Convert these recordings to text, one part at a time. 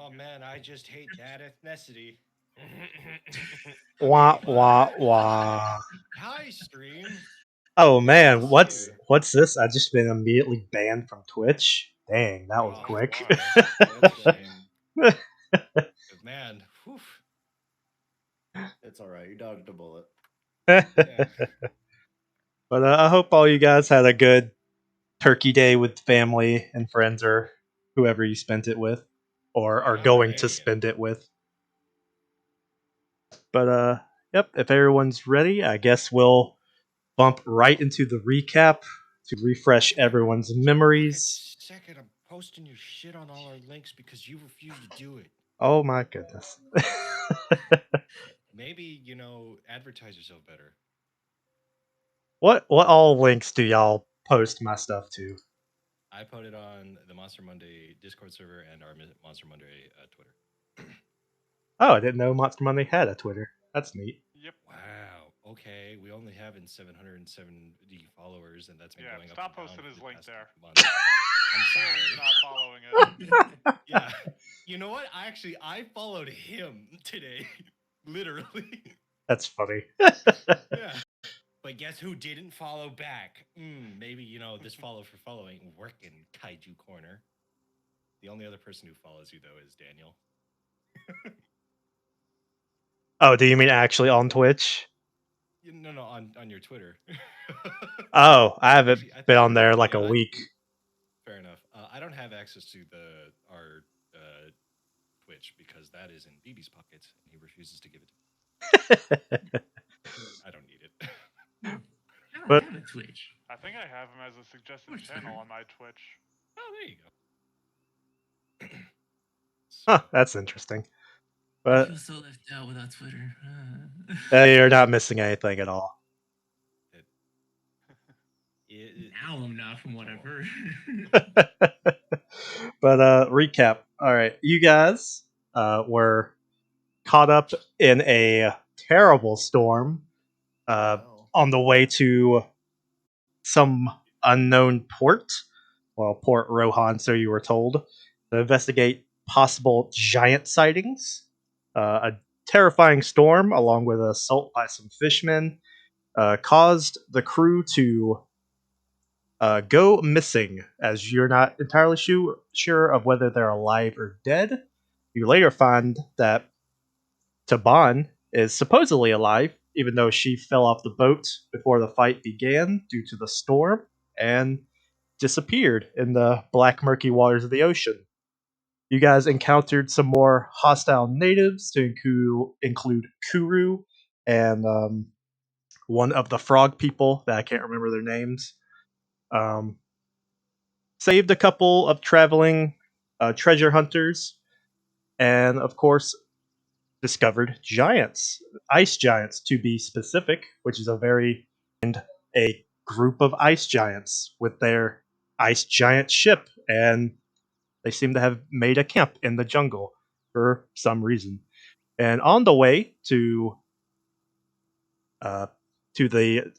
Oh man, I just hate that ethnicity. Wah Okay, wah wah. hi stream. Oh Good to man, see you. what's this? I just been immediately banned from Twitch. Dang, that was Oh, quick. Why? that's a shame. Man, whew. It's all right. You dodged a bullet. Yeah. But I hope all you guys had a good Turkey Day with family and friends or whoever you spent it with, or are Oh going yeah, to yeah. spend it with. But yep, if everyone's ready, I guess we'll bump right into the recap to refresh everyone's Fucking memories. second, I'm posting your shit on all our links because you refuse to do it. Oh my goodness. Maybe advertise yourself better. What all links do y'all post my stuff to? I put it on the Monster Monday Discord server and our Monster Monday Twitter. Oh, I didn't know Monster Monday had a Twitter. That's neat. Yep. Wow. Okay, we only have 770 followers, and that's been Yeah. going up Stop and down posting for his the link past there. couple months. I'm Clearly not sorry. following it. Yeah. You know what? I followed him today. Literally. That's funny. Yeah. But guess who didn't follow back? Maybe, this follow for following working Kaiju Corner. The only other person who follows you, though, is Daniel. Oh, do you mean actually on Twitch? No, on your Twitter. Oh, I haven't Actually, I been think on there like a week. fair enough. I don't have access to our Twitch because that is in BB's pockets, and he refuses to give it to me. I don't need it. I don't But have a Twitch. I think I have him as a suggested Or channel Twitter. on my Twitch. Oh, there you go. huh, that's interesting. I But feel so left out without Twitter. you're not missing anything at all. Now I'm not, from what I've heard. But recap. All right, you guys were caught up in a terrible storm Wow. on the way to some unknown port. Well, Port Rohan, so you were told, to investigate possible giant sightings. A terrifying storm, along with assault by some fishmen, caused the crew to go missing, as you're not entirely sure of whether they're alive or dead. You later find that Taban is supposedly alive, even though she fell off the boat before the fight began due to the storm and disappeared in the black, murky waters of the ocean. You guys encountered some more hostile natives to include Kuru and one of the frog people that I can't remember their names. Um, Saved a couple of traveling treasure hunters, and of course, discovered giants, ice giants to be specific, which is a group of ice giants with their ice giant ship, and they seem to have made a camp in the jungle for some reason. And on the way uh, to the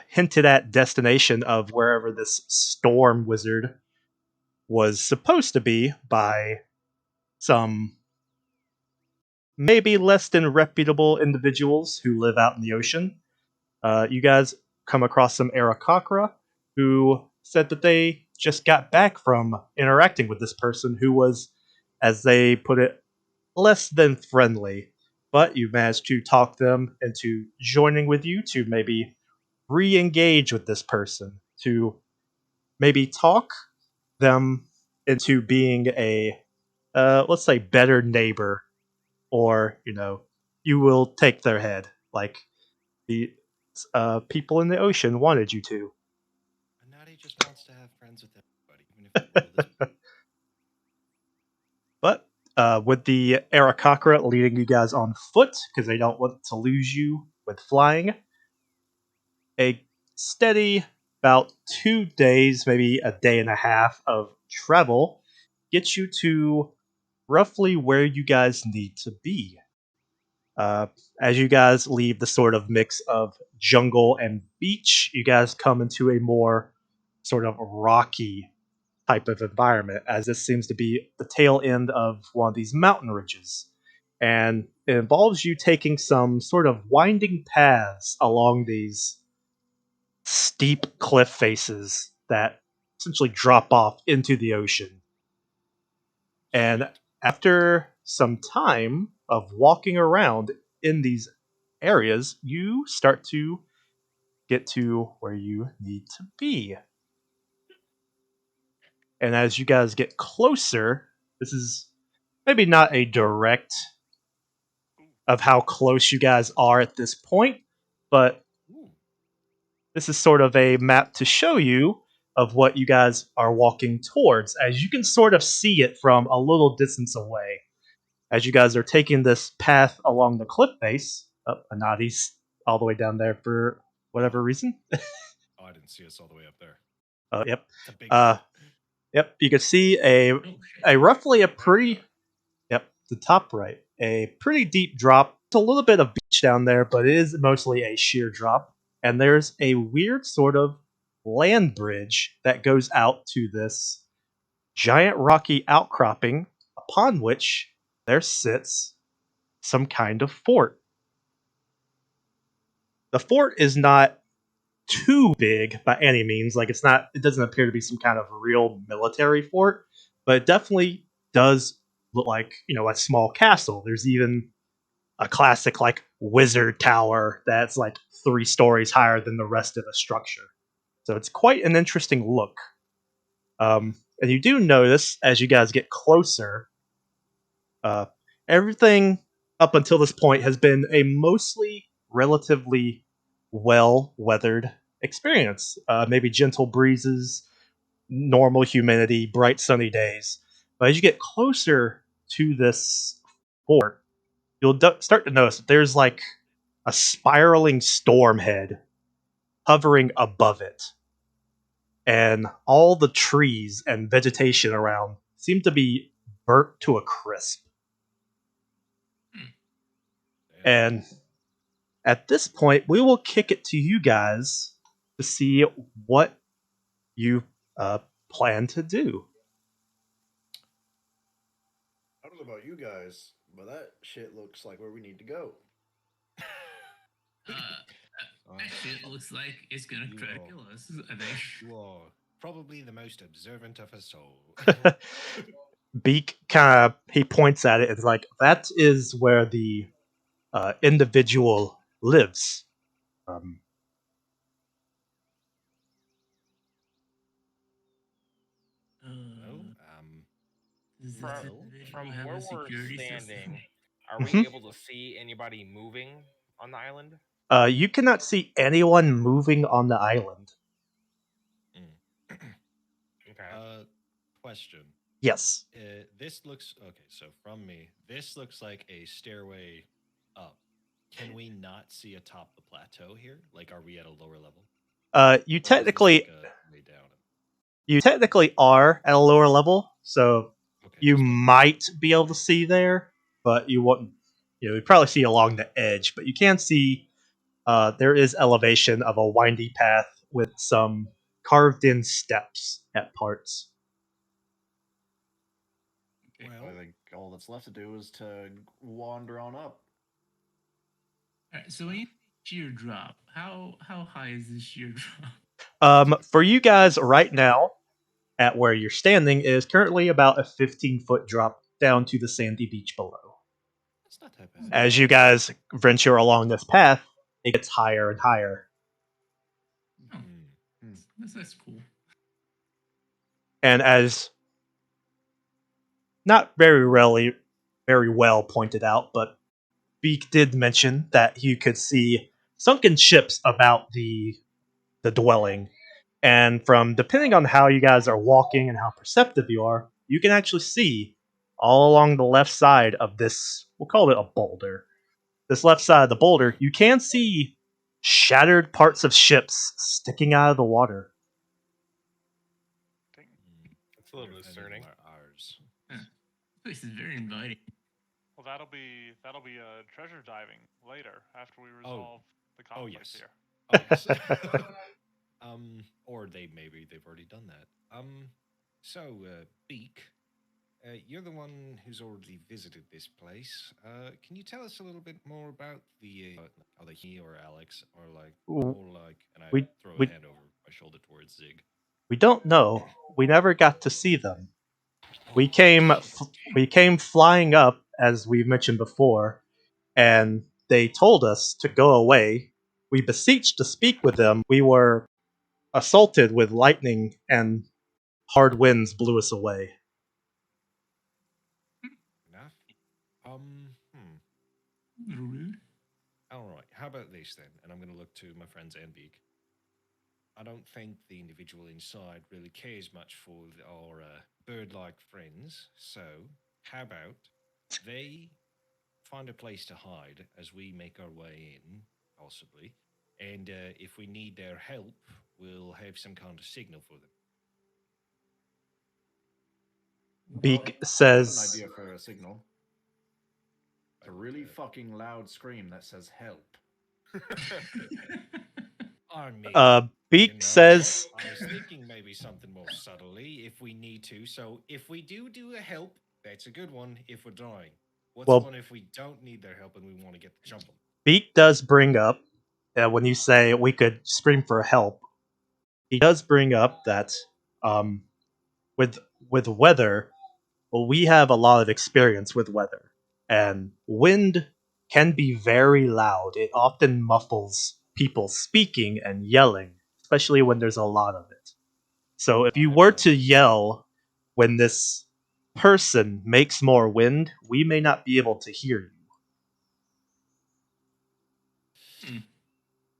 hinted at destination of wherever this storm wizard was supposed to be by some maybe less than reputable individuals who live out in the ocean. You guys come across some Arakakra who said that they just got back from interacting with this person who was, as they put it, less than friendly. But you managed to talk them into joining with you to maybe re engage with this person, to maybe talk them into being a, let's say, better neighbor, or, you will take their head like the people in the ocean wanted you to. Anati just wants to have friends with everybody, even if you know this. But with the Arakakra leading you guys on foot because they don't want to lose you with flying, a steady about 2 days, maybe a day and a half of travel gets you to roughly where you guys need to be. Uh, as you guys leave the sort of mix of jungle and beach, you guys come into a more sort of rocky type of environment, as this seems to be the tail end of one of these mountain ridges. And it involves you taking some sort of winding paths along these steep cliff faces that essentially drop off into the ocean. And Sweet. after some time of walking around in these areas, you start to get to where you need to be. And as you guys get closer, this is maybe not a direct of how close you guys are at this point, but Ooh. this is sort of a map to show you of what you guys are walking towards, as you can sort of see it from a little distance away. As you guys are taking this path along the cliff face, Anadi's all the way down there for whatever reason. Oh, I didn't see us all the way up there. Yep. It's a big Uh, yep. You can see a roughly a pretty. Yep, the top right, a pretty deep drop. It's a little bit of beach down there, but it is mostly a sheer drop. And there's a weird sort of land bridge that goes out to this giant rocky outcropping, upon which there sits some kind of fort. The fort is not too big by any means. Like it doesn't appear to be some kind of real military fort, but it definitely does look like, a small castle. There's even a classic like wizard tower that's like 3 stories higher than the rest of the structure. So it's quite an interesting look. And you do notice as you guys get closer, uh, everything up until this point has been a mostly relatively well weathered experience. Maybe gentle breezes, normal humidity, bright sunny days. But as you get closer to this fort, you'll start to notice that there's like a spiraling storm head hovering above it. And all the trees and vegetation around seem to be burnt to a crisp. Damn. And at this point, we will kick it to you guys to see what you plan to do. I don't know about you guys, but that shit looks like where we need to go. That shit looks like it's gonna You try to are- kill us, I think. You are probably the most observant of us all. Beak kind of he points at it. It's like that is where the individual lives. Um, Well, Does this Well, individual From have where a we're security system? standing, are Mhm. we able to see anybody moving on the island? You cannot see anyone moving on the island. Okay. question. Yes. This looks okay. So from me, this looks like a stairway up. Can we not see atop the plateau here? Like, are we at a lower level? You Or is this technically like a way down? you technically are at a lower level, so Okay, you just double. might be able to see there, but you won't. You'd probably see along the edge, but you can see there is elevation of a windy path with some carved-in steps at parts. Okay. Well, I think all that's left to do is to wander on up. Alright, so when you sheer drop, how high is this sheer drop? For you guys right now, at where you're standing, is currently about a 15-foot drop down to the sandy beach below. that's not that bad. As you guys venture along this path, it gets higher and higher. Oh, Hmm. that's cool. And as not very well pointed out, but Beak did mention that you could see sunken ships about the dwelling. And from depending on how you guys are walking and how perceptive you are, you can actually see all along the left side of this, we'll call it a boulder. This left side of the boulder, you can see shattered parts of ships sticking out of the water. It's a little Wonder if any of discerning. them are ours. This place is very inviting. Well, that'll be treasure diving later after we resolve the conflict yes. here. Oh yes. Or they've already done that. So, Beak, you're the one who's already visited this place. Can you tell us a little bit more about the are they he or Alex or like W- more like? And I We throw a we hand over my shoulder towards Zig. we don't know. We never got to see them. We Oh, came shit. we came flying up, as we've mentioned before, and they told us to go away. We beseeched to speak with them. We were assaulted with lightning, and hard winds blew us away. Enough. Hmm. A little rude. All right. How about this then? And I'm going to look to my friends and Beak. I don't think the individual inside really cares much for our bird-like friends. So, how about they find a place to hide as we make our way in, possibly. And if we need their help, we'll have some kind of signal for them. Beak I got an says, idea for a signal. It's a really fucking loud scream that says help. I mean, Beak you know, says, I was thinking maybe something more subtly if we need to. So if we do a help, that's a good one if we're dying. What's well, one if we don't need their help and we want to get the jump on? Beak does bring up, when you say we could scream for help, he does bring up that um, with weather, well, we have a lot of experience with weather, and wind can be very loud. It often muffles people speaking and yelling, especially when there's a lot of it. So if you I were will. to yell when this person makes more wind, we may not be able to hear you.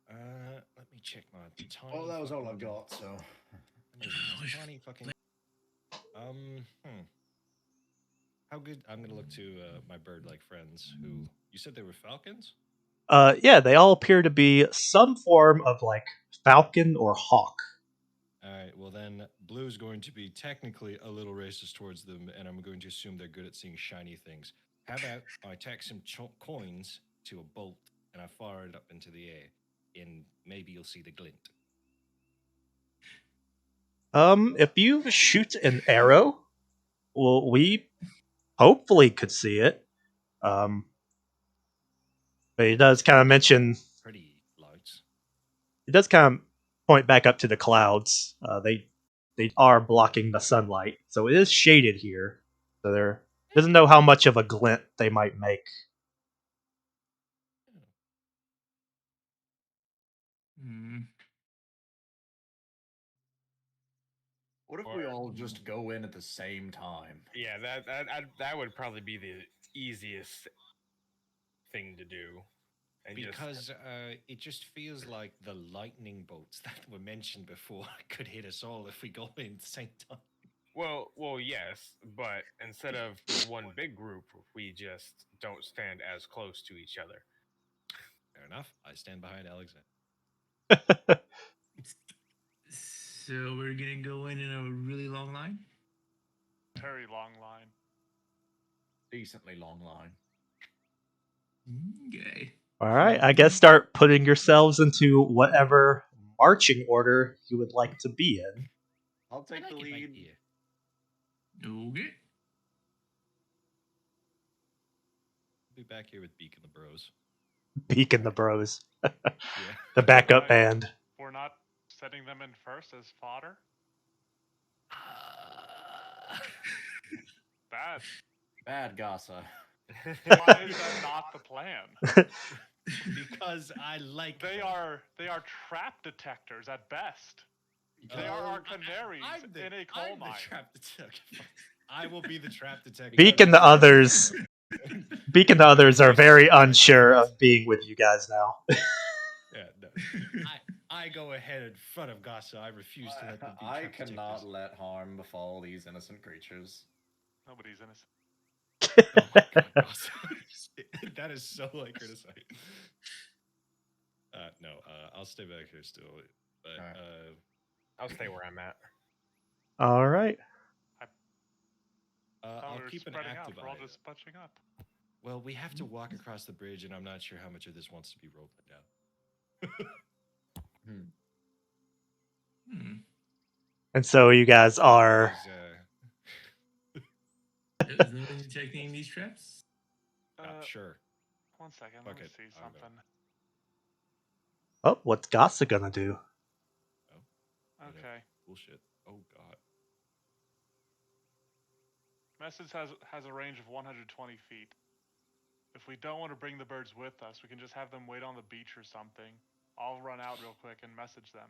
Let me check my tiny. Well, that was all I've fucking- got, so. Amazing. Tiny fucking. How good? I'm gonna look to my bird-like friends who you said they were falcons. Yeah, they all appear to be some form of like falcon or hawk. All right. Well, then Blue's going to be technically a little racist towards them, and I'm going to assume they're good at seeing shiny things. How about I tack some coins to a bolt and I fire it up into the air, and maybe you'll see the glint. If you shoot an arrow, well, we hopefully could see it. Um, but he does kind of mention, Pretty lights. it does kind of point back up to the clouds. They are blocking the sunlight, so it is shaded here. So there doesn't know how much of a glint they might make. What if we all just go in at the same time? Yeah, that would probably be the easiest thing to do. And Because it just feels like the lightning bolts that were mentioned before could hit us all if we go in at the same time. well, yes, but instead of one big group, we just don't stand as close to each other. Fair enough. I stand behind Alexander. So we're gonna go in a really long line. Very long line. Decently long line. Okay. All right, I guess start putting yourselves into whatever marching order you would like to be in. I'll take I the like it right lead. here. Okay. Be back here with Beak and the Bros. Beak and the Bros, Yeah. the backup Right. band. We're not setting them in first as fodder. Bad. Bad Gasa. Why is that not the plan? Because I like They them. are trap detectors at best. They are our canaries in a coal I'm the mine. trap detector. I will be the trap detector. Beak and the others, Beak and the others are very unsure of being with you guys now. Yeah, no. I go ahead in front of Gasa. I refuse to let them be I trap cannot detectors. let harm befall these innocent creatures. Nobody's innocent. Oh my god, Gasa. That is so like her to say. No, I'll stay back here still. But Alright. I'll stay where I'm at. All right. I'll We're keep an spreading out. active We're all eye. just bunching up. Well, we have to walk across the bridge, and I'm not sure how much of this wants to be roleplay now. And so you guys are Is anyone detecting these traps? Sure. 1 second. Fuck Let me it, see I'll go. something. Oh, what's Gossa gonna do? Okay. Bullshit. Oh god. Message has a range of 120 feet. If we don't want to bring the birds with us, we can just have them wait on the beach or something. I'll run out real quick and message them.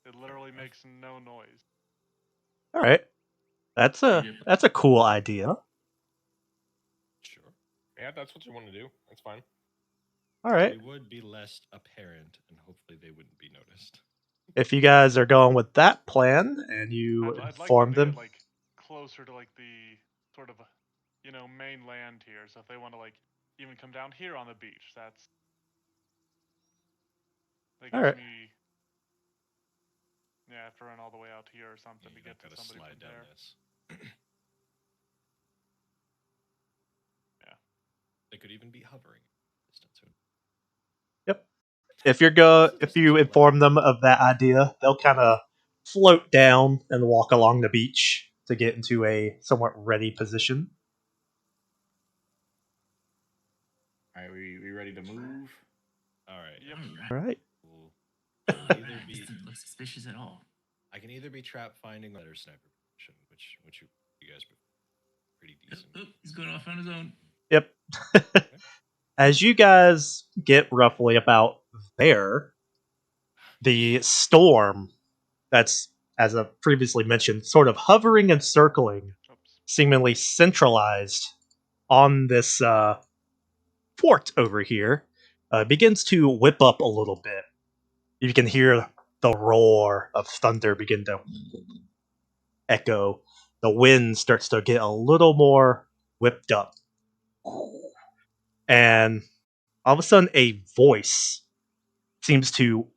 It literally makes no noise. All right, that's a cool idea. Sure. Yeah, that's what you want to do. That's fine. All right, We would be less apparent, and hopefully they wouldn't be noticed. if you guys are going with that plan and you I'd like inform them to them, get like closer to like the sort of main land here. So if they want to like even come down here on the beach, that all gives right, me I have to run all the way out here or something to You get to gotta somebody slide from down there. this. Yeah. They could even be hovering. Distance. yep. If you Distance inform them of that idea, they'll kind of float down and walk along the beach to get into a somewhat ready position. All right, we ready to move? All right. Yep. All right. Cool. Either doesn't look suspicious at all. I can either be trap finding or sniper position, which you guys prefer. Pretty decent. Oh, he's going off on his own. Yep. As you guys get roughly about there, the storm that's, as I previously mentioned, sort of hovering and circling, seemingly centralized on this fort over here, begins to whip up a little bit. You can hear the roar of thunder begin to echo. The wind starts to get a little more whipped up. And all of a sudden, a voice seems to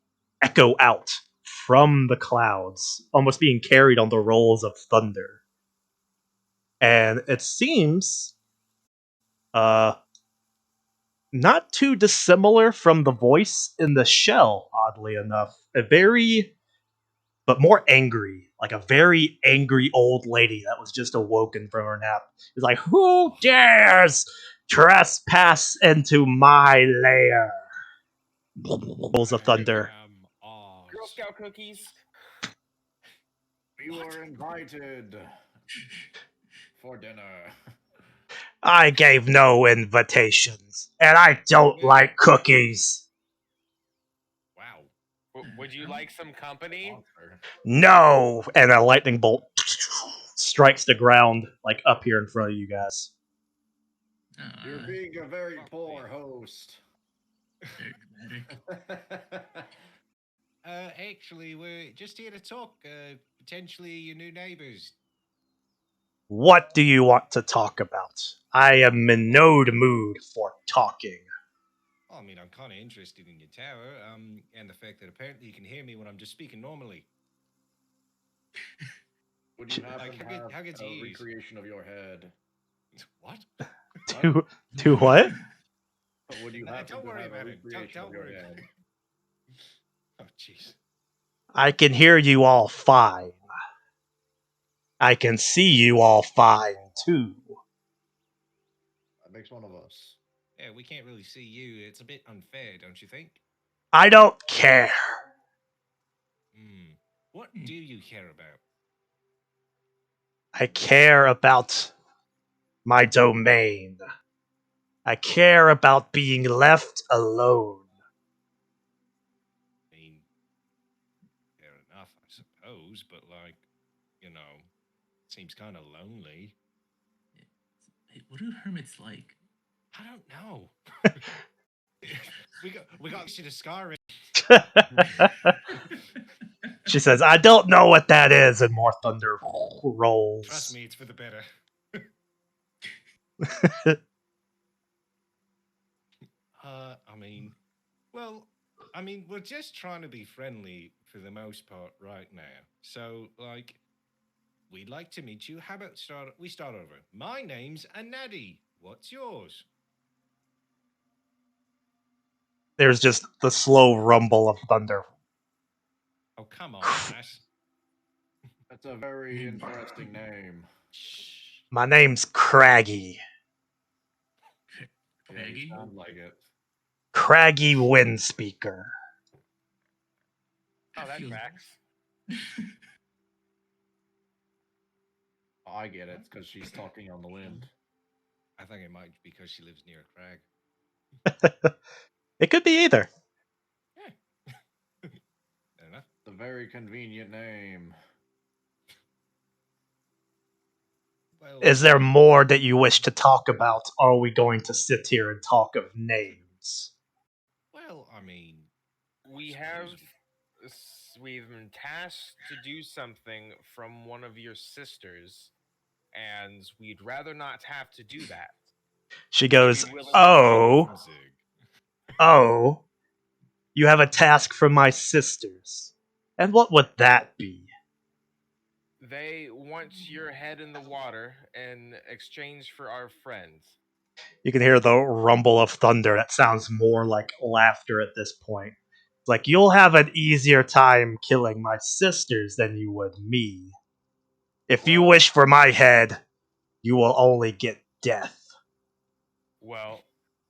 echo out from the clouds, almost being carried on the rolls of thunder. And it seems not too dissimilar from the voice in the shell, oddly enough. But more angry, like a very angry old lady that was just awoken from her nap. It's like, who dares trespass into my lair? Rolls of thunder. Girl Scout cookies. You were invited for dinner. I gave no invitations, and I don't like cookies. Wow. Would you like some company? Monster. No! And a lightning bolt strikes the ground, like up here in front of you guys. You're being a very poor host. Very dramatic. Actually, we're just here to talk. Potentially your new neighbors. What do you want to talk about? I am in no mood for talking. Well, I mean, I'm kind of interested in your tower, and the fact that apparently you can hear me when I'm just speaking normally. Would you happen Like, to how good- have how good's a yours? recreation of your head? What? To what? Would you happen Don't to worry have a about it. recreation Don't of your worry. head? Oh, jeez. I can hear you all fine. I can see you all fine, too. That makes one of us. Yeah, we can't really see you. It's a bit unfair, don't you think? I don't care. What do you care about? I care about my domain. I care about being left alone. I mean, fair enough, I suppose, but like, seems kind of lonely. Hey, what do hermits like? I don't know. we got shit to Skyrim. She says, I don't know what that is, and more thunder rolls. Trust me, it's for the better. We're just trying to be friendly for the most part right now. So, like, we'd like to meet you. How about we start over? My name's Anadi. What's yours? There's just the slow rumble of thunder. Oh, come on, lass. That's a very interesting name. Shh. My name's Craggy. Yeah, you Craggy? sound like it. Craggy Windspeaker. Oh, that feel- tracks. I get it, because she's talking on the wind. I think it might be because she lives near a crag. It could be either. Yeah. Fair enough. It's a very convenient name. Well, Is there more that you wish to talk about? Or are we going to sit here and talk of names? well, I mean, We I have suppose we've been tasked to do something from one of your sisters, and we'd rather not have to do that. She Would you goes, be willing to "Oh, from Zig. oh, you have a task from my sisters. And what would that be?" They want your head in the water in exchange for our friends. You can hear the rumble of thunder that sounds more like laughter at this point. It's like, you'll have an easier time killing my sisters than you would me. If you Well- wish for my head, you will only get death. Well,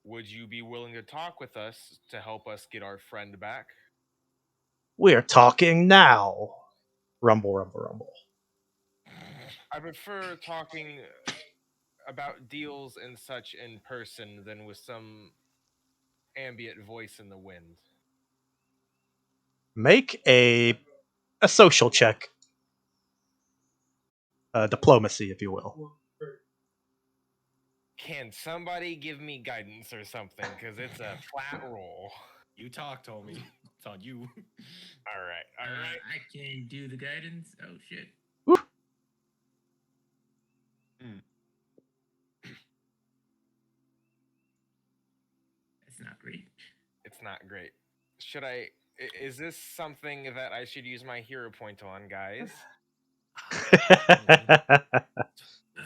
would you be willing to talk with us to help us get our friend back? We're talking now. Rumble, rumble, rumble. I prefer talking about deals and such in person than with some ambient voice in the wind. Make a social check. Diplomacy, if you will. Can somebody give me guidance or something? Because it's a flat roll. You talk, Tommy. It's on you. All right, all right. I can do the guidance. Oh shit. That's not great. It's not great. Should I? Is this something that I should use my hero point on, guys? We'll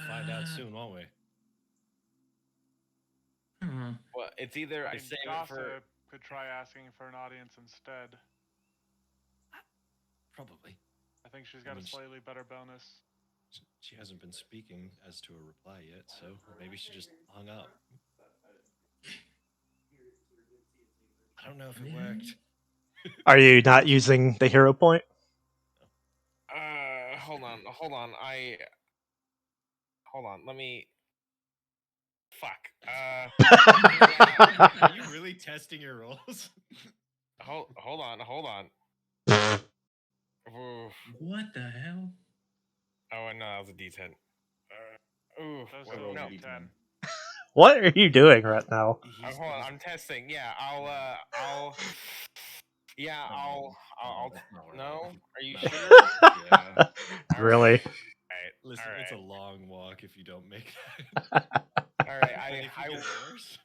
find out soon, won't we? Huh. Well, it's either I save it Gossip for. could try asking for an audience instead. Probably. I think she's I got mean, a slightly better bonus. She hasn't been speaking as to a reply yet, so maybe she just hung up. I don't know if it worked. Are you not using the hero point? Hold on, hold on. Hold on. Let me. Fuck. Are you really testing your rolls? Hold on, hold on. Oof. What the hell? Oh no, that was a D10. Ooh, Those wait, are all no. D10. What are you doing right now? Hold on, I'm testing. Yeah, yeah, I'll. that's not right. No, are you No. sure? Yeah. All Really? right, Listen, all it's a right, long walk if you don't make that. all right. And if you get worse,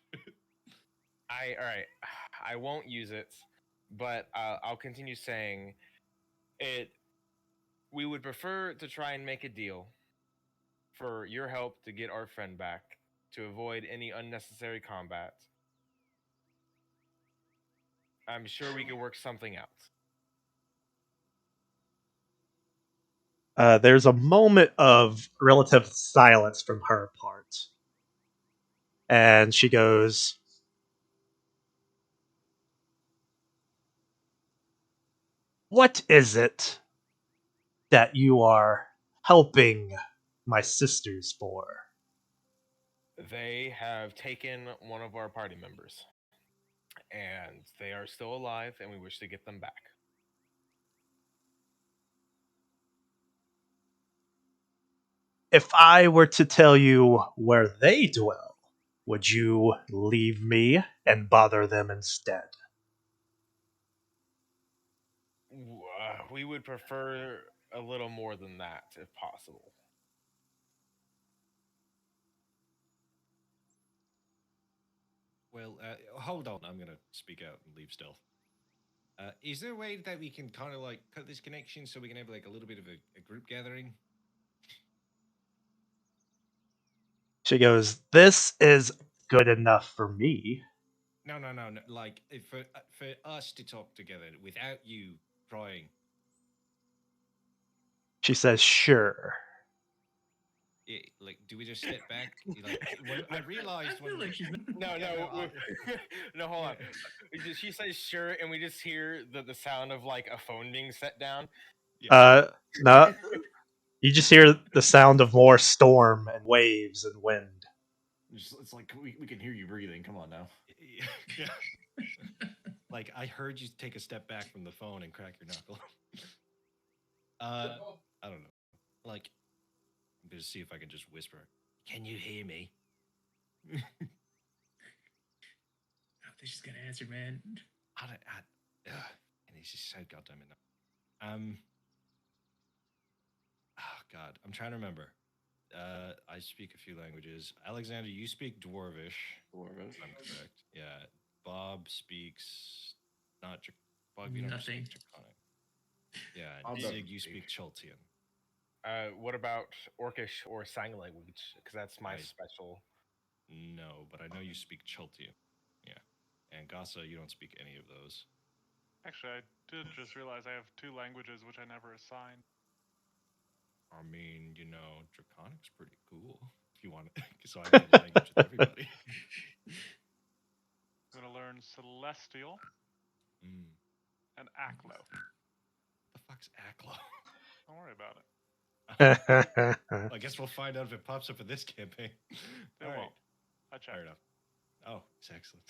All right. I won't use it, but I'll continue saying it. We would prefer to try and make a deal for your help to get our friend back, to avoid any unnecessary combat. I'm sure we can work something out. There's a moment of relative silence from her part. And she goes, "What is it that you are helping my sisters for?" They have taken one of our party members, and they are still alive, and we wish to get them back. If I were to tell you where they dwell, would you leave me and bother them instead? We would prefer a little more than that, if possible. well, hold on. I'm going to speak out and leave stealth. Is there a way that we can kind of like cut this connection so we can have like a little bit of a group gathering? She goes, "This is good enough for me." No, no, no, no. Like for us to talk together without you trying. She says, "Sure." Like, do we just step back? Like, when I realized I feel when like she's not. No, Yeah, no, no, no. Hold on. yeah. She says sure, and we just hear the sound of like a phone being set down. No, you just hear the sound of more storm and waves and wind. It's like we can hear you breathing. Come on now. yeah. Like, I heard you take a step back from the phone and crack your knuckle. I don't know. Like, I'm gonna see if I can just whisper. Can you hear me? I don't think she's gonna answer, man. And he's just so goddamn enough. Oh God, I'm trying to remember. I speak a few languages. Alexander, you speak Dwarvish. Dwarvish. I'm correct. Yeah. Bob speaks not. Bob, you don't Nothing. speak Draconic. Yeah. Bob And doesn't Zig, you speak. speak Chaltian. What about Orcish or Sign language? Because that's my I- special. No, but I know you speak Chaltian. Yeah. And Gasa, you don't speak any of those. Actually, I did just realize I have 2 languages which I never assigned. I mean, Draconic's pretty cool. If you want, so I get language with everybody. I'm gonna learn Celestial Mm. and Aklo. The fuck's Aklo? Don't worry about it. I guess we'll find out if it pops up in this campaign. It All right. won't. I checked. Fair enough. Oh, it's excellent.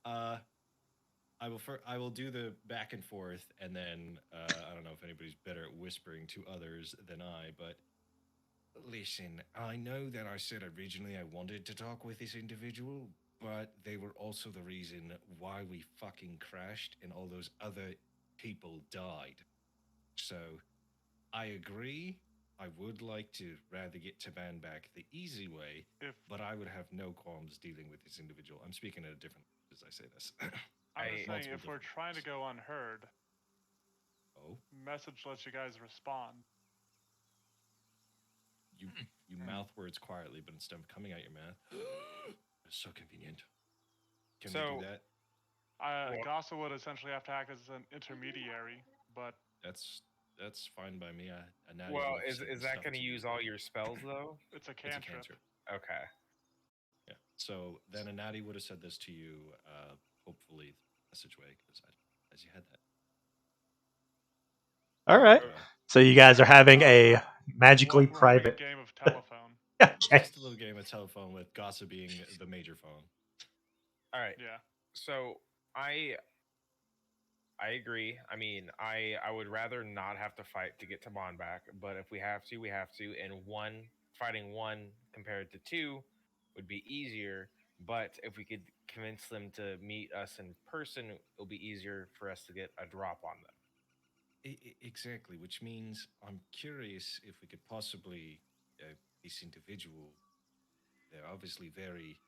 I will do the back and forth, and then I don't know if anybody's better at whispering to others than I, but listen, I know that I said originally I wanted to talk with this individual, but they were also the reason why we fucking crashed and all those other people died. So I agree. I would like to rather get Taban back the easy way, If but I would have no qualms dealing with this individual. I'm speaking at a different as I say this. I'm just saying, multiple if we're different trying to languages. go unheard, Oh, message lets you guys respond. you mouth words quietly, but instead of coming out your mouth, it's so convenient. Can we So- do that? Well- Gossa would essentially have to act as an intermediary, but That's fine by me. Natty Well, would have is said is the that stuff going to to you. use all your spells though? it's a It's a cantrip. cantrip. Okay. Yeah. So then Natty would have said this to you, hopefully message way, because as you had that. All right. Uh, So you guys are having a magically We're having a private. game of telephone. Okay. just a little game of telephone with Gossa being the major phone. All right. Yeah. So I agree. I mean, I would rather not have to fight to get Taban back, but if we have to, we have to. And fighting one compared to 2 would be easier. But if we could convince them to meet us in person, it'll be easier for us to get a drop on them. Exactly, which means I'm curious if we could possibly, this individual, they're obviously very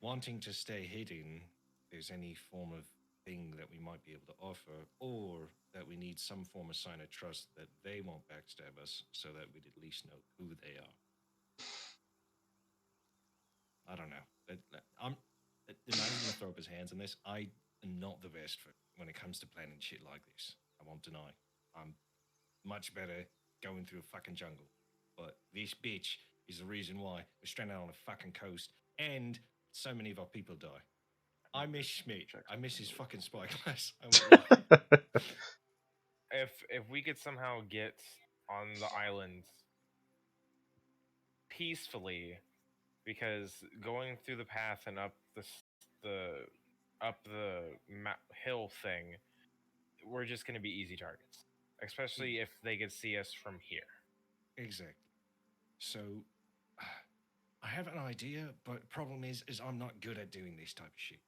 wanting to stay hidden. If there's any form of thing that we might be able to offer, or that we need some form of sign of trust that they won't backstab us so that we'd at least know who they are. I don't know. Denai's going to throw up his hands on this. I am not the best for when it comes to planning shit like this. I won't deny. I'm much better going through a fucking jungle. But this bitch is the reason why we're stranded on a fucking coast and so many of our people die. I miss Schmidt. I miss his fucking spyglass. I won't lie. If we could somehow get on the island peacefully, because going through the path and up the hill thing, we're just going to be easy targets, especially if they could see us from here. Exactly. So, I have an idea, but problem is I'm not good at doing this type of shit.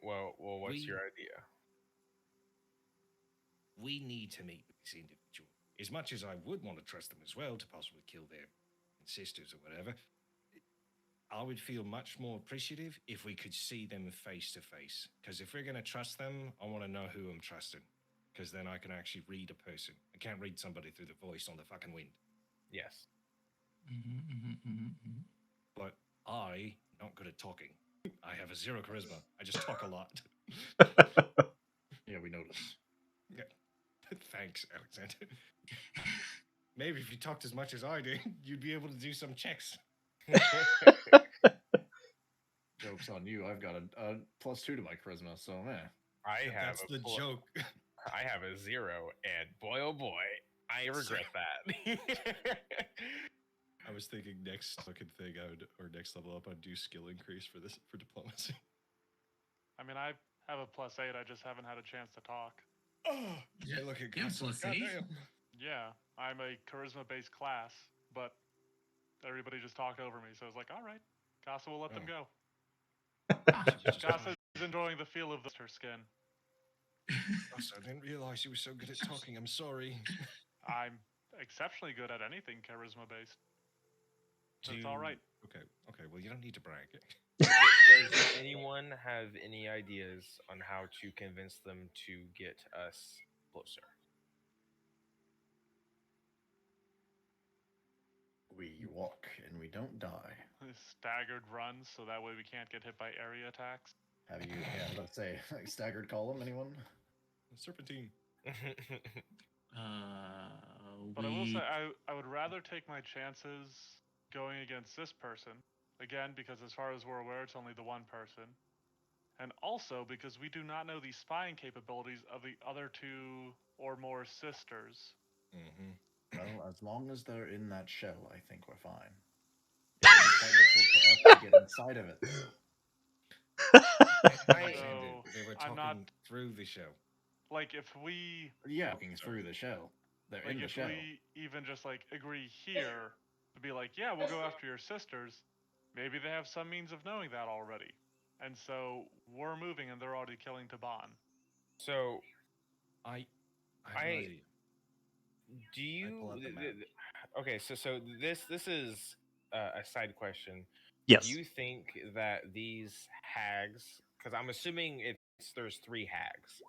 Well, what's your idea? We need to meet with this individual. As much as I would want to trust them as well to possibly kill their sisters or whatever, I would feel much more appreciative if we could see them face to face. Because if we're going to trust them, I want to know who I'm trusting. Because then I can actually read a person. I can't read somebody through the voice on the fucking wind. Yes. But I not good at talking. I have a 0 charisma. I just talk a lot. Yeah, we noticed. Yeah. Thanks, Alexander. Maybe if you talked as much as I did, you'd be able to do some checks. Joke's on you. I've got a +2 to my charisma, so That's the joke. I have a 0, and boy oh boy, I regret that. I was thinking next fucking thing or next level up, I'd do skill increase for this for diplomacy. I mean, I have a +8. I just haven't had a chance to talk. Oh, say look at Yeah, Gus. +8? Goddamn. Yeah, I'm a charisma-based class, but everybody just talked over me, so I was like, all right, Casa will let them go. She was just Casa fine. is enjoying the feel of her skin. Gus, I didn't realize you were so good at talking. I'm sorry. I'm exceptionally good at anything charisma-based. So it's all right. Okay. Well, you don't need to brag. Does anyone have any ideas on how to convince them to get us closer? we walk and we don't die. Staggered runs, so that way we can't get hit by area attacks. Have you? Yeah, let's say like staggered column. Anyone? Serpentine. But I will say, I would rather take my chances going against this person. Again, because as far as we're aware, it's only the one person. And also because we do not know the spying capabilities of the other 2 or more sisters. Mm-hmm. Well, as long as they're in that shell, I think we're fine. It will be quite difficult for us to get inside of it, though. So, They were I'm talking not through the show. like if we Yeah, Talking through the shell. They're like in the if shell. we even just like agree here to be like, yeah, we'll go after your sisters. Maybe they have some means of knowing that already, and so we're moving and they're already killing Taban. So, I have an idea. do you? pull out the map. Okay, so this is a side question. Yes. Do you think that these hags? Because I'm assuming there's 3 hags.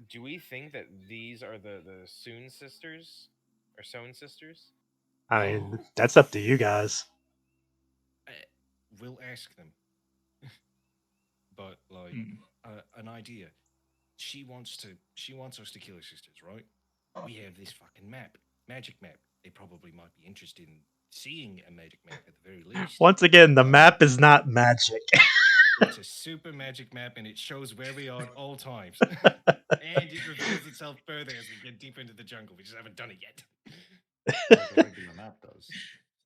Do we think that these are the Soon sisters or Sown sisters? I mean, that's up to you guys. We'll ask them. But like an idea. She wants us to kill her sisters, right? We have this fucking map, magic map. They probably might be interested in seeing a magic map at the very least. Once again, the map is not magic. It's a super magic map, and it shows where we are at all times. And it reveals itself further as we get deeper into the jungle. We just haven't done it yet. Like a regular map does.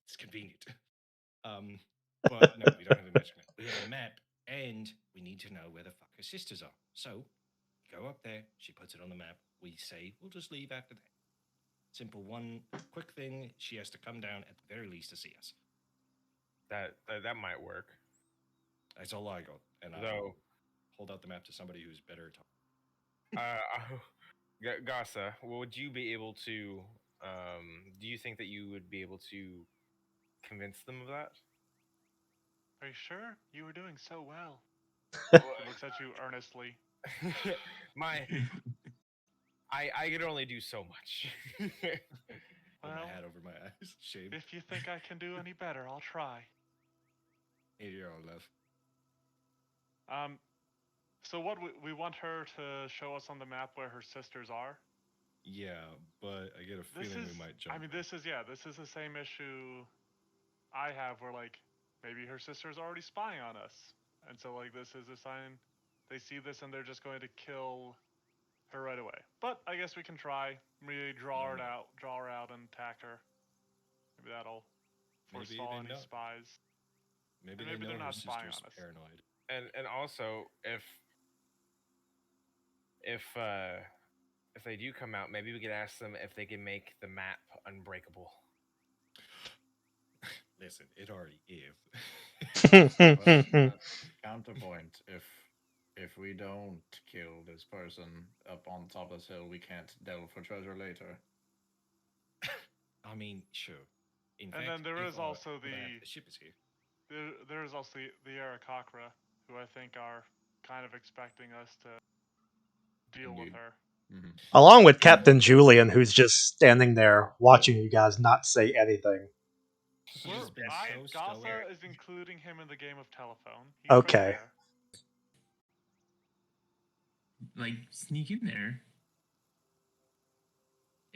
It's convenient. But no, we don't have a magic map. We have a map, and we need to know where the fuck her sisters are. So, we go up there. She puts it on the map. We say we'll just leave after that. Simple one, quick thing. She has to come down at the very least to see us. That might work. That's all I got, and I Though, hold out the map to somebody who's better at talking. Gasa, would you be able to? Do you think that you would be able to convince them of that? Are you sure? You were doing so well. She looks at you earnestly. I can only do so much. Pull Well, my hat over my eyes. Shame. if you think I can do any better, I'll try. 8-year-old love. So what we want her to show us on the map where her sisters are. Yeah, but I get a feeling we might jump. I mean, this is the same issue I have where like maybe her sister's already spying on us, and so like this is a sign they see this and they're just going to kill her right away. But I guess we can try. We draw her out and attack her. Maybe that'll forestall any spies. Maybe And maybe they they're know her not spying sister's on us. paranoid. And also if they do come out, maybe we could ask them if they can make the map unbreakable. Listen, it already is. Counterpoint: if we don't kill this person up on top of this hill, we can't delve for treasure later. I mean, sure. In And fact, then there is also the ship is here. there is also the Arakakra, who I think are kind of expecting us to deal with her. Mm-hmm. Along with Captain Julian, who's just standing there watching you guys not say anything. He's been so Gasa stoic. is including him in the game of telephone. He's right Okay. there. Like, sneak in there.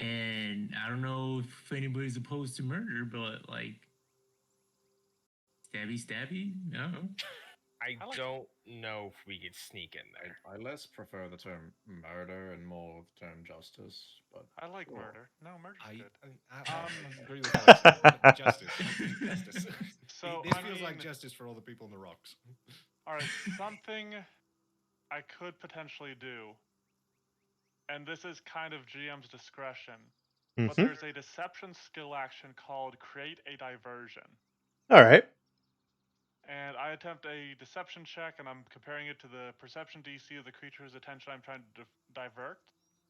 And I don't know if anybody's opposed to murder, but like stabby. No. I I like- don't know if we could sneak in there. I less prefer the term murder and more the term justice, but I like sure. murder. No, murder's good. I agree with Alexander. Justice. Justice. So, This I feels like mean- justice for all the people in the rocks. All right, something I could potentially do, and this is kind of GM's discretion, but Mhm. there's a deception skill action called Create a Diversion. All right. And I attempt a deception check, and I'm comparing it to the perception DC of the creature's attention I'm trying to divert.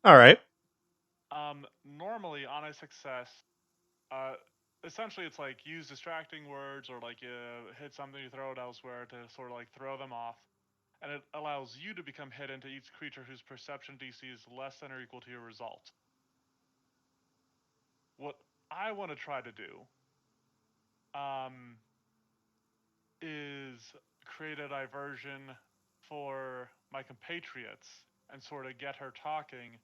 All right. Normally, on a success, essentially it's like use distracting words or like you hit something, you throw it elsewhere to sort of like throw them off. And it allows you to become hidden to each creature whose perception DC is less than or equal to your result. What I want to try to do is create a diversion for my compatriots and sort of get her talking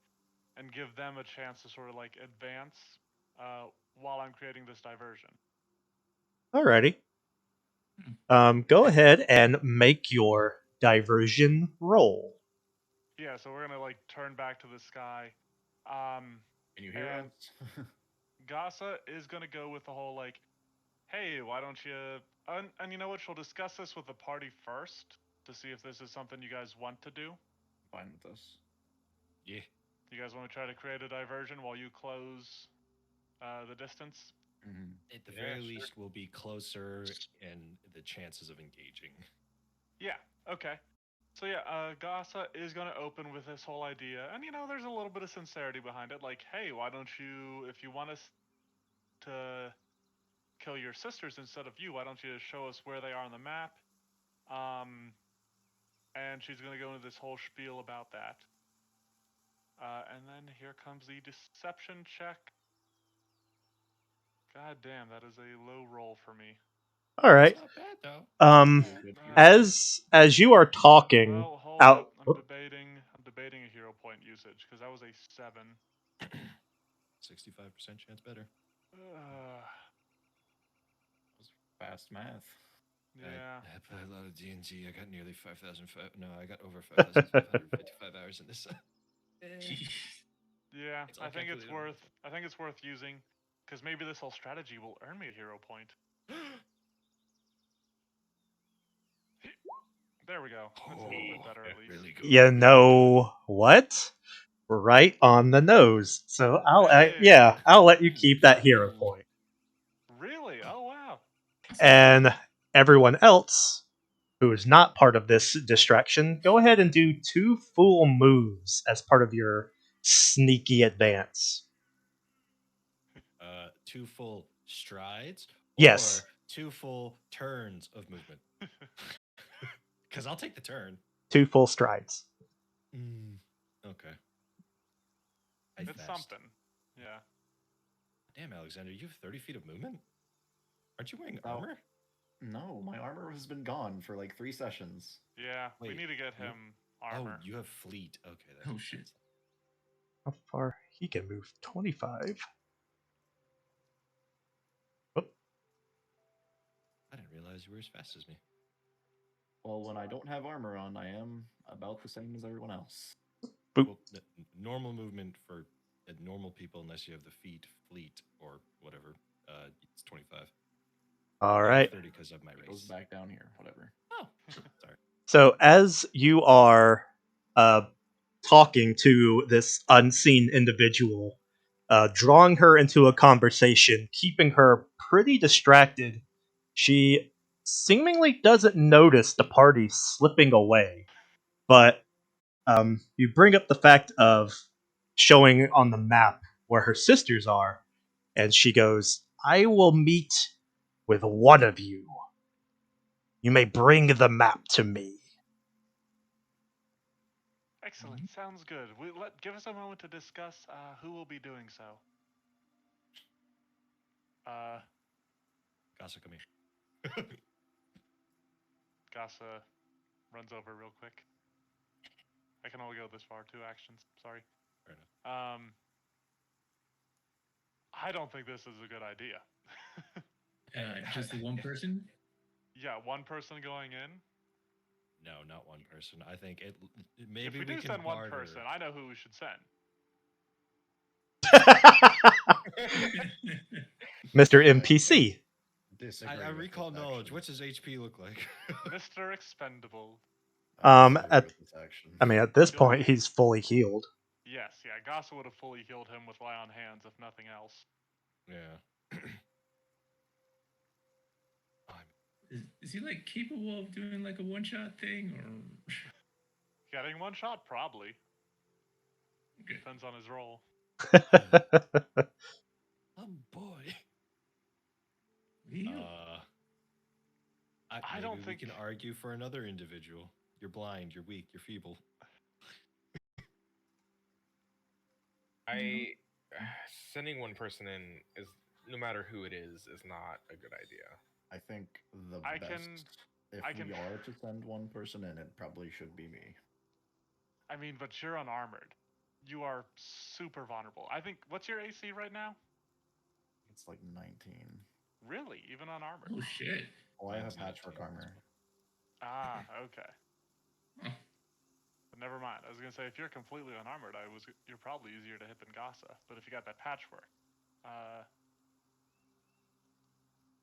and give them a chance to sort of like advance while I'm creating this diversion. All righty. Go ahead and make your diversion roll. Yeah, so we're gonna like turn back to the sky. Can you hear And us? Gasa is gonna go with the whole like, hey, why don't you? And you know what? She'll discuss this with the party first to see if this is something you guys want to do. Fine with us. Yeah. You guys want to try to create a diversion while you close the distance? Mm-hmm. At the Yeah, very sure. least, we'll be closer and the chances of engaging. Yeah. Okay. So yeah, Gasa is going to open with this whole idea, and you know, there's a little bit of sincerity behind it. Like, hey, why don't you, if you want us to kill your sisters instead of you, why don't you show us where they are on the map? And she's going to go into this whole spiel about that. And then here comes the deception check. God damn, that is a low roll for me. All right. It's not bad though. You're good. You're As you are talking Well, hold out. up. I'm debating a hero point usage because that was a 7. 65% chance better. fast math. Yeah. I play a lot of D&D. I got nearly 5,000. No, I got over 5,555 hours in this. Yeah, It's all I think it's calculated on worth. I think it's worth using, because maybe this whole strategy will earn me a hero point. There we go. That's a little bit better at least. Really good. You know what? Right on the nose. So Hey! I'll let you keep that God hero damn. point. Really? Oh wow. And everyone else who is not part of this distraction, go ahead and do 2 full moves as part of your sneaky advance. 2 full strides Yes. or 2 full turns of movement. Because I'll take the turn. 2 full strides. Okay. It's fast. something. Yeah. Damn, Alexander, you have 30 feet of movement? Aren't you wearing Oh. armor? No, my armor has been gone for like 3 sessions. Yeah. we Wait, need to get what? him armor. Oh, you have fleet. Okay. That Oh, makes shit. sense. How far? He can move 25. Oh, I didn't realize you were as fast as me. Well, when I don't have armor on, I am about the same as everyone else. boop. Well, normal movement for normal people, unless you have the fleet, or whatever, it's 25. All I have right. 30 because of my It goes race. back down here, whatever. Oh, sorry. So as you are talking to this unseen individual, drawing her into a conversation, keeping her pretty distracted, she seemingly doesn't notice the party slipping away. But you bring up the fact of showing on the map where her sisters are, and she goes, I will meet with one of you. You may bring the map to me. Excellent. Sounds good. Give us a moment to discuss who will be doing so. Gasa, come here. Gasa runs over real quick. I can only go this far. 2 actions. Sorry. Fair enough. I don't think this is a good idea. Just the one person? Yeah, one person going in. No, not one person. I think If maybe we we do can send one barter. person, I know who we should send. Mr. NPC. Disagree I with recall this knowledge. action. What's his HP look like? Mr. Expendable. I disagree At with this action. I mean, at this He'll point, be. he's fully healed. Yes, yeah. Gasa would have fully healed him with Lie on Hands, if nothing else. Yeah. Is he like capable of doing like a one shot thing or? Getting one shot, probably. Okay. Depends on his role. Oh boy. He- I Maybe don't we think. can argue for another individual. You're blind. You're weak. You're feeble. I sending one person in is no matter who it is not a good idea. I think the I best, can- if I can- we are to send one person in, it probably should be me. I mean, but you're unarmored. You are super vulnerable. I think. What's your AC right now? It's like 19. Really? Even unarmored? Oh shit! Oh, I have Mine's patchwork 19 as armor. Ah, okay. Huh. But never mind. I was gonna say if you're completely unarmored, you're probably easier to hit than Gasa. But if you got that patchwork,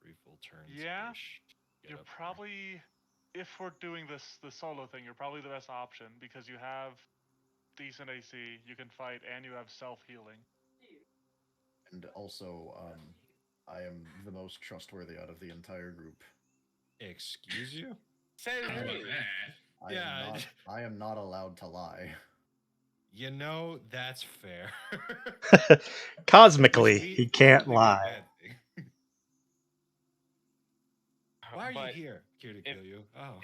3 full turns. Yeah, Get you're up there. probably, if we're doing the solo thing, you're probably the best option because you have decent AC, you can fight, and you have self healing. And also, I am the most trustworthy out of the entire group. Excuse you? Says How about me. that? Yeah. I am not allowed to lie. You know, that's fair. Cosmically, Which he can't wouldn't be a lie. bad thing. Why are you But here? Here to if- kill you. Oh.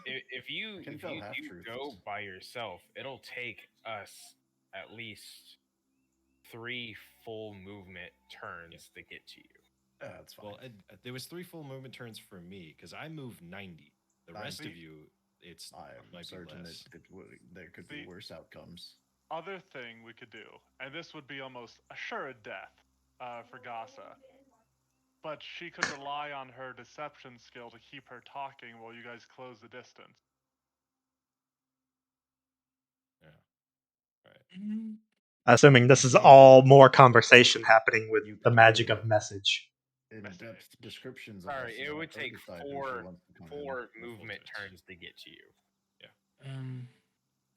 If you I can if tell you do half-truths. go by yourself, it'll take us at least 3 full movement turns to get to you. Yeah, that's fine. Well, there was 3 full movement turns for me because I moved 90. The rest of 90. you, it's I'm might be certain less. there could be The- worse outcomes. Other thing we could do, and this would be almost assured death for Gasa, but she could rely on her deception skill to keep her talking while you guys close the distance. Yeah. Right. Mm, Assuming this is all more conversation happening with You the could magic give of message. in-depth Message. descriptions of Sorry, us. it would take decide who she wants to come in 4 full movement turns. turns to get to you.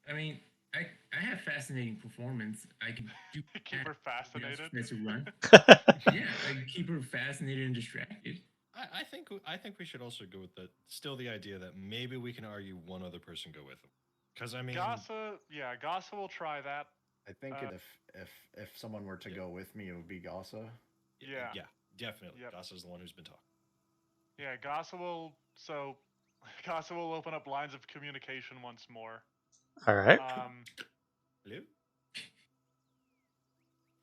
I mean, I have fascinating performance. I can do Keep her fascinated. That's a run. Yeah, I can keep her fascinated and distracted. I think we should also go with still the idea that maybe we can argue one other person go with them. Because I mean, Gasa will try that. I think if someone were to go with me, it would be Gasa. Yeah. yeah, definitely. Yep. Gasa's the one who's been talking. Yeah, Gasa will. So, Gasa will open up lines of communication once more. All right. Hello.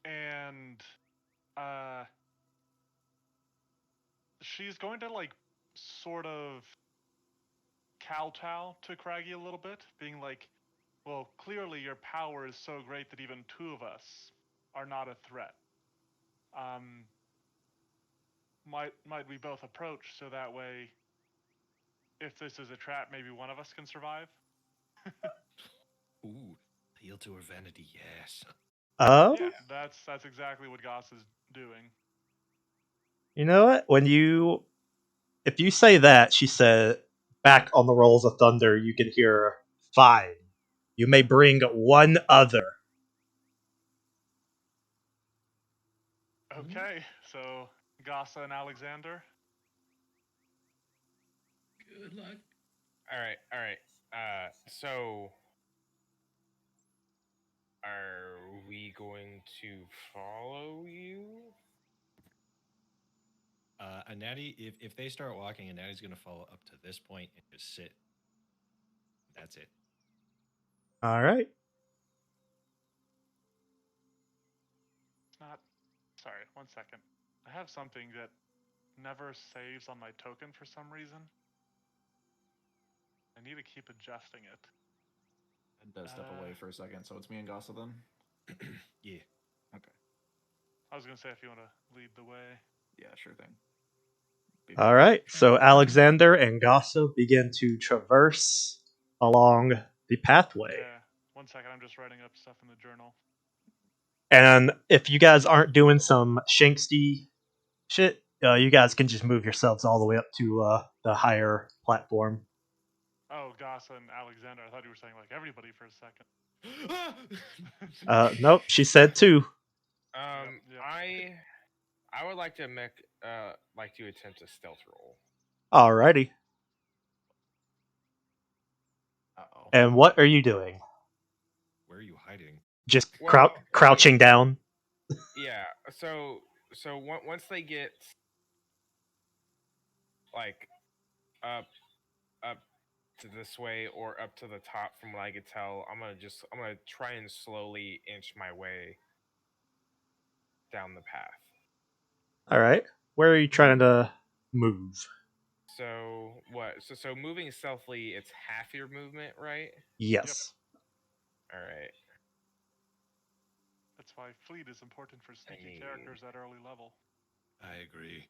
And she's going to like sort of kowtow to Craggy a little bit, being like, "Well, clearly your power is so great that even 2 of us are not a threat. Might we both approach so that way, if this is a trap, maybe one of us can survive?" Ooh, appeal to her vanity. Yes. Yeah, that's exactly what Goss is doing. You know what? If you say that, she said, back on the rolls of thunder, you can hear, fine. You may bring one other. Okay, so Gasa and Alexander. Good luck. All right. So are we going to follow you? A natty. If they start walking, a natty's gonna follow up to this point and just sit. That's it. All right. It's not. Sorry, 1 second. I have something that never saves on my token for some reason. I need to keep adjusting it. And step away for a second. So it's me and Gasa then. Yeah. Okay. I was gonna say if you want to lead the way. Yeah, sure thing. All right, so Alexander and Gossa begin to traverse along the pathway. Yeah. 1 second, I'm just writing up stuff in the journal. And if you guys aren't doing some Shanksty shit, you guys can just move yourselves all the way up to the higher platform. Oh, Gossa and Alexander. I thought you were saying like everybody for a second. Nope, she said two. Yep. I would like to make like to attempt a stealth roll. Alrighty. Uh-oh. And what are you doing? Where are you hiding? Just Well, crouching down? yeah. So once they get like up up to this way or up to the top, from what I could tell, I'm gonna try and slowly inch my way down the path. Alright. Where are you trying to move? So what? So moving stealthily, it's half your movement, right? Yes. All right. That's why fleet is important for sneaky need- characters at early level. I agree.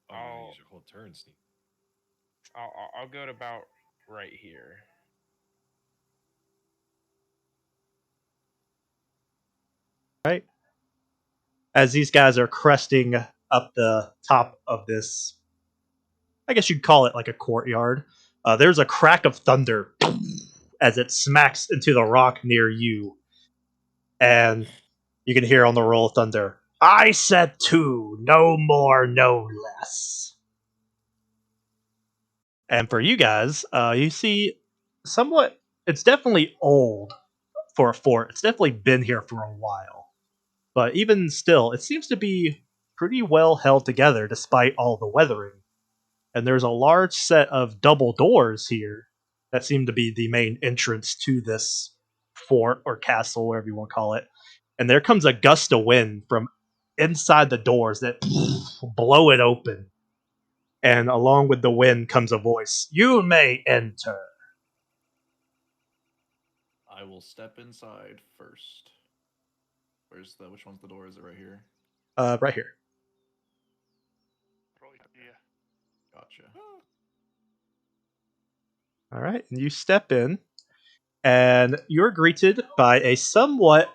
Oh, I'm gonna use your whole turn, Steve. I'll go to about right here. Right. As these guys are cresting up the top of this, I guess you'd call it like a courtyard, there's a crack of thunder as it smacks into the rock near you. And you can hear on the roll of thunder, I said two, no more, no less. And for you guys, you see somewhat, it's definitely old for a fort. It's definitely been here for a while. But even still, it seems to be pretty well held together despite all the weathering. And there's a large set of double doors here that seem to be the main entrance to this fort or castle, whatever you want to call it. And there comes a gust of wind from inside the doors that blow it open. And along with the wind comes a voice, You may enter. I will step inside first. Which one's the door? Is it right here? Right here. Yeah. Gotcha. All right. And you step in, and you're greeted by a somewhat,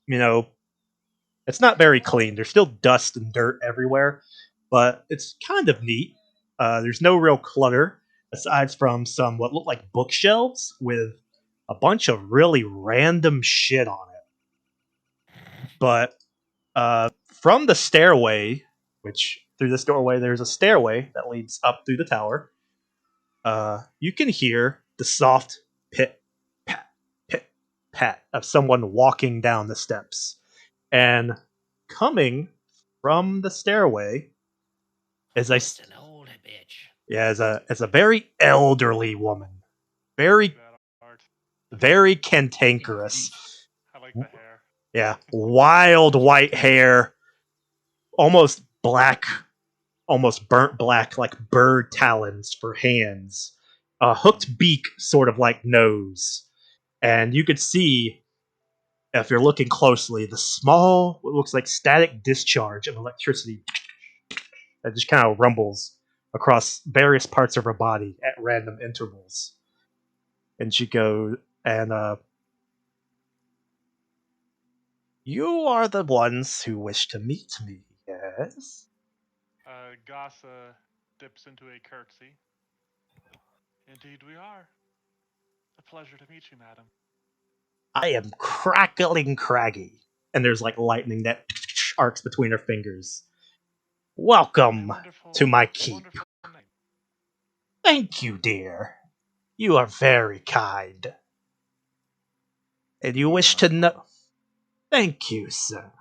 it's not very clean. There's still dust and dirt everywhere, but it's kind of neat. There's no real clutter aside from some what look like bookshelves with a bunch of really random shit on it. But from the stairway, which through this doorway, there's a stairway that leads up through the tower. You can hear the soft pit, pit, pat of someone walking down the steps. And coming from the stairway is Just an old bitch. is a very elderly woman, very That art. very cantankerous. I like the hair. Yeah, wild white hair, almost black, almost burnt black, like bird talons for hands, a hooked beak, sort of like nose, and you could see, if you're looking closely, the small, what looks like static discharge of electricity that just kind of rumbles across various parts of her body at random intervals. And she goes, and you are the ones who wish to meet me, yes? Gossa dips into a curtsy. Indeed, we are. A pleasure to meet you, madam. I am crackling craggy. And there's like lightning that arcs between her fingers. Welcome to my keep. Wonderful name. Thank you, dear. You are very kind. And you wish to know. Thank you, sir.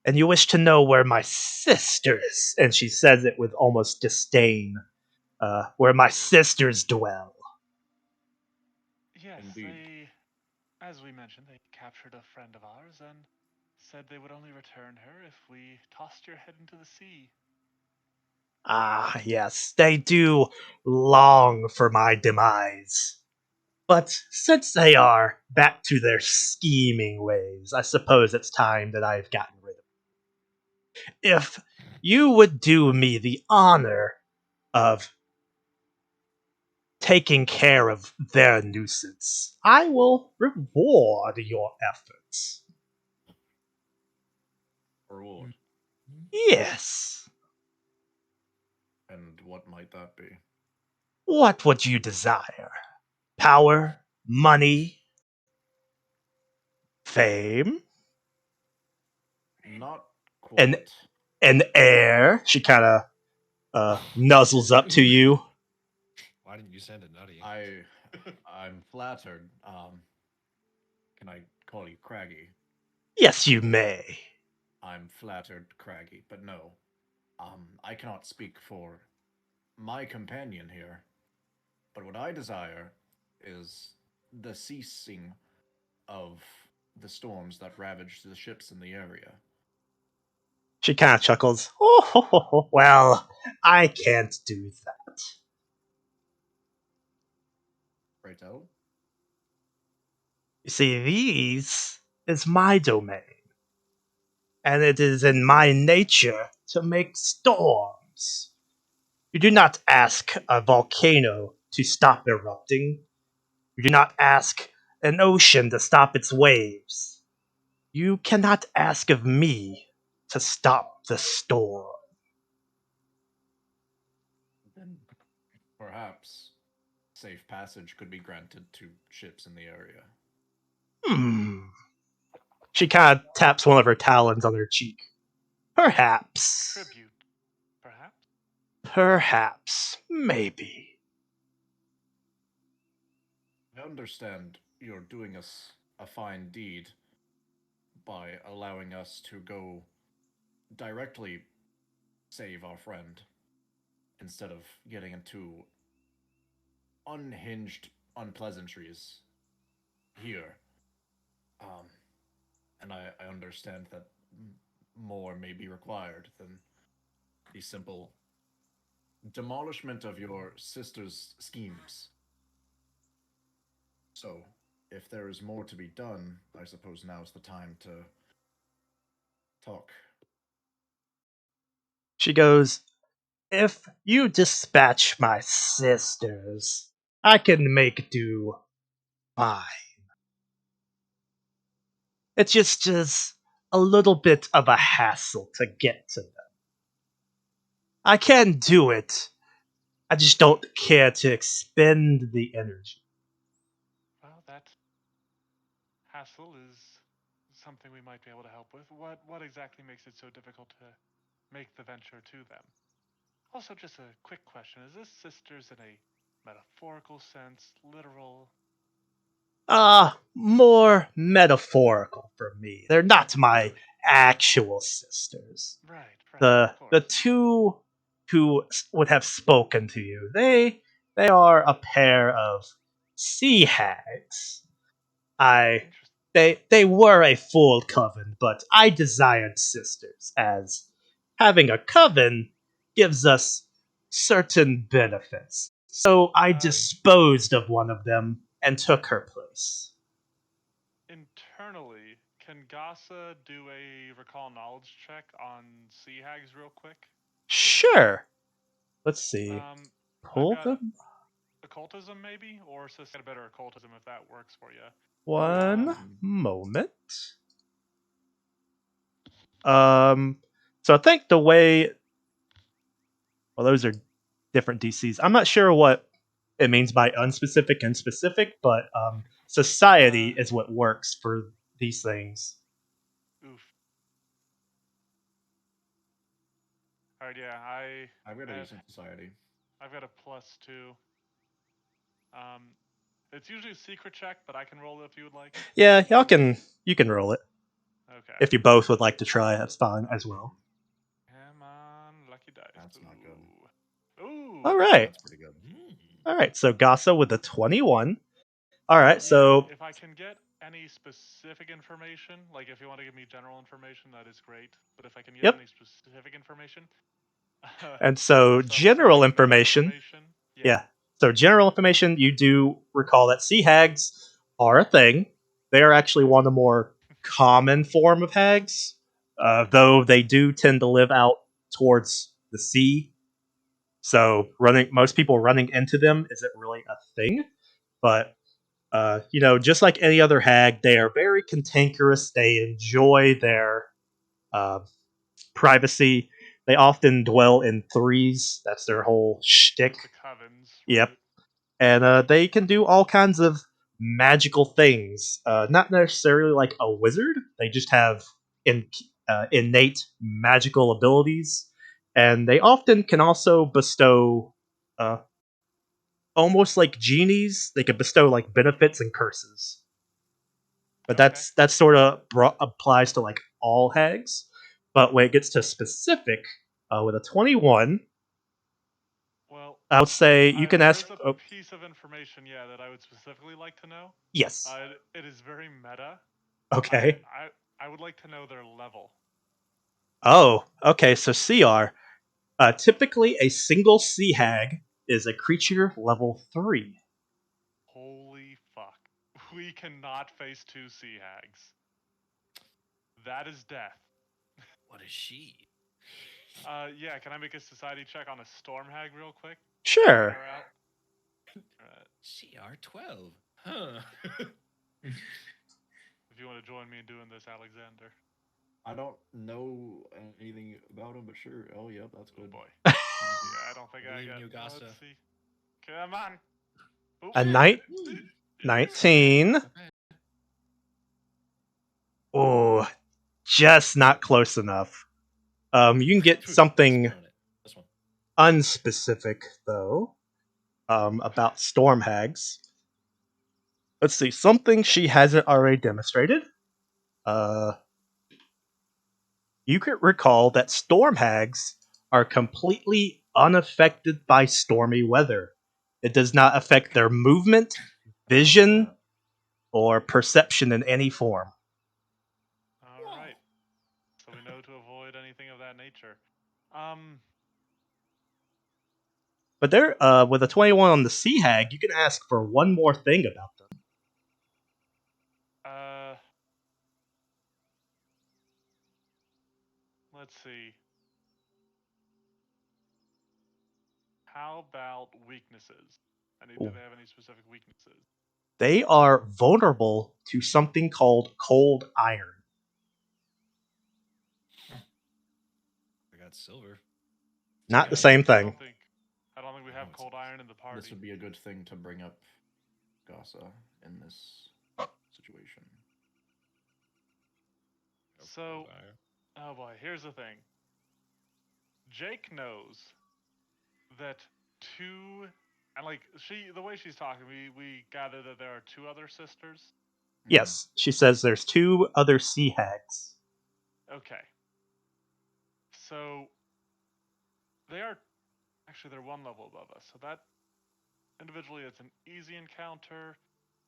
And you wish to know where my sisters, and she says it with almost disdain, where my sisters dwell. Yes, Indeed. as we mentioned, they captured a friend of ours and said they would only return her if we tossed your head into the sea. Ah, yes, they do long for my demise. But since they are back to their scheming ways, I suppose it's time that I've gotten rid of them. If you would do me the honor of taking care of their nuisance, I will reward your efforts. Reward. Yes. And what might that be? What would you desire? Power? Money? Fame? Not An quite. an heir? She kind of nuzzles up to you. Why didn't you send a nutty? I'm flattered. Can I call you Craggy? Yes, you may. I'm flattered, Craggy, but no. I cannot speak for my companion here, but what I desire is the ceasing of the storms that ravaged the ships in the area. She kind of chuckles. Oh, well, I can't do that. Right tell? You see, these is my domain, and it is in my nature to make storms. You do not ask a volcano to stop erupting. You do not ask an ocean to stop its waves. You cannot ask of me to stop the storm. Then perhaps safe passage could be granted to ships in the area. Hmm. She kind of taps one of her talons on her cheek. Perhaps. Tribute, perhaps? Perhaps. Maybe. I understand you're doing us a fine deed by allowing us to go directly save our friend instead of getting into unhinged unpleasantries here. Um, and I understand that more may be required than the simple demolishment of your sister's schemes. So, if there is more to be done, I suppose now's the time to talk. She goes, if you dispatch my sisters, I can make do fine. It's just a little bit of a hassle to get to them. I can do it. I just don't care to expend the energy. Well, that hassle is something we might be able to help with. What exactly makes it so difficult to make the venture to them? Also, just a quick question: is this sisters in a metaphorical sense, literal? More metaphorical for me. They're not my Really? actual sisters. Right, right, The of the course. two who would have spoken to you, they are a pair of sea hags. I Interesting. they were a full coven, but I desired sisters, as having a coven gives us certain benefits. So I disposed of one of them and took her place. Internally, can Gasa do a recall knowledge check on sea hags real quick? Sure. Let's see. I've Pull got them. occultism maybe, or get a better occultism if that works for you. One Um, moment. So I think the way, well, those are different DCs. I'm not sure what it means by unspecific and specific, but society is what works for these things. oof. All right, yeah, I've got a I've decent society. I've got a +2. Um, it's usually a secret check, but I can roll it if you would like. Yeah, you can roll it. Okay. If you both would like to try, that's fine as well. Come on, lucky dice. That's not good. Ooh. All right. That's pretty good. All right. So Gasa with a 21. All right. And So if I can get any specific information, like if you want to give me general information, that is great. But if I can get yep. any specific information, And so some general like meta information. information, yeah. Yeah. So, general information, you do recall that sea hags are a thing. They are actually one of the more common form of hags, though they do tend to live out towards the sea. So, most people running into them isn't really a thing. But just like any other hag, they are very cantankerous. They enjoy their uh, privacy. They often dwell in threes. That's their whole shtick. The covens. Yep. Right? And they can do all kinds of magical things. Not necessarily like a wizard. They just have innate magical abilities, and they often can also bestow, uh, almost like genies. They can bestow like benefits and curses. But Okay. that's sort of applies to like all hags. But when it gets to specific, with a 21, Well, I would say you can ask. there's a Oh, piece of information, that I would specifically like to know. yes. It is very meta. Okay. I would like to know their level. Oh, okay. So CR. Typically, a single sea hag is a creature level 3. Holy fuck. We cannot face 2 sea hags. That is death. What is she? Yeah, can I make a society check on a storm hag real quick? Sure. Her out. Alright. CR12. Huh. If you want to join me in doing this, Alexander. I don't know anything about him, but sure. Oh, yep, that's Oh good. boy. Yeah, I don't think I I believe in got. you, Gasa. Let's see. Come on. Ooh. A Ooh, 19. not bad. Oh, just not close enough. You can get Spin something on it. This one. unspecific though. About storm hags. Let's see, something she hasn't already demonstrated. Uh, you could recall that storm hags are completely unaffected by stormy weather. It does not affect their movement, I love vision, that. or perception in any form. All right. So we know to avoid anything of that nature. But there, with a 21 on the sea hag, you can ask for one more thing about them. Uh, let's see. How about weaknesses? Do they have any specific weaknesses? They are vulnerable to something called cold iron. I got silver. Not the Yeah, same I thing. don't think we have No, it's cold iron in the party. This would be a good thing to bring up Gasa in this situation. So, oh boy, here's the thing. Jake knows that and like the way she's talking, we gather that there are 2 other sisters. Yes, she says there's 2 other sea hags. Okay. So they're 1 level above us. So that individually it's an easy encounter.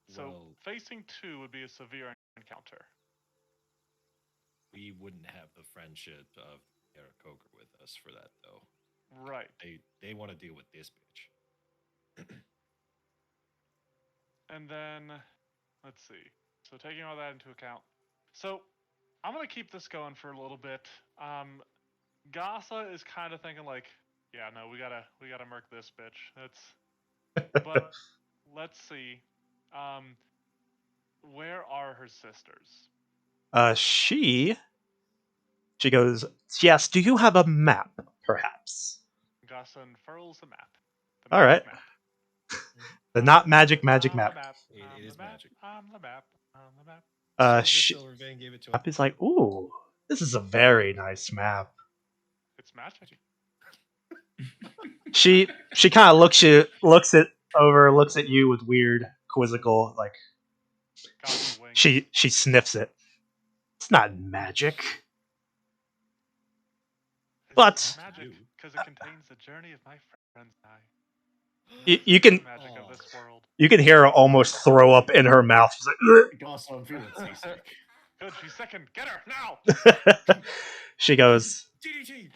So Well, facing 2 would be a severe encounter. we wouldn't have the friendship of Eric Coker with us for that, though. Right. They want to deal with this bitch. And then let's see. So taking all that into account. So I'm gonna keep this going for a little bit. Gasa is kind of thinking like, yeah, no, we gotta murk this bitch. But let's see. Where are her sisters? She goes, yes, do you have a map, perhaps? Gasa unfurls a map. The All magic right. map. The not magic magic I'm map. the map. It I'm is the map. magic. I'm the map. I'm the map. She Silver Vein gave it to him. map is like, ooh, this is a very nice map. It's magic. She kind of looks at you with weird quizzical, like Gasa winks. she sniffs it. It's not magic. But It's magic because it contains the journey of my friends and I. you can The magic of this world. you can hear her almost throw up in her mouth. She's like, Gasa, I'm feeling seasick. Good, she's second. Get her now. she goes, DDT.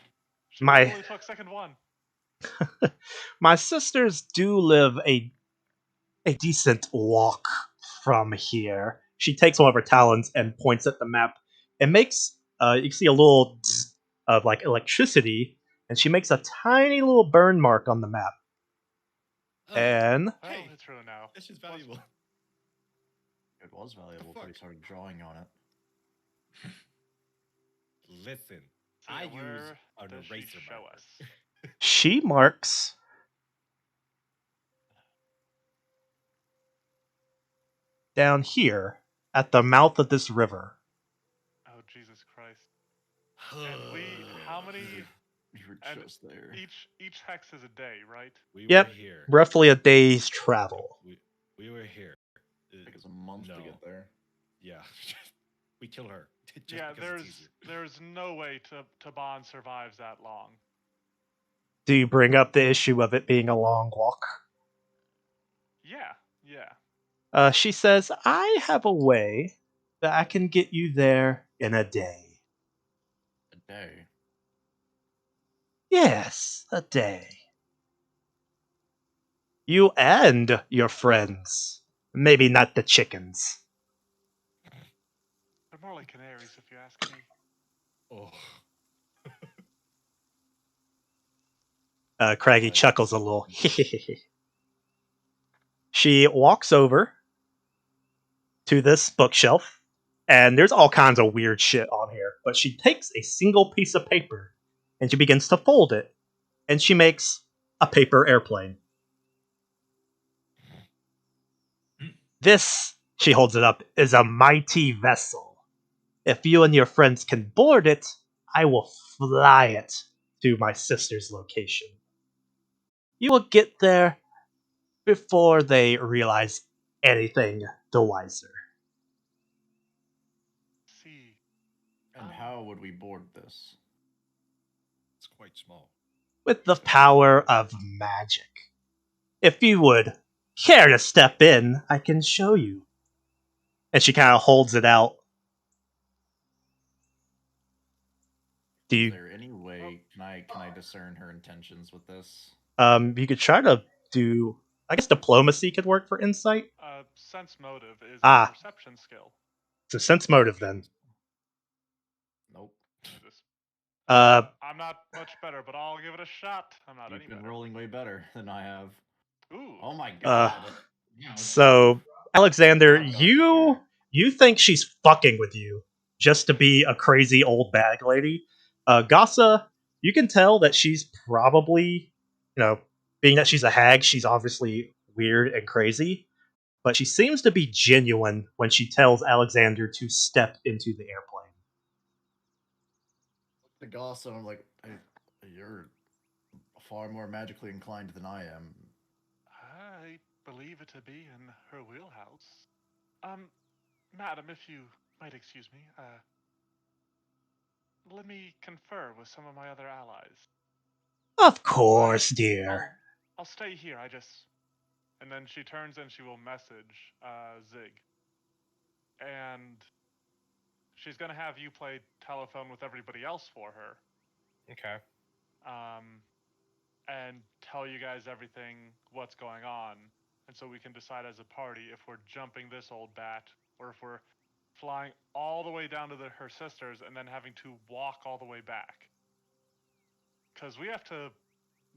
She My- literally took second 1. My sisters do live a decent walk from here. She takes one of her talons and points at the map and makes you can see a little of like electricity, and she makes a tiny little burn mark on the map. Oh, And Well, hey, it's true now. this is valuable. It was valuable till he fuck? started drawing on it. Listen, So, I yeah, use where an does she eraser show marker. us? she marks down here at the mouth of this river. Oh, Jesus Christ. And we, how many, You were and just there. each hex is a day, right? We Yep, were here. roughly a day's travel. We were here. Take us a month no. to get there. Yeah. We kill her. Just Yeah, because it's easier. there's no way to bond survives that long. Do you bring up the issue of it being a long walk? Yeah. She says, I have a way that I can get you there in a day. A day. Yes, a day. You and your friends. Maybe not the chickens. They're more like canaries, if you ask me. Oh. Craggy Right. chuckles a little. She walks over to this bookshelf, and there's all kinds of weird shit on here. But she takes a single piece of paper and she begins to fold it, and she makes a paper airplane. This, she holds it up, is a mighty vessel. If you and your friends can board it, I will fly it to my sister's location. You will get there before they realize anything the wiser. See. And how would we board this? It's quite small. With the power of magic. If you would care to step in, I can show you. And she kind of holds it out. Do Is you? there any way can I discern her intentions with this? You could try to do. I guess diplomacy could work for insight. Sense motive is Ah. a perception skill. It's a sense motive then. Nope. This, Uh, I'm not much better, but I'll give it a shot. I'm not You've any been better. rolling way better than I have. Ooh. Oh my Uh, god. so Alexander, Not going you think she's fucking with you just to be a crazy old bag lady. Gassa, you can tell that she's probably, being that she's a hag, she's obviously weird and crazy, but she seems to be genuine when she tells Alexander to step into the airplane. The goss, and I'm like, hey, you're far more magically inclined than I am. I believe it to be in her wheelhouse. Madam, if you might excuse me, let me confer with some of my other allies. Of course, dear. I'll stay here. And then she turns and she will message Zig, and she's gonna have you play telephone with everybody else for her. Okay. And tell you guys everything what's going on, and so we can decide as a party if we're jumping this old bat or if we're flying all the way down to her sisters and then having to walk all the way back. Because we have to,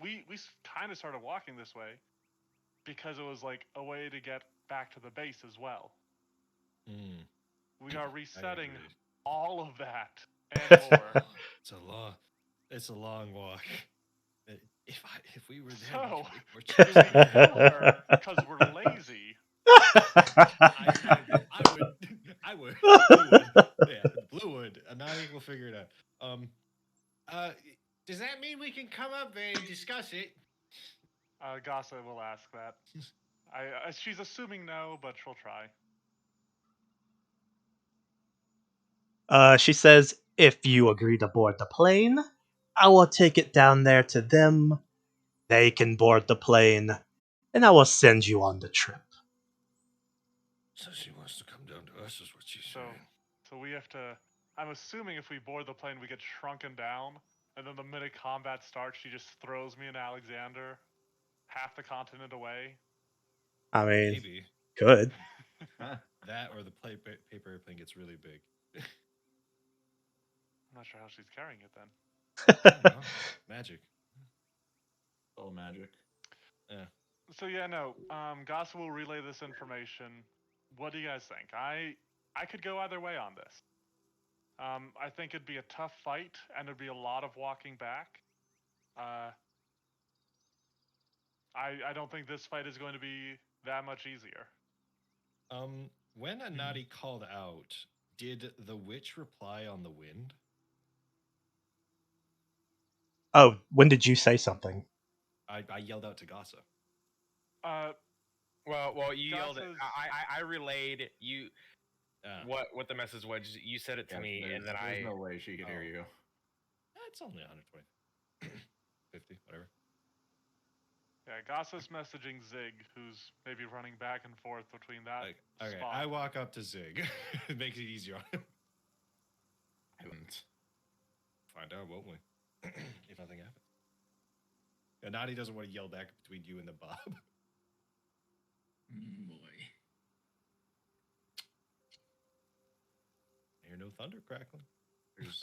we kind of started walking this way because it was like a way to get back to the base as well. Mm. We are resetting agree. all of that and more. It's a long walk. If we were there, So, we could make more do we trips. kill her because we're lazy? I would. Blue would. Yeah, Blue would. Anani will figure it out. Does that mean we can come up and discuss it? Gassa will ask that. She's assuming no, but she'll try. She says, if you agree to board the plane, I will take it down there to them. They can board the plane, and I will send you on the trip. So she wants to come down to us, is what she's So, saying. so we have to. I'm assuming if we board the plane, we get shrunken down And then the minute combat starts, she just throws me an Alexander half the continent away. I mean, Maybe good. that or the paper airplane gets really big. I'm not sure how she's carrying it then. I don't know. Magic. All magic. Yeah. So yeah, no. Gossa will relay this information. What do you guys think? I could go either way on this. I think it'd be a tough fight, and there'd be a lot of walking back. Uh, I don't think this fight is going to be that much easier. When Anadi called out, did the witch reply on the wind? Oh, when did you say something? I yelled out to Gossa. Uh, Well, you yelled it. Gossa's I relayed you what the message was. You said it to Yeah, me, and then there's I. no way she could hear Oh. you. It's only 120. 50, whatever. Yeah, Gossa's messaging Zig, who's maybe running back and forth between that Okay, spot. I walk up to Zig. It makes it easier on him. I wouldn't. Find out, won't we? If nothing happens. Anadi doesn't want to yell back between you and the Bob. Boy. I hear no thunder crackling.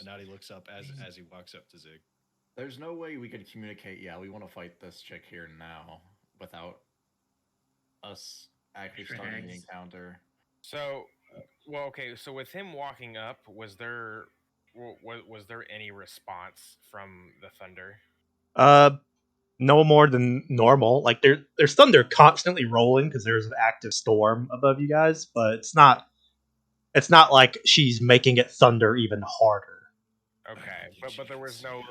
Anadi looks up as he walks up to Zig. There's no way we could communicate, yeah, we want to fight this chick here now without us actually starting the Drags. encounter. So, well, okay. So with him walking up, was there any response from the thunder? No more than normal. Like there's thunder constantly rolling because there's an active storm above you guys, but it's not like she's making it thunder even harder. Okay, but there was no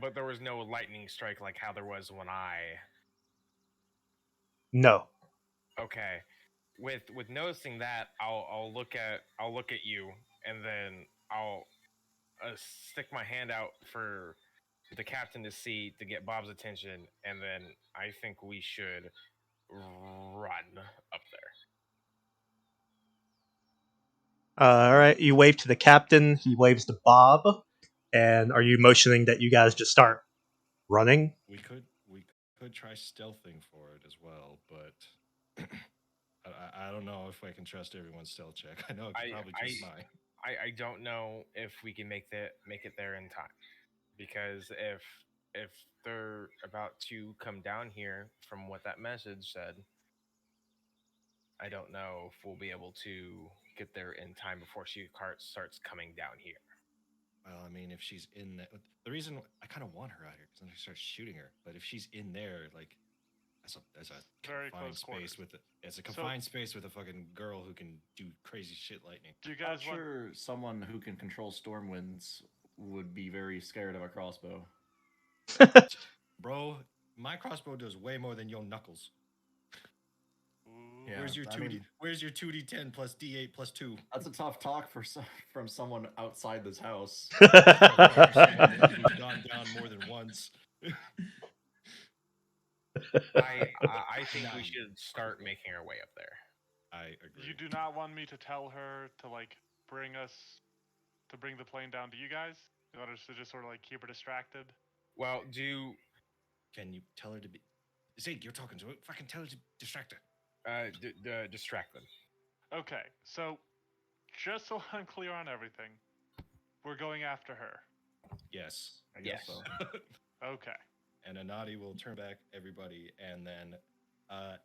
but there was no lightning strike like how there was when I. No. Okay, with noticing that, I'll look at you, and then I'll stick my hand out for the captain to see to get Bob's attention, and then I think we should run up there. All right, you wave to the captain. He waves to Bob. And are you motioning that you guys just start running? We could try stealthing for it as well, but I don't know if I can trust everyone's stealth check. I know I could probably just mine. I don't know if we can make it there in time, because if they're about to come down here from what that message said, I don't know if we'll be able to get there in time before she starts coming down here. Well, I mean, if she's in the reason I kind of want her out here because then I start shooting her. But if she's in there, like, that's a Very confined close space quarters. it's a confined space with a fucking girl who can do crazy shit lightning. Do you Not guys want? sure someone who can control storm winds would be very scared of a crossbow. Bro, my crossbow does way more than your knuckles. Ooh. Yeah, Where's your I 2D? mean- Where's your 2d10 plus d8 plus 2? That's a tough talk from someone outside this house. Who's gone down more than once. I think we None. should start making our way up there. I agree. You do not want me to tell her to like bring the plane down to you guys in order to just sort of like keep her distracted. Well, Can you tell her to be? Zig, you're talking to her. Fucking tell her to distract her. distract them. Okay, so just so I'm clear on everything, we're going after her. Yes. I guess Yes. so. Okay. And Anadi will turn back everybody, and then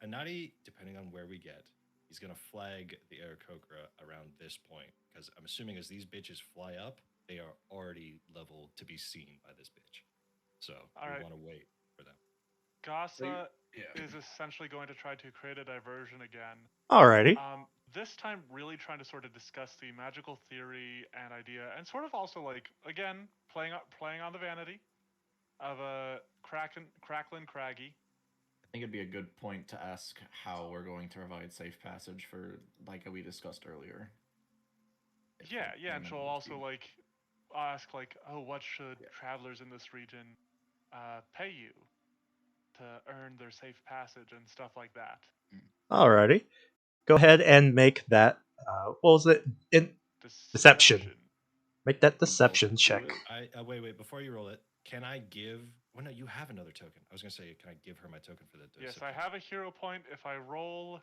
Anadi, depending on where we get, he's gonna flag the Aarakocra around this point because I'm assuming as these bitches fly up, they are already level to be seen by this bitch. So we Alright. want to wait for them. Gossa Yeah. is essentially going to try to create a diversion again. Alrighty. This time really trying to sort of discuss the magical theory and idea, and sort of also like again playing on the vanity of a Cracklin Craggy. I think it'd be a good point to ask how we're going to provide safe passage for, like we discussed earlier. Yeah, and she'll also like ask like, oh, what should travelers in this region pay you to earn their safe passage and stuff like that. Alrighty. Go ahead and make that. What was it? Deception. Make that both deception do check. it? Wait. Before you roll it, can I give? Well, no, you have another token. I was gonna say, can I give her my token for the Yes, deception? I have a hero point. If I roll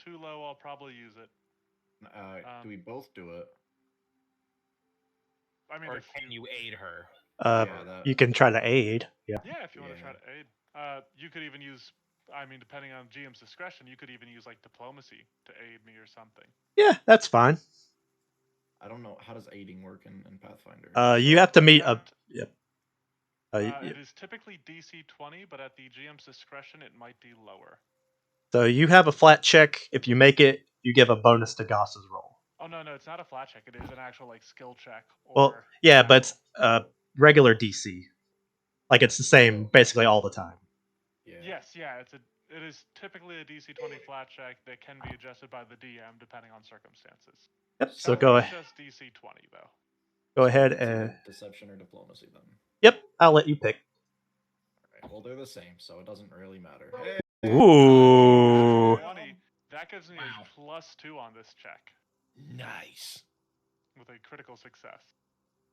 too low, I'll probably use it. Do we both do it? I mean, Or if can you aid her? You can try to aid. Yeah. Yeah, if you want to try Yeah. to aid. You could even use. I mean, depending on GM's discretion, you could even use like diplomacy to aid me or something. Yeah, that's fine. I don't know. How does aiding work in Pathfinder? You So have to meet a. attempt- Yep. It is typically DC 20, but at the GM's discretion, it might be lower. So you have a flat check. If you make it, you give a bonus to Goss's roll. Oh no, it's not a flat check. It is an actual like skill check. Or Well, yeah, but it's natural. regular DC. Like it's the same basically all the time. Yeah. Yes, yeah, it is typically a DC 20 flat check that can be adjusted by the DM depending on circumstances. Yep. So Currently, go it's ahead. just DC 20 though. Go ahead It's either and. deception or diplomacy then. Yep. I'll let you pick. Alright, well, they're the same, so it doesn't really matter. Ooh. 20. That gives me Wow. a +2 on this check Nice. with a critical success.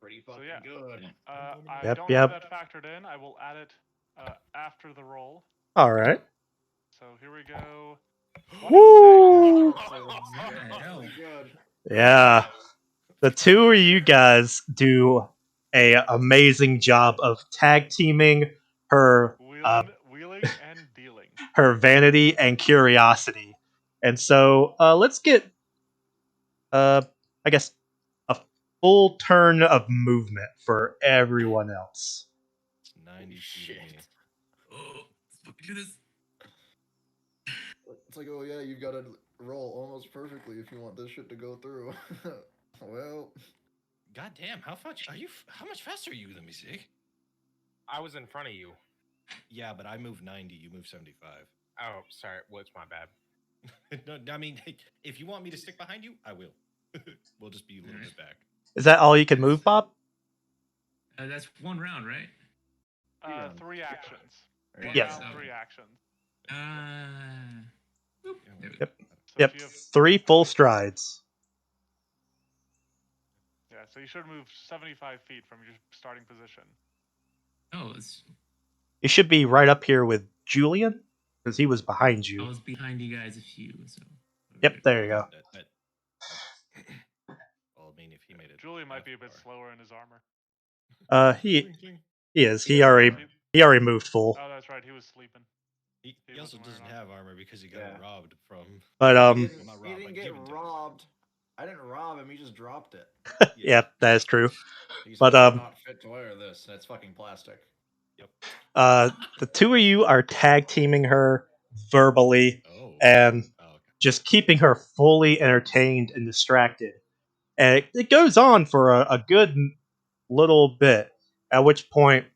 Pretty So, fucking yeah. good. I Yep, don't yep. have that factored in. I will add it after the roll. All right. So here we go. Woo! Really good. Yeah. The two of you guys do a amazing job of tag teaming her Wheeling and dealing. her vanity and curiosity. And so let's get I guess a full turn of movement for everyone else. It's 90 feet Shit. of me. Oh, let's fucking do this. It's like, oh yeah, you've got to roll almost perfectly if you want this shit to go through. Well, God damn, how much faster are you than me, Zig? I was in front of you. Yeah, but I move 90, you move 75. Oh, sorry. What's my bad? No, I mean, if you want me to stick behind you, I will. We'll just be a little bit back. Is that all you can move, Bob? That's one round, right? 3 actions. One Yes. round, 3 actions. There we go. Yep. So Yep. if you have, 3 full strides. yeah, so you should move 75 feet from your starting position. Oh, it's. You should be right up here with Julian because he was behind I you. was behind you guys a few, so. Yep, there you go. Well, I mean, if he made it. Julian might that be a bit far. slower in his armor. He Cling, cling. is. He Yeah, already moved full. Oh, that's right. He was sleeping. He also wasn't wearing doesn't have armor because he got Yeah. robbed from. But he didn't, Well, not he robbed, didn't but get given to us. robbed. I didn't rob him. He just dropped it. yeah, that is true. He But, said, "You're not fit to wear this," and it's fucking plastic. Yep. The two of you are tag teaming her verbally Oh. and Oh, okay. just keeping her fully entertained and distracted. And it goes on for a good little bit. At which point,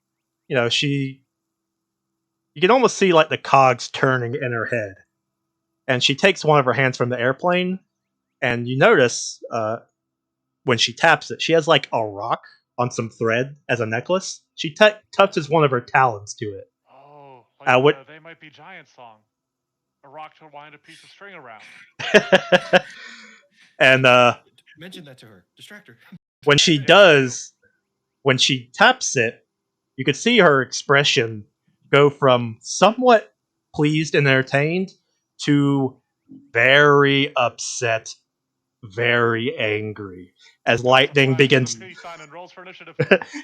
you know, you can almost see like the cogs turning in her head. And she takes one of her hands from the airplane, and you notice when she taps it, she has like a rock on some thread as a necklace. She touches one of her talons to it. Oh, like what- They Might Be Giants song. A rock to wind a piece of string around. And Mention that to her. Distract her. when she does, when she taps it, you could see her expression go from somewhat pleased and entertained to very upset, very angry as lightning begins. Peace sign and rolls for initiative.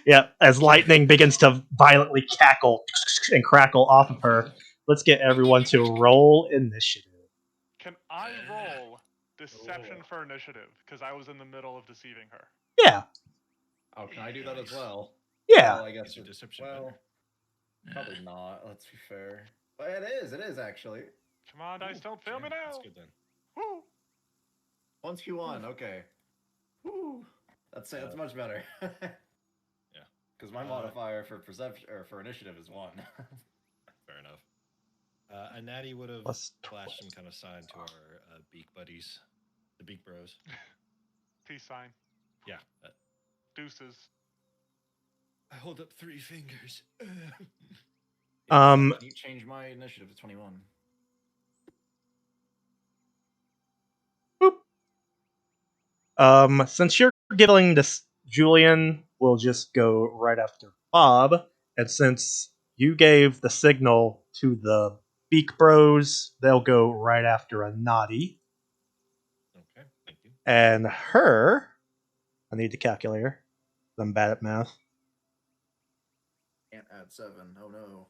Yeah, as lightning begins to violently cackle and crackle off of her. Let's get everyone to roll initiative. Can I roll deception for initiative? Because I was in the middle of deceiving her. Yeah, Oh, can I do that as well? yeah. Well, I guess Is your deception well, better? probably not. Let's be fair. But it is actually. Come on, dice, don't fail me That's now. good then. Woo! 1Q1, okay. Woo. That's much better. Yeah. Because my modifier for perception or for initiative is 1. Fair enough. A natty would have Plus flashed some kind of sign to our beak buddies, the beak bros. Peace sign. Yeah. Deuces. I hold up 3 fingers. Um, Can you change my initiative to 21? Since you're giving this, Julian will just go right after Bob, and since you gave the signal to the Beak Bros, they'll go right after a Naughty. Okay, thank you. And her, I need the calculator. I'm bad at math. Can't add 7. Oh no.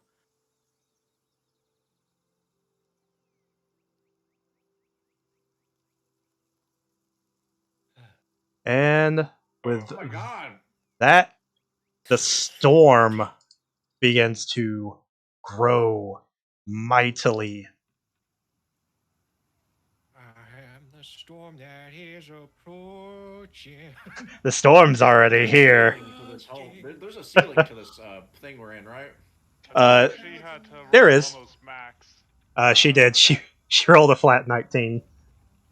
And with Oh my god. that, the storm begins to grow mightily. I am the storm that is approaching. The storm's already here. There's a ceiling to this thing we're in, right? I think she had to there roll is. almost max. She did. for She that. she rolled a flat 19.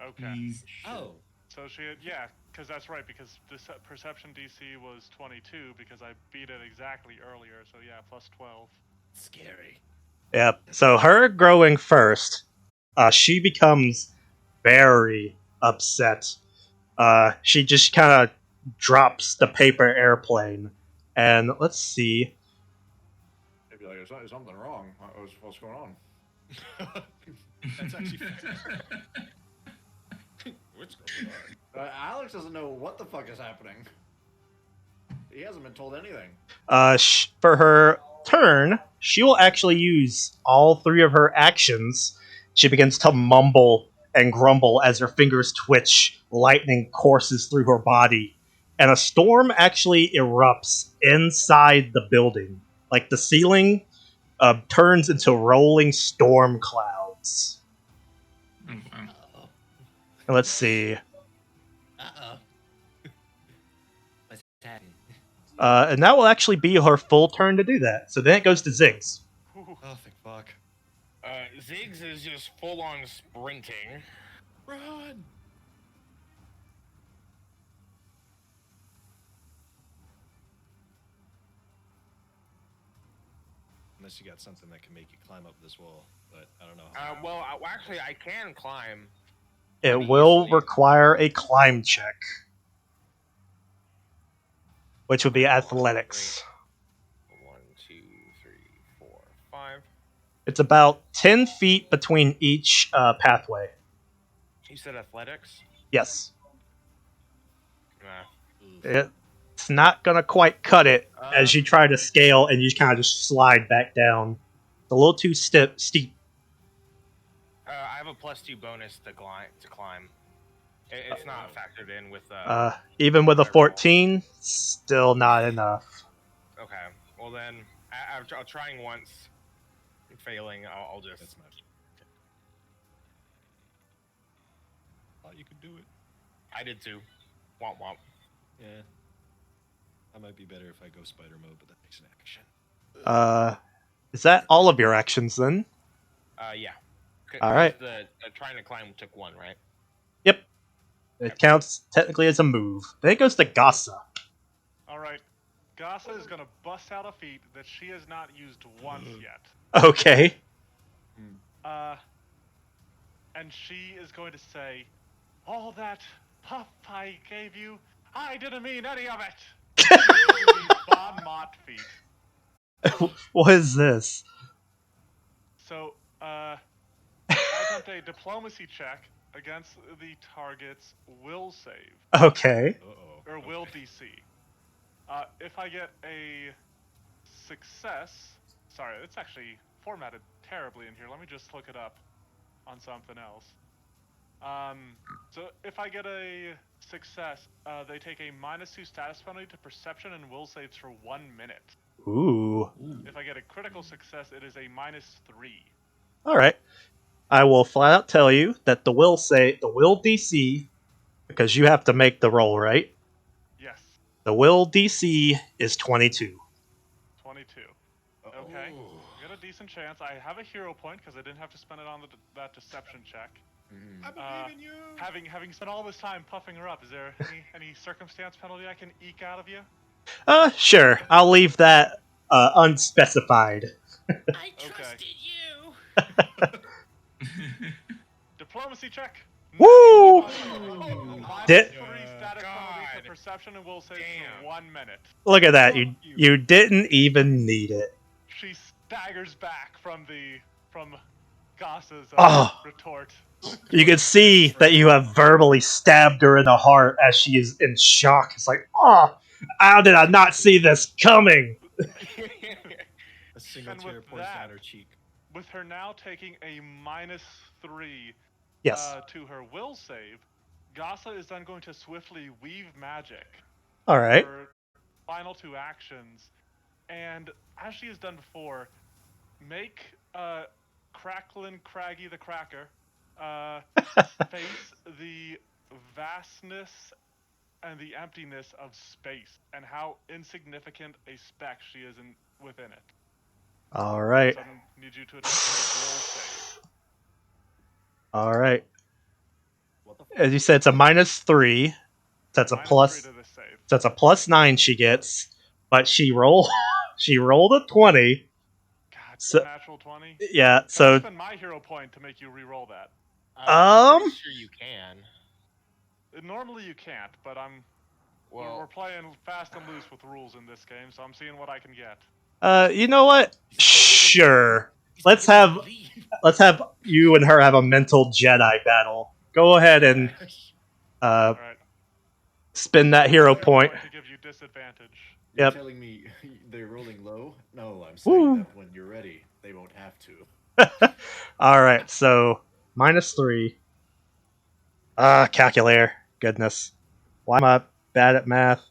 Okay. Jeez. Oh, So she had, yeah, because that's right, because the perception DC was 22, because I beat it exactly earlier, so yeah, plus 12. scary. Yep. So her growing first, she becomes very upset. She just kind of drops the paper airplane, and let's see. They'd be like, is something wrong? What's going on? That's actually what's going on? Alex doesn't know what the fuck is happening. He hasn't been told anything. For her turn, she will actually use all 3 of her actions. She begins to mumble and grumble as her fingers twitch, lightning courses through her body, and a storm actually erupts inside the building. Like the ceiling turns into rolling storm clouds. Oh, wow. Uh-oh. And let's see. Uh-oh. What's happening? And that will actually be her full turn to do that. So then it goes to Ziggs. Whew. Oh, thank fuck. Ziggs is just full on sprinting. Run! Unless you got something that can make you climb up this wall, but I don't know how. Well, actually, I can climb. It pretty will easily. require a climb check, which would be athletics. 1, 2, 3, 4, 5. It's about 10 feet between each pathway. You said athletics? Yes. Nah. It's not going to quite cut it as you try to scale and you kind of just slide back down. It's a little too steep. I have a +2 bonus to climb. It's not factored in with. Even with a my roll. 14, still not enough. Okay. Well then, I'm trying once, failing. I'll just. That's much. Okay. Thought you could do it. I did too. Womp womp. Yeah. I might be better if I go spider mode, but that takes an action. Is that all of your actions then? Yeah. All right. The trying to climb took 1, right? Yep. It counts technically as a move. Then it goes to Gasa. Alright. Gasa is going to bust out a feat that she has not used once yet. Okay. And she is going to say, all that puff I gave you, I didn't mean any of it! The Bon Mott feat. What is this? So, I attempt a diplomacy check against the target's will save. Okay. Uh-oh. Or will DC. If I get a success... Sorry, it's actually formatted terribly in here. Let me just look it up on something else. So if I get a success, they take a -2 status penalty to perception and will saves for 1 minute. Ooh. If I get a critical success, it is a -3. All right. I will flat out tell you that the will DC, because you have to make the roll, right? Yes. The will DC is 22. 22. Okay. I got a decent chance. I have a hero point because I didn't have to spend it on that deception check. I believe in you! Having spent all this time puffing her up, is there any circumstance penalty I can eke out of you? Sure. I'll leave that unspecified. I trusted you. Diplomacy check, Woo! Minus Did- 3 static penalty to God. perception and will save Damn. for 1 minute. Look at that. Fuck You didn't even need it. She staggers back from Gossa's Oh. retort. You can see that you have verbally stabbed her in the heart as she is in shock. It's like, oh, how did I not see this coming? A single And tear with pours down that- her cheek. With her now taking a -3 Yes. to her will save, Gossa is then going to swiftly weave magic. All right. Her final 2 actions, and as she has done before, make Cracklin Craggy the Cracker face the vastness and the emptiness of space and how insignificant a speck she is within it. All right. So I need you to attempt a will save. All right. What the fuck? As you said, it's a -3. That's a -3 plus. to this save. That's a +9 she gets, but she rolled a 20. God, So- natural 20. Yeah. Can I So spend my hero point to make you re-roll that? I'm pretty sure you can. Normally you can't, but we're Well, playing fast and loose with rules in this game, so I'm seeing what I can get. you know what? Sure. Let's have you and her have a mental Jedi battle. Go ahead and All right. spin that hero point. To give you disadvantage. You're Yep. telling me they're rolling low? No, I'm saying Woo. that when you're ready, they won't have to. All right. So -3. Calculator. Goodness. Why am I bad at math?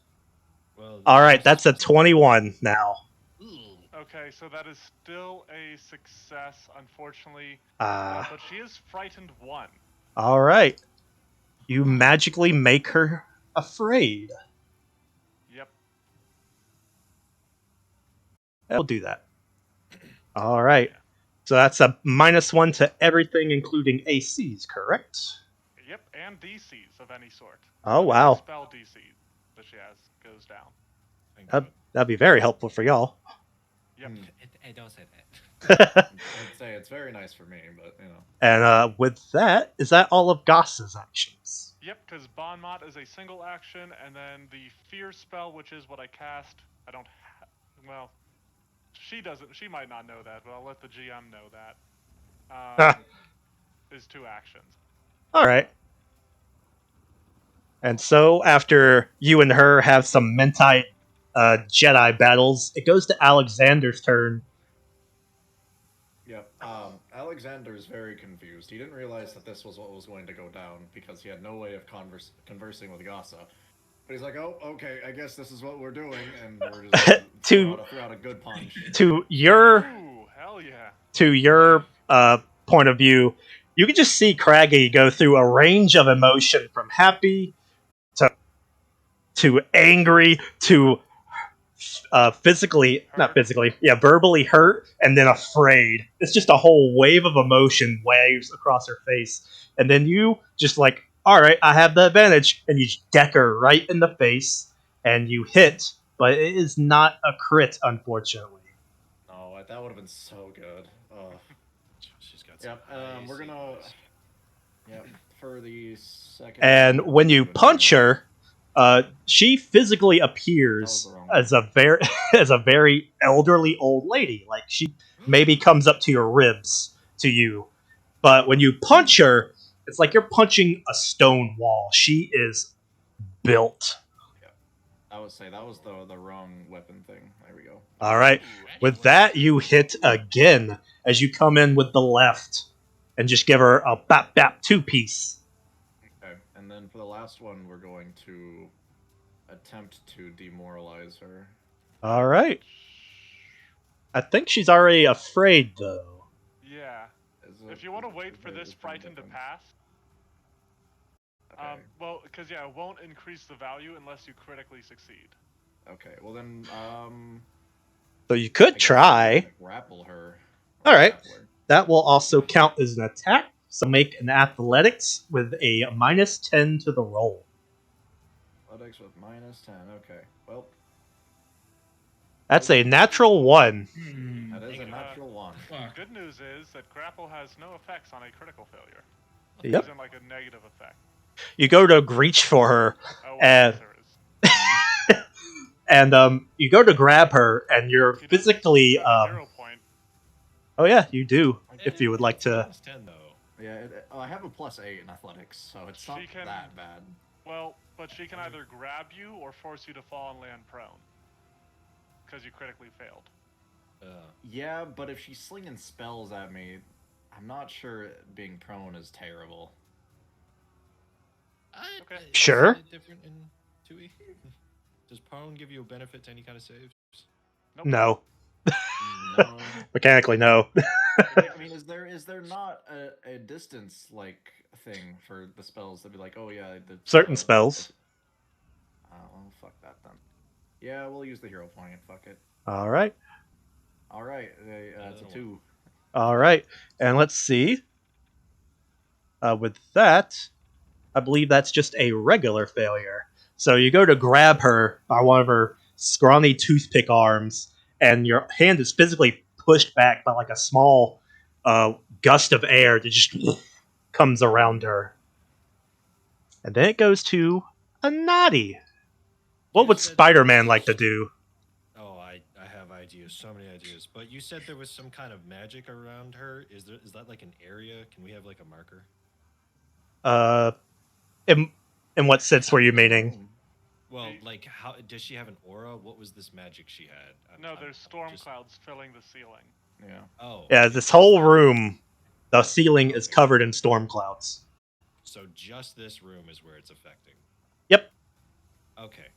Well, All right. That's a 21 now. Okay, so that is still a success, unfortunately. Ah. But she is frightened 1. All right. You magically make her afraid. Yep. We'll do that. All right. So that's a -1 to everything, including ACs, correct? Yep, and DCs of any sort. Oh, any wow. Spell DC that she has goes down. thank That'd, God. that'd be very helpful for y'all. Yep. Hmm. It don't say that. I'd say it's very nice for me, but you know. And with that, is that all of Goss's actions? Yep, because Bon Mot is a single action, and then the Fear spell, which is what I cast. I don't. Well, she doesn't. She might not know that, but I'll let the GM know that. Is 2 actions. All right. And so, after you and her have some Mentite Jedi battles, it goes to Alexander's turn. Yep. Alexander's very confused. He didn't realize that this was what was going to go down because he had no way of conversing with Gossa. But he's like, "Oh, okay. I guess this is what we're doing," and we're just gonna throw out a good punch. To your Ooh, hell yeah. point of view, you can just see Craggy go through a range of emotion from happy to angry to verbally hurt, and then afraid. It's just a whole wave of emotion waves across her face. And then you just like, all right, I have the advantage, and you deck her right in the face, and you hit, but it is not a crit, unfortunately. Oh, that would have been so good. She's got some Yep. We're crazy gonna. voice. Yep. For the second. And one, when you do an punch attack. her, she physically appears That was the wrong as a very elderly old lady. Like she maybe comes up to your ribs to you, but when you punch her, it's like you're punching a stone wall. She is built. I would say that was the wrong weapon thing. There we go. All right. With that, you hit again as you come in with the left and just give her a bap bap 2-piece. Okay, and then for the last one, we're going to attempt to demoralize her. All right. I think she's already afraid though. Yeah. If you want to wait for this frightened to pass, well, because yeah, it won't increase the value unless you critically succeed. Okay, well then, So you could I guess try. I'm gonna grapple her. All right. Grapple her. That will also count as an attack. So make an athletics with a -10 to the roll. Athletics with -10. Okay, well, That's a natural 1. Hmm. that is a Dang it. natural 1. Fuck. Good news is that grapple has no effects on a critical failure. Yep. Isn't like a negative effect. You go to reach for her, Oh, well, and yes, there is. you go to grab her, and you're He does physically. have a hero point. Oh yeah, you do. I If you would like It's a to. +10 though. Yeah, I have a +8 in athletics, so it's not She can- that bad. Well, but she can either grab you or force you to fall and land prone. Because you critically failed. Yeah, but if she's slinging spells at me, I'm not sure being prone is terrible. Okay. Sure. Is it different in 2e? Does prone give you a benefit to any kind of saves? Nope. No. No. Mechanically, no. I mean, is there not a distance like thing for the spells that'd be like, oh yeah, Certain spells. Oh, fuck that then. Yeah, we'll use the hero point. Fuck it. All right. All right, it's a That'll 2. All right. And let's see. With that, I believe that's just a regular failure. So you go to grab her by one of her scrawny toothpick arms, and your hand is physically pushed back by like a small gust of air that just comes around her. And then it goes to a Naughty. What You would said Spider-Man there like to was- do? Oh, I have ideas, so many ideas. But you said there was some kind of magic around her. Is that like an area? Can we have like a marker? In what sense were you meaning? Well, The- like how does she have an aura? What was this magic she had? No, there's storm just- clouds filling the ceiling. Yeah. Oh, Yeah, okay. this whole room, the ceiling is covered in storm clouds. So just this room is where it's affecting. Yep. Okay,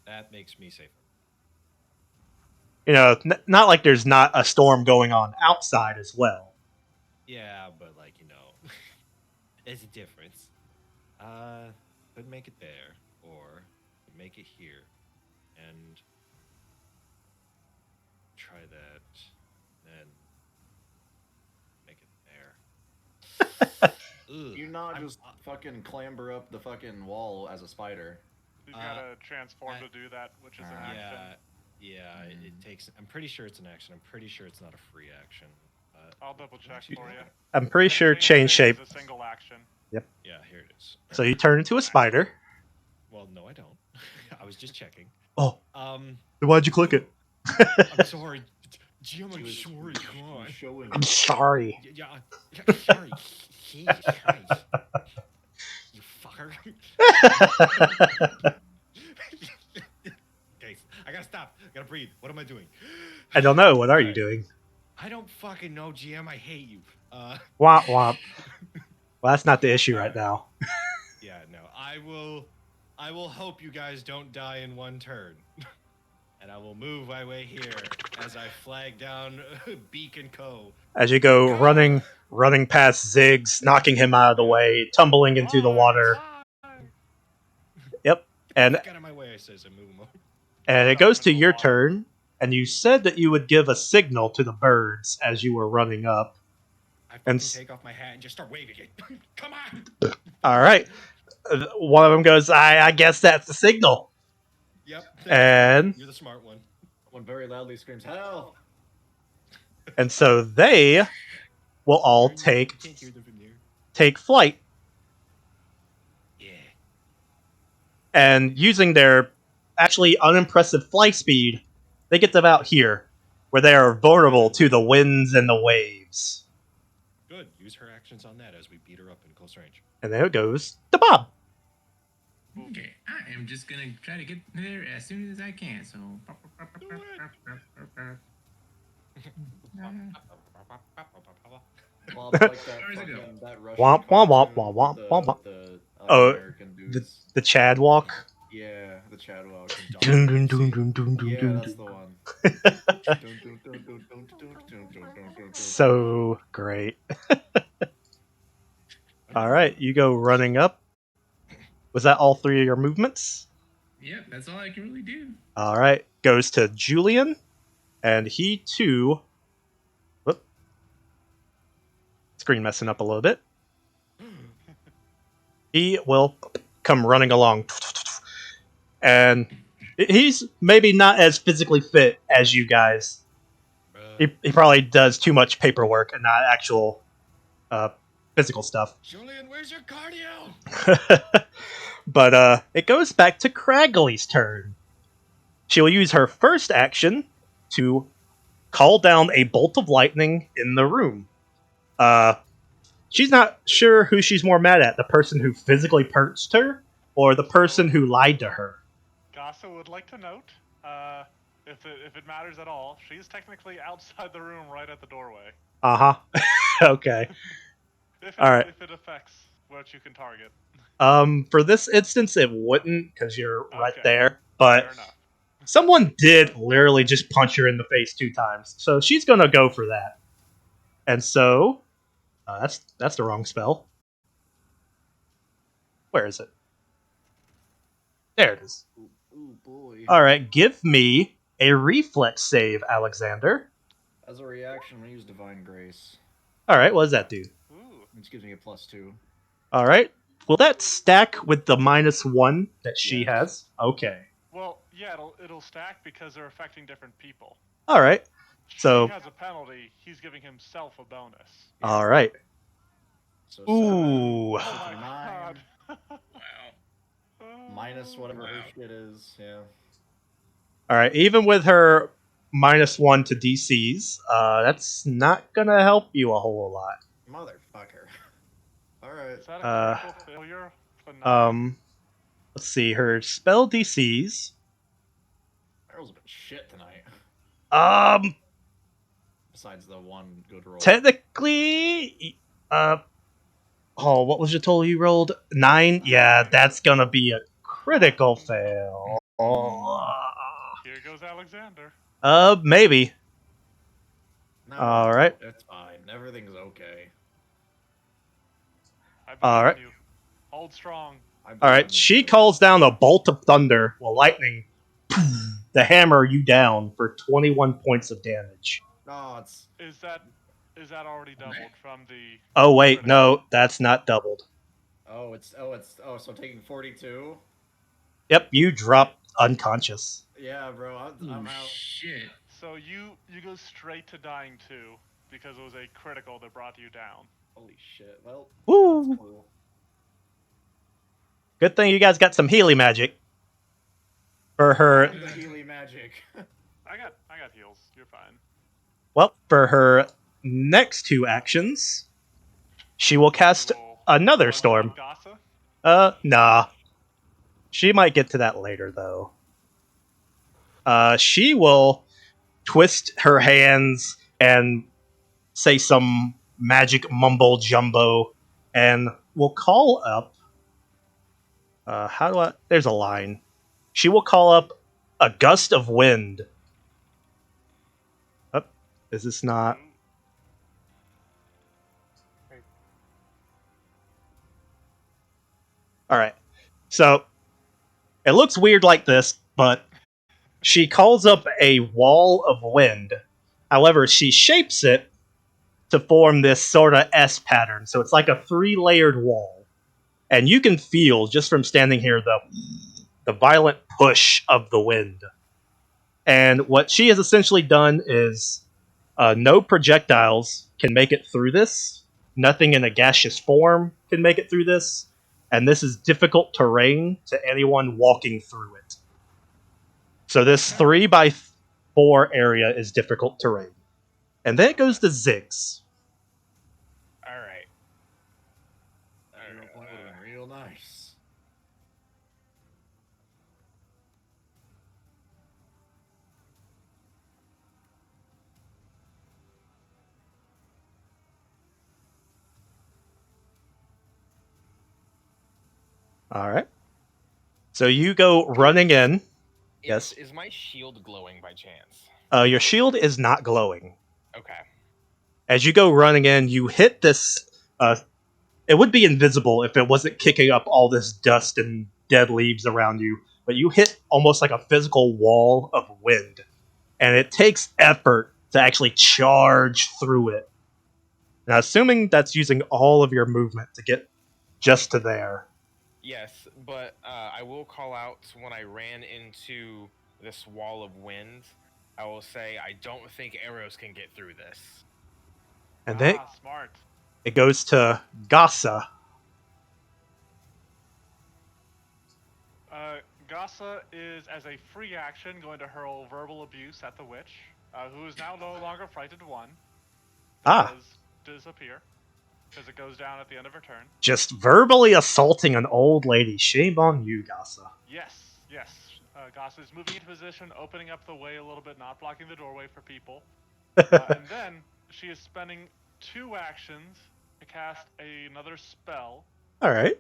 that makes me safer. You know, not like there's not a storm going on outside as well. Yeah, but like there's a difference. Could make it there, or could make it here, and try that, then make it there. Ugh, You not I'm- just fucking clamber up the fucking wall as a spider. You've got to transform to do that, which is an action. Yeah, it takes. I'm pretty sure it's an action. I'm pretty sure it's not a free action. I'll double check for you. I'm pretty sure change shape. is a single action. Yeah, here it is. So you turn into a spider. Well, no, I don't. I was just checking. Oh, Um, then why'd you click it? I'm sorry, Jim. I'm He sorry. was Come on. showing I'm sorry. Yeah, sorry. Jesus Christ. You fucker. Okay, I gotta stop. I gotta breathe. What am I doing? I don't know. What are you doing? I don't fucking know, GM. I hate you. Womp womp. Well, that's not the issue right now. Yeah, no. I will hope you guys don't die in one turn. And I will move my way here as I flag down Beak and Co. As you go running past Ziggs, knocking him out of the way, tumbling into the water. Yep. And Get out of my way, I says, and move him over. And it goes to your turn, and you said that you would give a signal to the birds as you were running up. I And fucking take off my hat and just start waving it. Come on! All right. One of them goes, I guess that's the signal. Yep. And You're the smart one. one very loudly screams, "Hell!" and so they will all You take can't hear them from here. flight, Yeah. and using their actually unimpressive fly speed, they get them out here, where they are vulnerable to the winds and the waves. Good. Use her actions on that as we beat her up in close range. And there it goes to Bob. Okay, I am just gonna try to get there as soon as I can. So. Well, it's like that Where's it go? fucking that Russian Womp, womp, womp, cartoon womp, with womp, womp. the Oh, American dudes. The Chad walk. Yeah, the Chad walk. Dun, dun, dun, dun, dun, dun, Yeah, dun, that's dun. the one. So great. All right, you go running up. Was that all three of your movements? Yep, that's all I can really do. All right, goes to Julian, and he too. Whoop. Screen messing up a little bit. He will come running along, and he's maybe not as physically fit as you guys. He probably does too much paperwork and not actual physical stuff. Julian, where's your cardio? But it goes back to Craggly's turn. She will use her first action to call down a bolt of lightning in the room. She's not sure who she's more mad at, the person who physically perched her or the person who lied to her. Gasa would like to note, if it matters at all, she's technically outside the room right at the doorway. Uh-huh. Okay. All right. If it affects what you can target. For this instance, it wouldn't because you're right Okay. there. But Fair enough. someone did literally just punch her in the face 2 times, so she's gonna go for that. And so, that's the wrong spell. Where is it? There it is. Ooh, boy. All right, give me a reflex save, Alexander. As a reaction, I'm gonna use Divine Grace. All right, what does that do? Ooh. Which gives me a +2. All right, will that stack with the -1 that she Yes. has? Okay. Well, yeah, it'll stack because they're affecting different people. All right. So she has a penalty. He's giving himself a bonus. Yeah. all right. So Ooh. 7, Oh my 9, god. Wow. minus whatever her Wow. shit is. Yeah. All right, even with her -1 to DCs, that's not gonna help you a whole lot. Motherfucker. Alright. Is that a critical failure for 9? Let's see, her spell DCs. Arrow's been shit tonight. Besides the one good roll. Technically, what was your total you rolled? 9? Yeah, that's gonna be a critical fail. Here goes Alexander. Maybe. No, All right. It's fine. Everything's okay. I believe All right. in you. Hold strong. All right, she calls down a bolt of thunder, well, lightning, to hammer you down for 21 points of damage. No, it's Is that already doubled from the? Oh wait, critical? no, that's not doubled. so I'm taking 42. Yep, you drop unconscious. Yeah, bro, I'm Oh, out. shit. So you go straight to dying too because it was a critical that brought you down. Holy shit. Well, Woo! that's cool. Good thing you guys got some Healy magic for her. I'm the Healy magic. I got heals. You're fine. Well, for her next 2 actions, she will cast You will another one-shot storm. Gasa? Nah. She might get to that later though. She will twist her hands and say some magic mumbo jumbo, and will call up. How do I? There's a line. She will call up a gust of wind. Oh, is this not? All right. So it looks weird like this, but she calls up a wall of wind. However, she shapes it to form this sort of S pattern. So it's like a 3-layered wall. And you can feel, just from standing here, the violent push of the wind. And what she has essentially done is no projectiles can make it through this. Nothing in a gaseous form can make it through this. And this is difficult terrain to anyone walking through it. So this 3x4 area is difficult terrain. And then it goes to Ziggs. All right. That point would have been real nice. All right. So you go running in. Yes. Is my shield glowing by chance? Your shield is not glowing. Okay. As you go running in, you hit this. It would be invisible if it wasn't kicking up all this dust and dead leaves around you. But you hit almost like a physical wall of wind. And it takes effort to actually charge through it. Now, assuming that's using all of your movement to get just to there. Yes, but I will call out when I ran into this wall of wind. I will say I don't think arrows can get through this. And then smart. It goes to Gasa. Gasa is, as a free action, going to hurl verbal abuse at the witch, who is now no longer frightened 1. Ah. Does disappear, because it goes down at the end of her turn. Just verbally assaulting an old lady. Shame on you, Gasa. Yes, yes. Gasa is moving into position, opening up the way a little bit, not blocking the doorway for people. And then she is spending 2 actions to cast another spell. All right.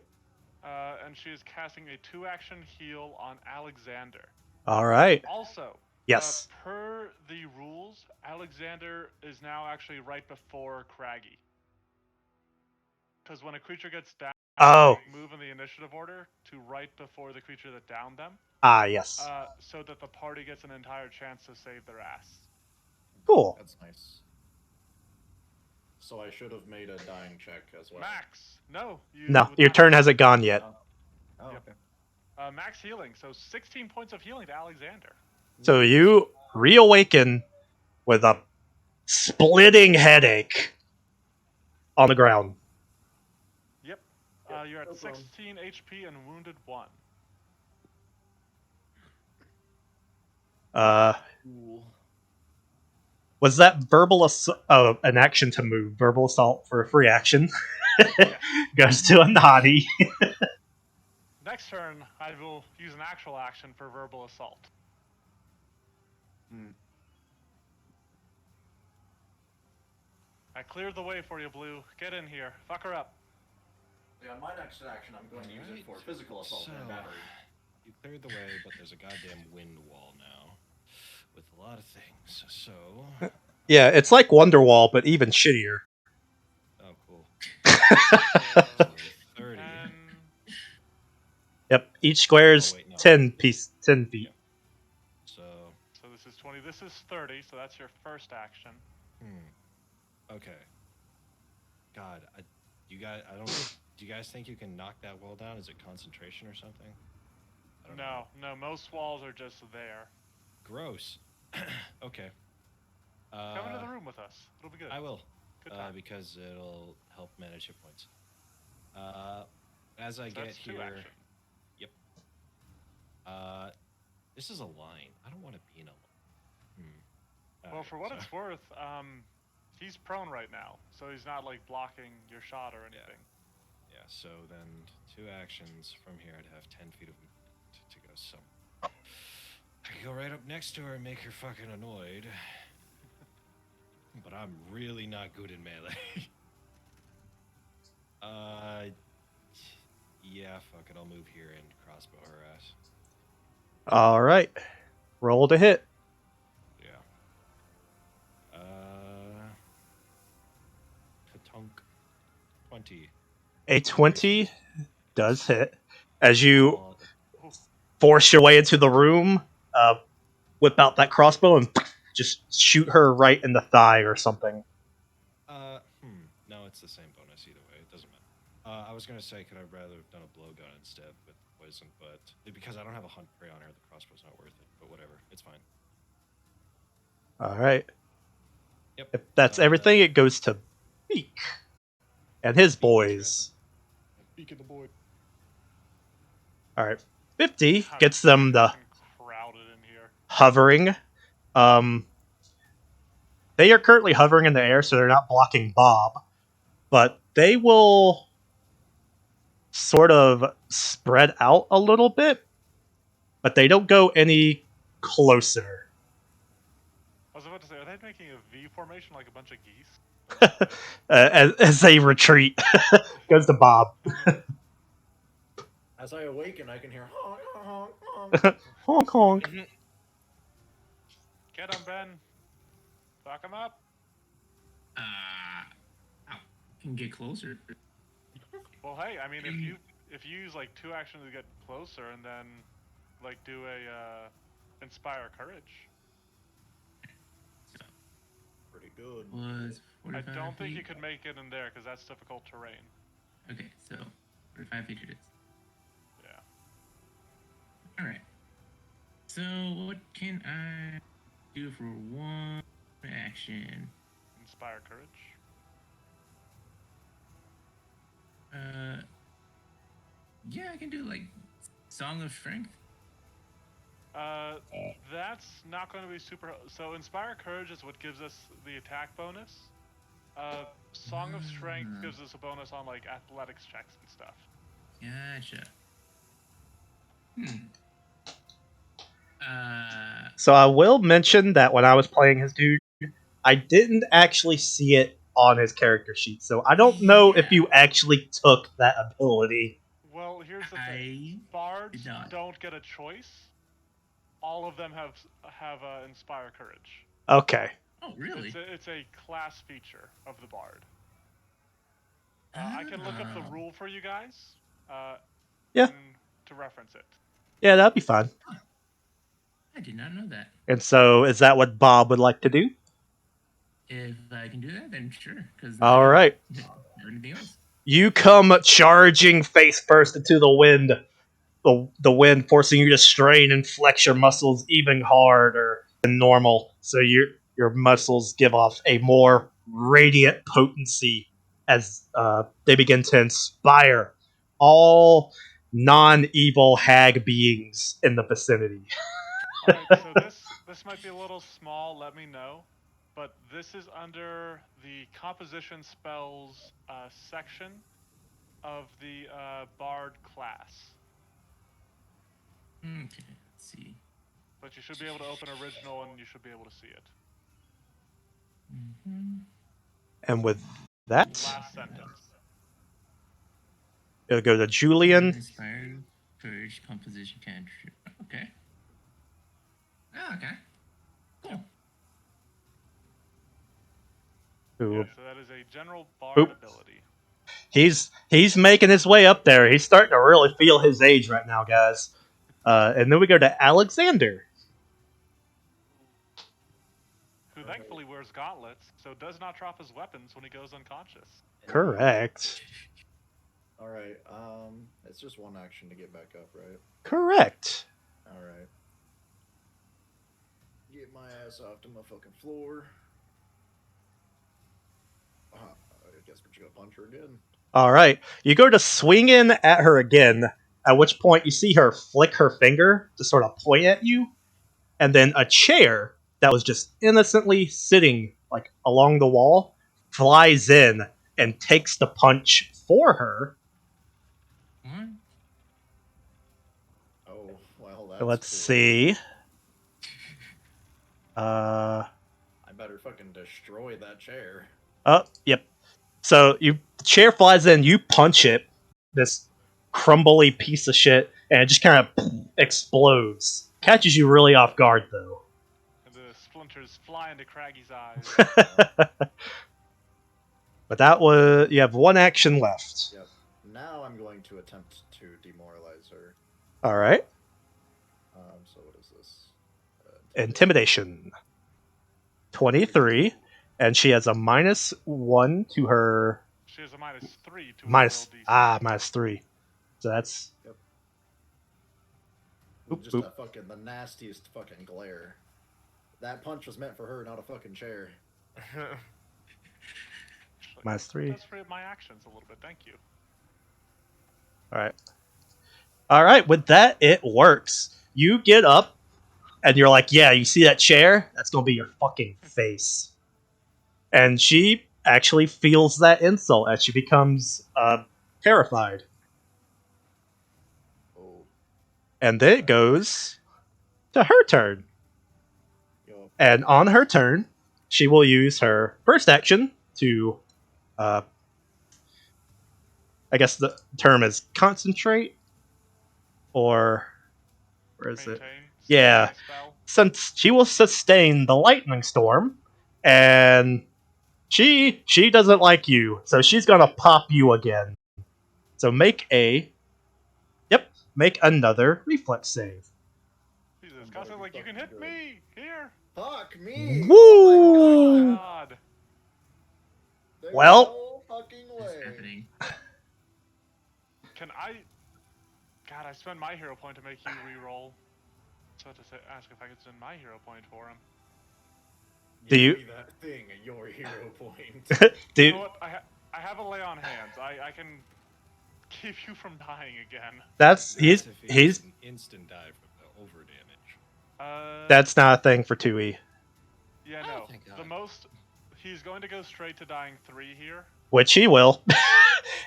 And she is casting a 2-action heal on Alexander. All right. Also, Yes. per the rules, Alexander is now actually right before Craggy. Because when a creature gets down, Oh. they move in the initiative order to right before the creature that downed them. Yes. So that the party gets an entire chance to save their ass. Cool. That's nice. So I should have made a dying check as well. Max, no. No, your turn hasn't gone yet. Oh, Yep. okay. Max healing, so 16 points of healing to Alexander. So you reawaken with a splitting headache on the ground. Yep. You're at 16 HP and wounded 1. Was that verbal an action to move? Verbal assault for a free action. Yes. Goes to a naughty. Next turn, I will use an actual action for verbal assault. I cleared the way for you, Blue. Get in here. Fuck her up. Yeah, on my next action, I'm going to use it for physical assault and battery. You cleared the way, but there's a goddamn wind wall now with a lot of things. So Yeah, it's like Wonderwall, but even shittier. oh, cool. So, 30. Yep, each square is 10 feet. Yeah. So this is 20. This is 30. So that's your first action. Okay. God, do you guys think you can knock that wall down? Is it concentration or something? I don't know. No. Most walls are just there. Gross. Okay. Come into the room with us. It'll be good. I will. Good time. Because it'll help manage hit points. As I get that's 2 here. actions. Yep. This is a line. I don't want to be in a line. Well, for what it's worth, he's prone right now, so he's not like blocking your shot or anything. Yeah. So then 2 actions from here. I'd have 10 feet of to go some. I could go right up next to her and make her fucking annoyed. But I'm really not good in melee. Yeah, fuck it. I'll move here and crossbow her ass. All right. Roll to hit. Yeah. Katunk 20. A 20 does hit. As you force your way into the room, whip out that crossbow and just shoot her right in the thigh or something. No, it's the same bonus either way. It doesn't matter. I was gonna say, could I rather have done a blowgun instead with poison, but because I don't have a hunt prey on her, the crossbow's not worth it. But whatever, it's fine. All right. Yep. If that's everything, it goes to Beak and his boys. Beak and the boy. All right. 50 gets them the crowded in here. hovering. They are currently hovering in the air, so they're not blocking Bob, but they will sort of spread out a little bit, but they don't go any closer. I was about to say, are they making a V formation like a bunch of geese? As they retreat, goes to Bob. As I awaken, I can hear honk, honk, honk. Honk honk. Get him, Ben. Fuck him up. I can get closer. Well, hey, I mean, if you use like 2 actions to get closer and then like do a inspire courage. Pretty good. Was 45 I don't think feet? you could make it in there because that's difficult terrain. Okay, so 45 feet it is. Yeah. All right. So what can I do for 1 action? Inspire courage. Yeah, I can do like Song of Strength. That's not going to be super. So Inspire Courage is what gives us the attack bonus. Song of Strength gives us a bonus on like athletics checks and stuff. Gotcha. So I will mention that when I was playing his dude, I didn't actually see it on his character sheet, so I don't know if you actually took that ability. Well, here's the I thing: bards did not. don't get a choice. All of them have Inspire Courage. Okay. Oh, really? It's a class feature of the bard. I can look up the rule for you guys. Yeah. To reference it. Yeah, that'd be fine. I did not know that. And so, is that what Bob would like to do? If I can do that, then sure. Because All right. Anything else? You come charging face first into the wind. The wind forcing you to strain and flex your muscles even harder than normal. So your muscles give off a more radiant potency as they begin to inspire all non-evil hag beings in the vicinity. All right, so this might be a little small. Let me know, but this is under the composition spells section of the bard class. Okay, let's see. But you should be able to open original, and you should be able to see it. And with that, Last sentence. it'll go to Julian. Inspired Courage composition cantrip. Okay. Oh, okay. Cool. Who Yeah, so that is a general bard ability. he's making his way up there. He's starting to really feel his age right now, guys. And then we go to Alexander. Who thankfully wears gauntlets, so does not drop his weapons when he goes unconscious. Correct. All right. It's just one action to get back up, right? Correct. All right. Get my ass off to my fucking floor. I guess we're just gonna punch her again. All right. You go to swing in at her again, at which point you see her flick her finger to sort of point at you, and then a chair that was just innocently sitting like along the wall flies in and takes the punch for her. What? Oh, well, that's Let's cool. see. I better fucking destroy that chair. Oh, yep. So the chair flies in, you punch it, this crumbly piece of shit, and it just kind of explodes. Catches you really off guard, though. And the splinters fly into Craggy's eyes. But that was you have one action left. Yep. Now I'm going to attempt to demoralize her. All right. So what is this? Intimidation. 23, and she has a -1 to her. She has a -3 to minus her will DC. -3. So that's Yep. Boop, Just boop. the nastiest fucking glare. That punch was meant for her, not a fucking chair. -3. That's for my actions a little bit. Thank you. All right. With that, it works. You get up, and you're like, "Yeah, you see that chair? That's gonna be your fucking face." And she actually feels that insult as she becomes terrified. Oh. And then it goes to her turn. Yo. And on her turn, she will use her first action to, I guess the term is concentrate, or where is it? Yeah, since she will sustain the lightning storm, and she doesn't like you, so she's gonna pop you again. So make another reflex save. Jesus, Cosmo's like, you can hit me here. Fuck me! Woo! Oh my god. There's Well, no fucking way. Happening. Can I? God, I spent my hero point to make you re-roll. So I have to ask if I could spend my hero point for him. Do you- Give me that thing, your hero point. do You know what? I have a lay on hands. I can keep you from dying again? That's That's if it's an instant die from the over damage. that's not a thing for 2E. Yeah, Oh, no. thank The God. most he's going to go straight to dying 3 here. Which he will,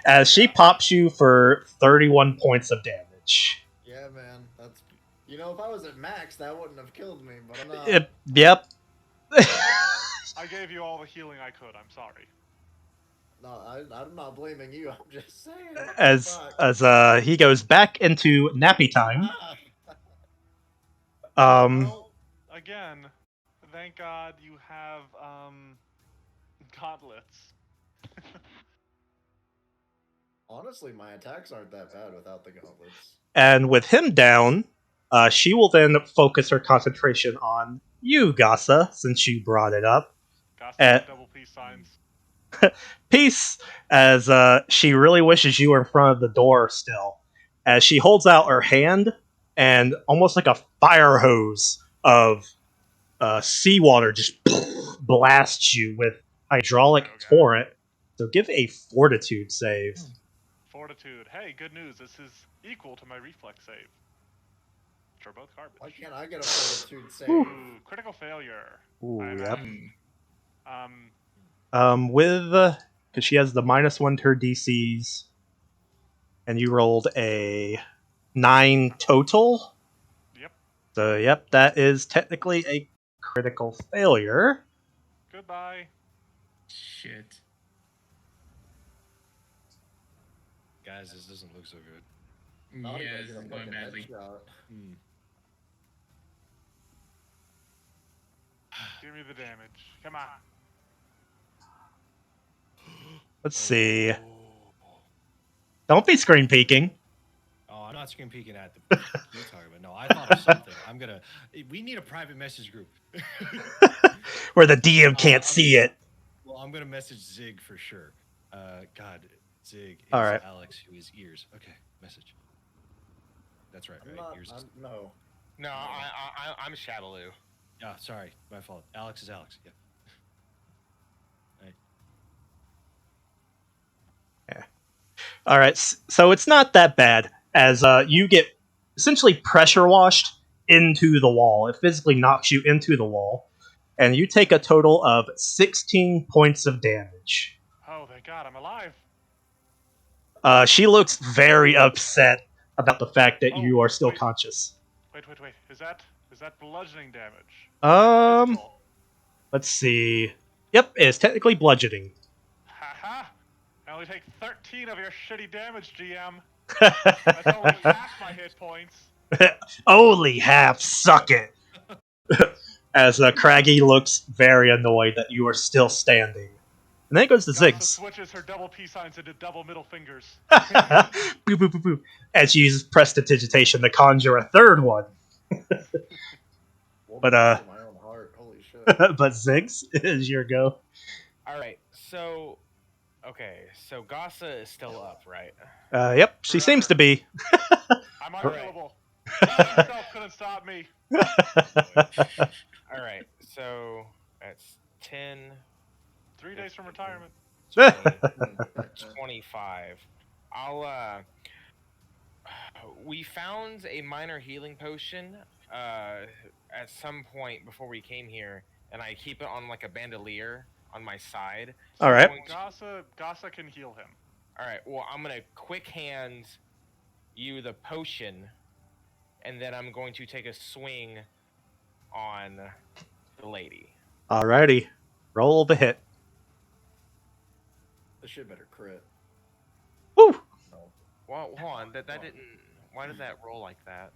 as she Yeah. pops you for 31 points of damage. Yeah, man. That's. If I was at max, that wouldn't have killed me, but I'm not. Yep. I gave you all the healing I could. I'm sorry. No, I'm not blaming you. I'm just saying. as Fuck. as he goes back into nappy time. Ah. Well, again, thank God you have gauntlets. Honestly, my attacks aren't that bad without the gauntlets. And with him down, she will then focus her concentration on you, Gasa, since you brought it up. Gots Uh, got double peace signs. Peace, as she really wishes you were in front of the door still. As she holds out her hand, and almost like a fire hose of seawater just blasts you with hydraulic Okay. torrent. So give a fortitude save. Fortitude. Hey, good news. This is equal to my reflex save. Which are both garbage. Why can't I get a fortitude save? Ooh, critical failure. Ooh, I'm yep. happy. With because she has the -1 to her DCs, and you rolled a 9 total. Yep. So yep, that is technically a critical failure. Goodbye. Shit. Guys, this doesn't look so good. Thought he Yeah, might this get a is going fucking badly. headshot. Hmm. Give me the damage. Come on. Let's see. Oh. Don't be screen peeking. Oh, I'm not screen peeking at the fuck you talking about. No, I thought of something. We need a private message group. Where the DM can't I'm see gonna- it. Well, I'm gonna message Zig for sure. God, Zig is All right. Alex, who is ears. Okay, message. That's right. I'm Right, not. ears. Is, No, I'm Shadaloo. yeah, sorry, my fault. Alex is Alex. Yeah. All right, so it's not that bad as you get essentially pressure washed into the wall. It physically knocks you into the wall, and you take a total of 16 points of damage. Oh, thank God, I'm alive. She looks very upset about the fact that Oh, you are still wait. conscious. Wait. Is that bludgeoning damage? Um, Physical. let's see. Yep, it's technically bludgeoning. Haha. I only take 13 of your shitty damage, GM. That's only half my hit points. Only half. Suck it. As Craggy looks very annoyed that you are still standing. And then it goes to Gasa Ziggs. switches her double peace signs into double middle fingers. Boop, boop, boop, boop. As she uses prestidigitation to conjure a third one. Won't But, answer my own heart. Holy shit. But Ziggs is your go. All right, so Gasa is still up, right? Yep, she seems to be. I'm All right. unkillable. God himself couldn't stop me. All right, so that's 10, 3 days from retirement. 20, 25. I'll we found a minor healing potion at some point before we came here, and I keep it on like a bandolier on my side. So All I'm right. going to- Gasa can heal him. All right. Well, I'm gonna quick hand you the potion, and then I'm going to take a swing on the lady. Alrighty. Roll the hit. This shit better crit. Woo! No. Well, hold on. That didn't. Why did that roll like that?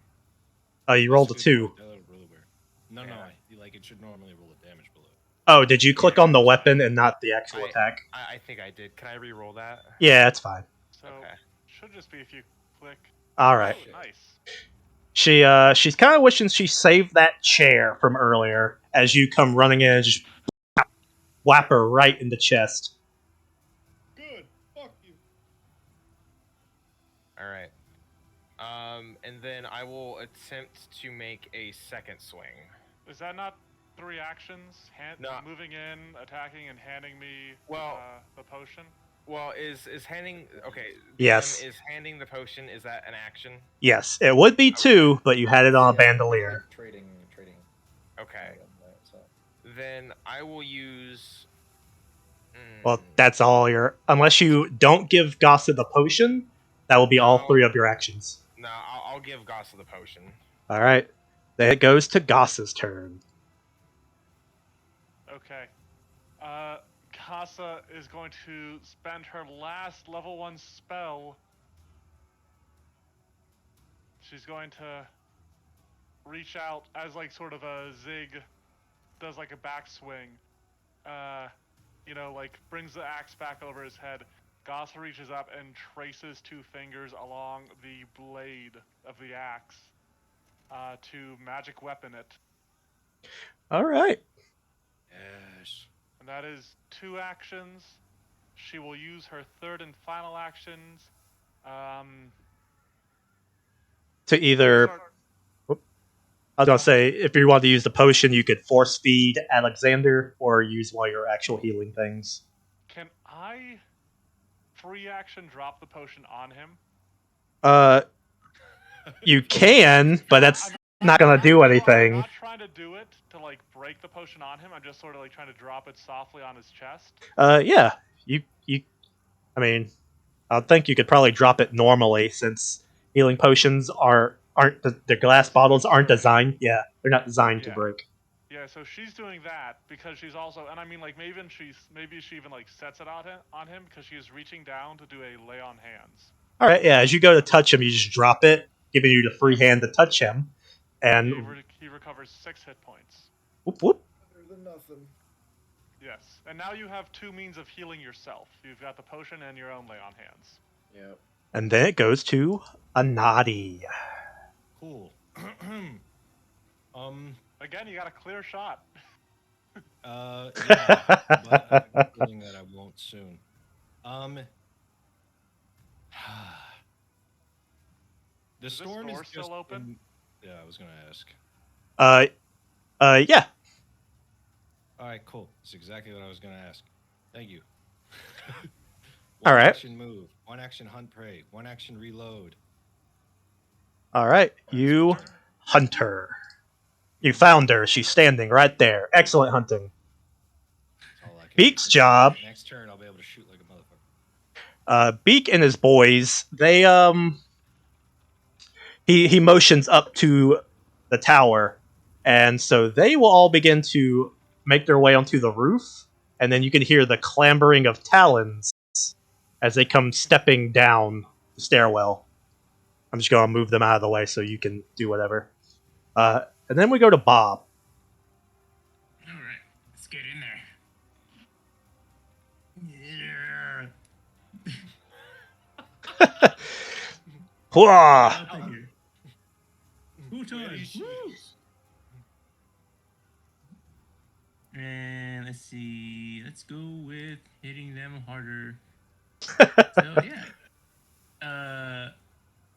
You rolled a That's good 2. point. That would really weird. No, Yeah. like it should normally roll a damage below. Oh, did you click Yeah. on the weapon and not the actual attack? I think I did. Can I re-roll that? Yeah, that's fine. So, Okay. should just be if you click. Alright. Oh, nice. She's kind of wishing she saved that chair from earlier as you come running in and just whap her right in the chest. Good. Fuck you. All right. And then I will attempt to make a second swing. Is that not 3 actions? No. Moving in, attacking, and handing me Well- the potion? Well, is handing okay? Yes. DM, is handing the potion, is that an action? Yes, it would be 2, but you had it on a bandolier. Like trading. Okay. Item, right? So Then I will use. Well, that's all your. Unless you don't give Gossa the potion, that will be all No. 3 of your actions. No, I'll give Gossa the potion. All right. Then it goes to Gossa's turn. Okay. Casa is going to spend her last level 1 spell. She's going to reach out as like sort of a Zig does like a backswing. Like brings the axe back over his head. Gossa reaches up and traces 2 fingers along the blade of the axe to magic weapon it. All right. Yes. And that is 2 actions. She will use her 3rd and final actions. To either. I was going to say, if you want to use the potion, you could force feed Alexander or use one of your actual healing things. Can I free action drop the potion on him? You can, but that's not going to do anything. I'm not trying to do it to like break the potion on him. I'm just sort of like trying to drop it softly on his chest. Yeah. You. I mean, I think you could probably drop it normally since healing potions aren't the glass bottles aren't designed. Yeah, they're not designed to break. Yeah, so she's doing that because she's also, and I mean, like maybe she even like sets it out on him because she is reaching down to do a lay on hands. All right, yeah. As you go to touch him, you just drop it, giving you the free hand to touch him, and he recovers 6 hit points. whoop whoop. better than nothing. Yes, and now you have 2 means of healing yourself. You've got the potion and your own lay on hands. Yep. And then it goes to Anadi. Cool. Again, you got a clear shot. Yeah, but I have a feeling that I won't soon. The Is storm this is door just still open? yeah, I was gonna ask. Yeah. All right, cool. That's exactly what I was gonna ask. Thank you. All right. Action move. 1 action hunt prey. 1 action reload. All right, you hunt her. You found her. She's standing right there. Excellent hunting. That's all I can Beak's do. job. Next turn, I'll be able to shoot like a motherfucker. Beak and his boys, they he motions up to the tower, and so they will all begin to make their way onto the roof, and then you can hear the clambering of talons as they come stepping down the stairwell. I'm just going to move them out of the way so you can do whatever. And then we go to Bob. All right, let's get in there. Yeah. Hurrah! Out of here. Full time. Woo! And let's see. Let's go with hitting them harder. So yeah.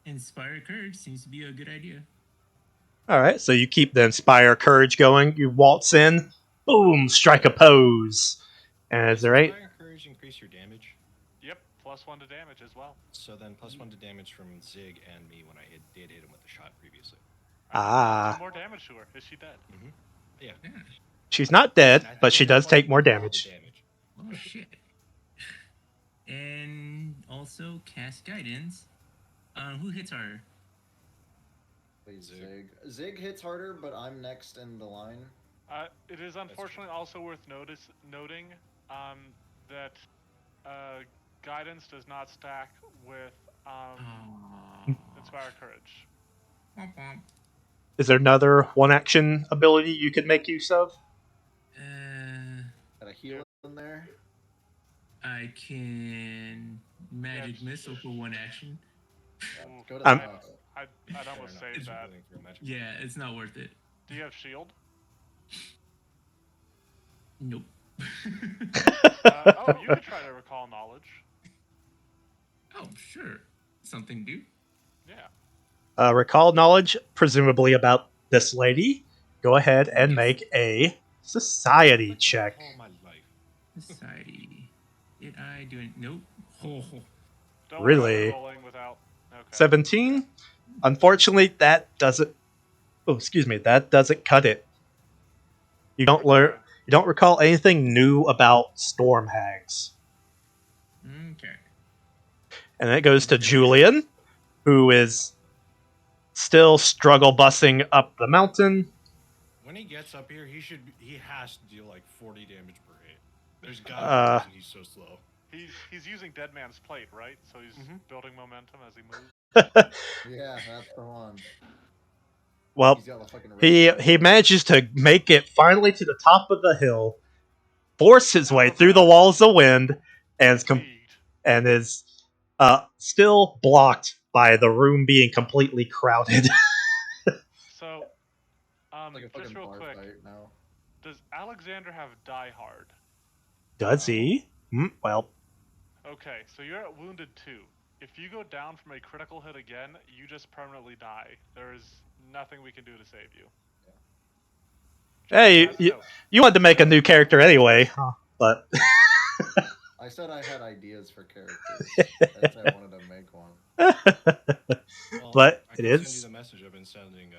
Inspire courage seems to be a good idea. All right, so you keep the inspire courage going. You waltz in, boom, strike a pose. And is there eight? Inspire courage increase your damage? Yep, +1 to damage as well. So then +1 to damage from Zig and me when I did hit him with the shot previously. Ah. 2 more damage to her. Is she dead? Mm-hmm. Yeah. She's not dead, And I but think she I does got take more 1 damage. Oh shit. And also cast guidance. Who hits harder? Please, Zig. Zig hits harder, but I'm next in the line. It is unfortunately also worth noting that guidance does not stack with inspire courage. Womp womp. Is there another one action ability you could make use of? Got a heal in there. I can magic missile for 1 action. Yeah, go to the I'd almost say that. Yeah, it's not worth it. Do you have shield? Nope. You could try to recall knowledge. Oh, sure. Something to do. Yeah. Recall knowledge, presumably about this lady. Go ahead and make a society check. All my life. Society. Did I do it? Nope. Oh, Don't worry, Really? I'm rolling without. Okay. 17? Unfortunately, that doesn't. Oh, excuse me. That doesn't cut it. You don't learn. Okay. You don't recall anything new about storm hags. okay. And then it goes to Julian, who is still struggle bussing up the mountain. When he gets up here, he has to deal like 40 damage per hit. There's gotta be a Uh, reason he's so slow. He's using Dead Man's Plate, right? So he's Mhm. building momentum as he moves. Yeah, that's the one. Well, He's got the fucking he manages to make it finally to the top of the hill, force his Out way of through the breath. walls of wind, and Fatigued. is still blocked by the room being completely crowded. So, like a just fucking real bar quick, fight now. does Alexander have Die Hard? Does No. he? Well, Okay, so you're at wounded 2. If you go down from a critical hit again, you just permanently die. There is nothing we can do to save you. Just hey, as a note. you wanted to make a new character anyway, huh? But I said I had ideas for characters. I didn't say I wanted to make one. Well, but I it can send you is the message I've been sending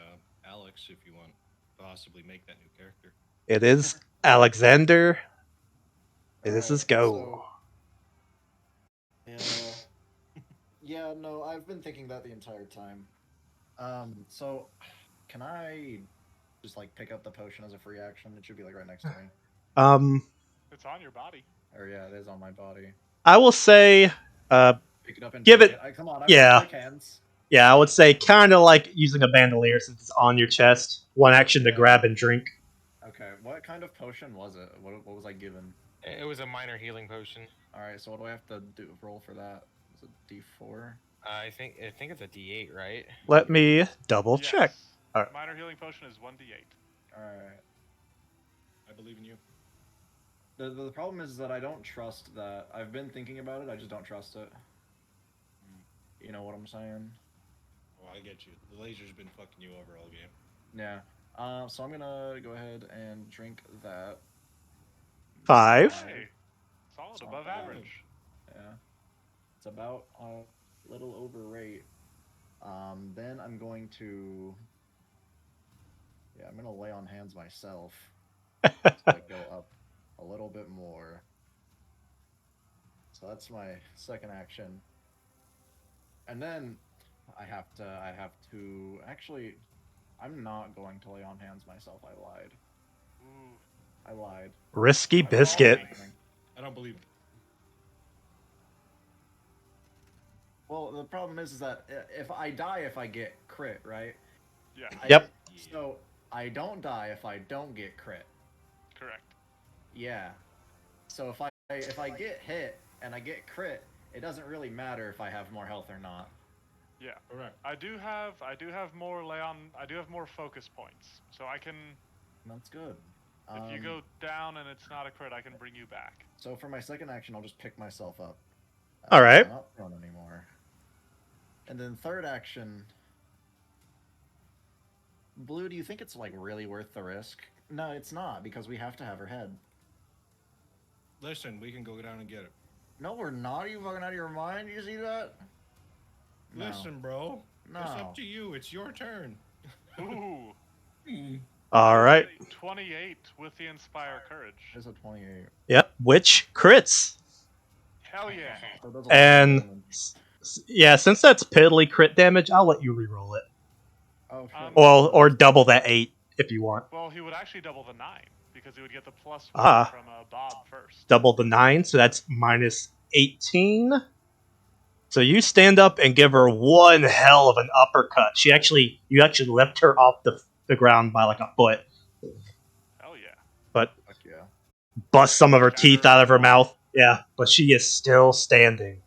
Alex if you want to possibly make that new character. it is Alexander. It is his Alright, go. so yeah. Yeah, no, I've been thinking that the entire time. So can I just like pick up the potion as a free action? It should be like right next to me. Um, It's on your body. Or yeah, it is on my body. I will say, Pick it up and give drink it. it. Come on, I've got Yeah, quick hands. yeah, I would say kind of like using a bandolier since it's on your chest. One action to Yeah. grab and drink. Okay, what kind of potion was it? What was I given? It was a minor healing potion. All right, so what do I have to do? Roll for that? Is it D4? I think it's a D8, right? Let me double Yes. check. Alright. Minor healing potion is 1d8. All right. I believe in you. The problem is that I don't trust that. I've been thinking about it. I just don't trust it. You know what I'm saying? Oh, I get you. The laser's been fucking you over all game. Yeah. So I'm gonna go ahead and drink that. 5. Hey, solid, It's not above bad. average. Yeah. It's about a little over rate. Then I'm going to. Yeah, I'm gonna lay on hands myself. To like go up a little bit more. So that's my second action. And then I have to actually I'm not going to lay on hands myself. I lied. Ooh. I lied. Risky I believe biscuit. you. I don't believe it. Well, the problem is that if I die if I get crit, right? Yeah, Yep. So I don't die if I don't get crit. correct. Yeah. So if I get hit and I get crit, it doesn't really matter if I have more health or not. Yeah. Correct. I do have more I do have more focus points. So I can That's good. if you go down and it's not a crit, I can bring you back. So for my second action, I'll just pick myself up. All right. I'm not prone anymore. And then third action. Blue, do you think it's like really worth the risk? No, it's not because we have to have her head. Listen, we can go down and get it. No, we're not. Are you fucking out of your mind? You see that? No. Listen, bro. No. It's up to you. It's your turn. Ooh. All right. 28 with the Inspire Courage. There's a 28. Yep. Which crits? Hell yeah. So it does a lot of And damage. yeah, since that's piddly crit damage, I'll let you reroll it. Oh shit. Well, or double that 8 if you want. Well, he would actually double the 9 because he would get the +1 Ah. from Bob first. Double the 9, so that's minus 18. So you stand up and give her one hell of an uppercut. You actually lift her off the ground by like a foot, Hell yeah. but Fuck yeah. bust some of her Shatter teeth her out of her skull. mouth. Yeah, but she is still standing.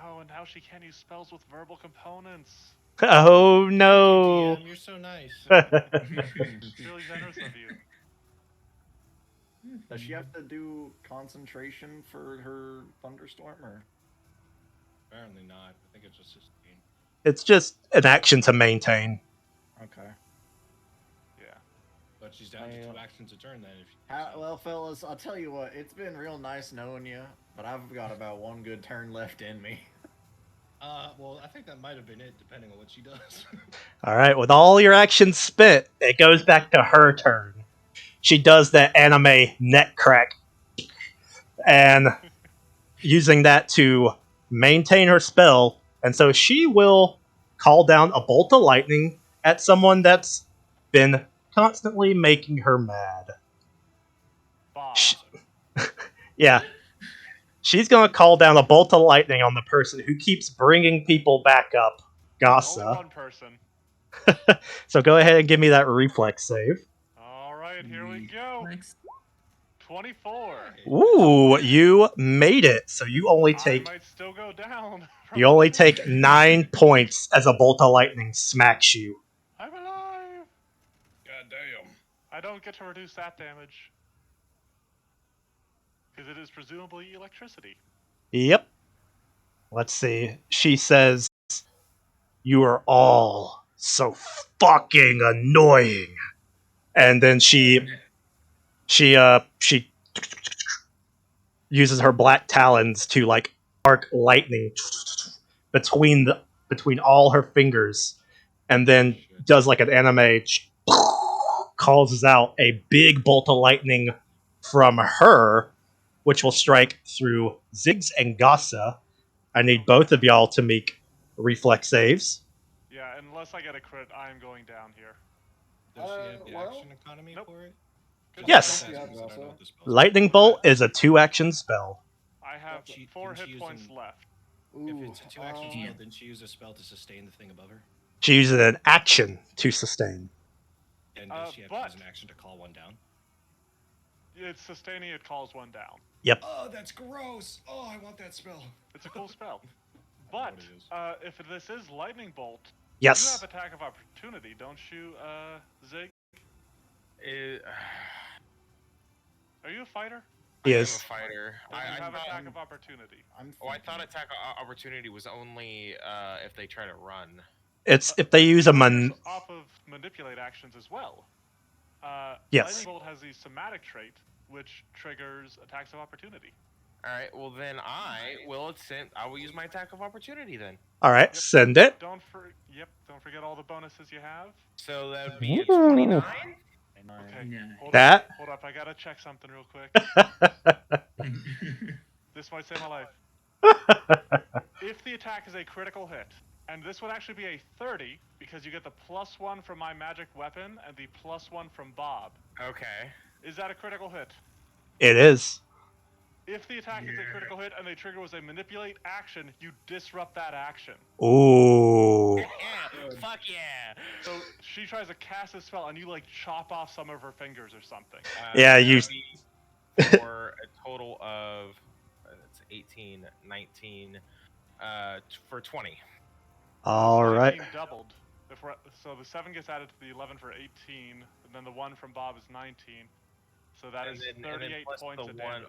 Oh, and now she can use spells with verbal components. Oh no! Thank you, DM. You're so nice. It's really generous of you. Does she have to do concentration for her thunderstorm or? Apparently not. I think it's just sustain. It's just an action to maintain. Okay. Yeah. But she's down to 2 actions a turn then. Well, fellas, I'll tell you what. It's been real nice knowing you, but I've got about one good turn left in me. Well, I think that might have been it, depending on what she does. All right, with all your actions spent, it goes back to her turn. She does that anime neck crack, and using that to maintain her spell, and so she will call down a bolt of lightning at someone that's been constantly making her mad. Bob. Yeah. She's going to call down a bolt of lightning on the person who keeps bringing people back up, Only Gasa. one person. So go ahead and give me that reflex save. All right, here we go. Reflex. 24. Ooh, you made it. So you only I take might still go down. you only take 9 points as a bolt of lightning smacks you. I'm alive. God damn. I don't get to reduce that damage. Because it is presumably electricity. Yep. Let's see. She says, "You are all so fucking annoying." And then she uses her black talons to like arc lightning between all her fingers, and then does like an anime, causes out a big bolt of lightning from her, which will strike through Ziggs and Gasa. I need both of y'all to make reflex saves. Yeah, unless I get a crit, I am going down here. Does she have the well, action economy nope. for it? Good Yes. job. Because I don't know what the spell's Lightning bolt is a 2-action spell. I have She- 4 didn't she hit use points an- left. If it's a 2-action spell, Yeah. then she use a spell to sustain the thing above her. She uses an action to sustain. And does she have to use an action to call one down? It's sustaining, it calls one down. Yep. Oh, that's gross. Oh, I want that spell. It's a cool spell. What But it is. if this is lightning bolt, Yes. you have attack of opportunity, don't you, Zig? Are you a fighter? He I am is. a fighter. Then you have thought, attack of opportunity. I thought attack opportunity was only if they try to run. It's if they use a Triggers off of manipulate actions as well. Yes. Lightning bolt has the somatic trait, which triggers attacks of opportunity. All right. Well, then I will use my attack of opportunity then. All right, Yep. send it. Don't forget all the bonuses you have. So that would be a Ooh. 29. Okay. Yeah. Hold up, I gotta check something real quick. This might save my life. If the attack is a critical hit, and this would actually be a 30 because you get the +1 from my magic weapon and the +1 from Bob. Okay. Is that a critical hit? It is. If the attack is a critical hit and the trigger was a manipulate action, you disrupt that action. Ooh. Fuck yeah. So she tries to cast a spell and you like chop off some of her fingers or something. Yeah, you. For a total of it's 18, 19, for 20. All It's right. 19 doubled. So the 7 gets added to the 11 for 18, and then the 1 from Bob is 19. So that is 38 plus points the of one, damage.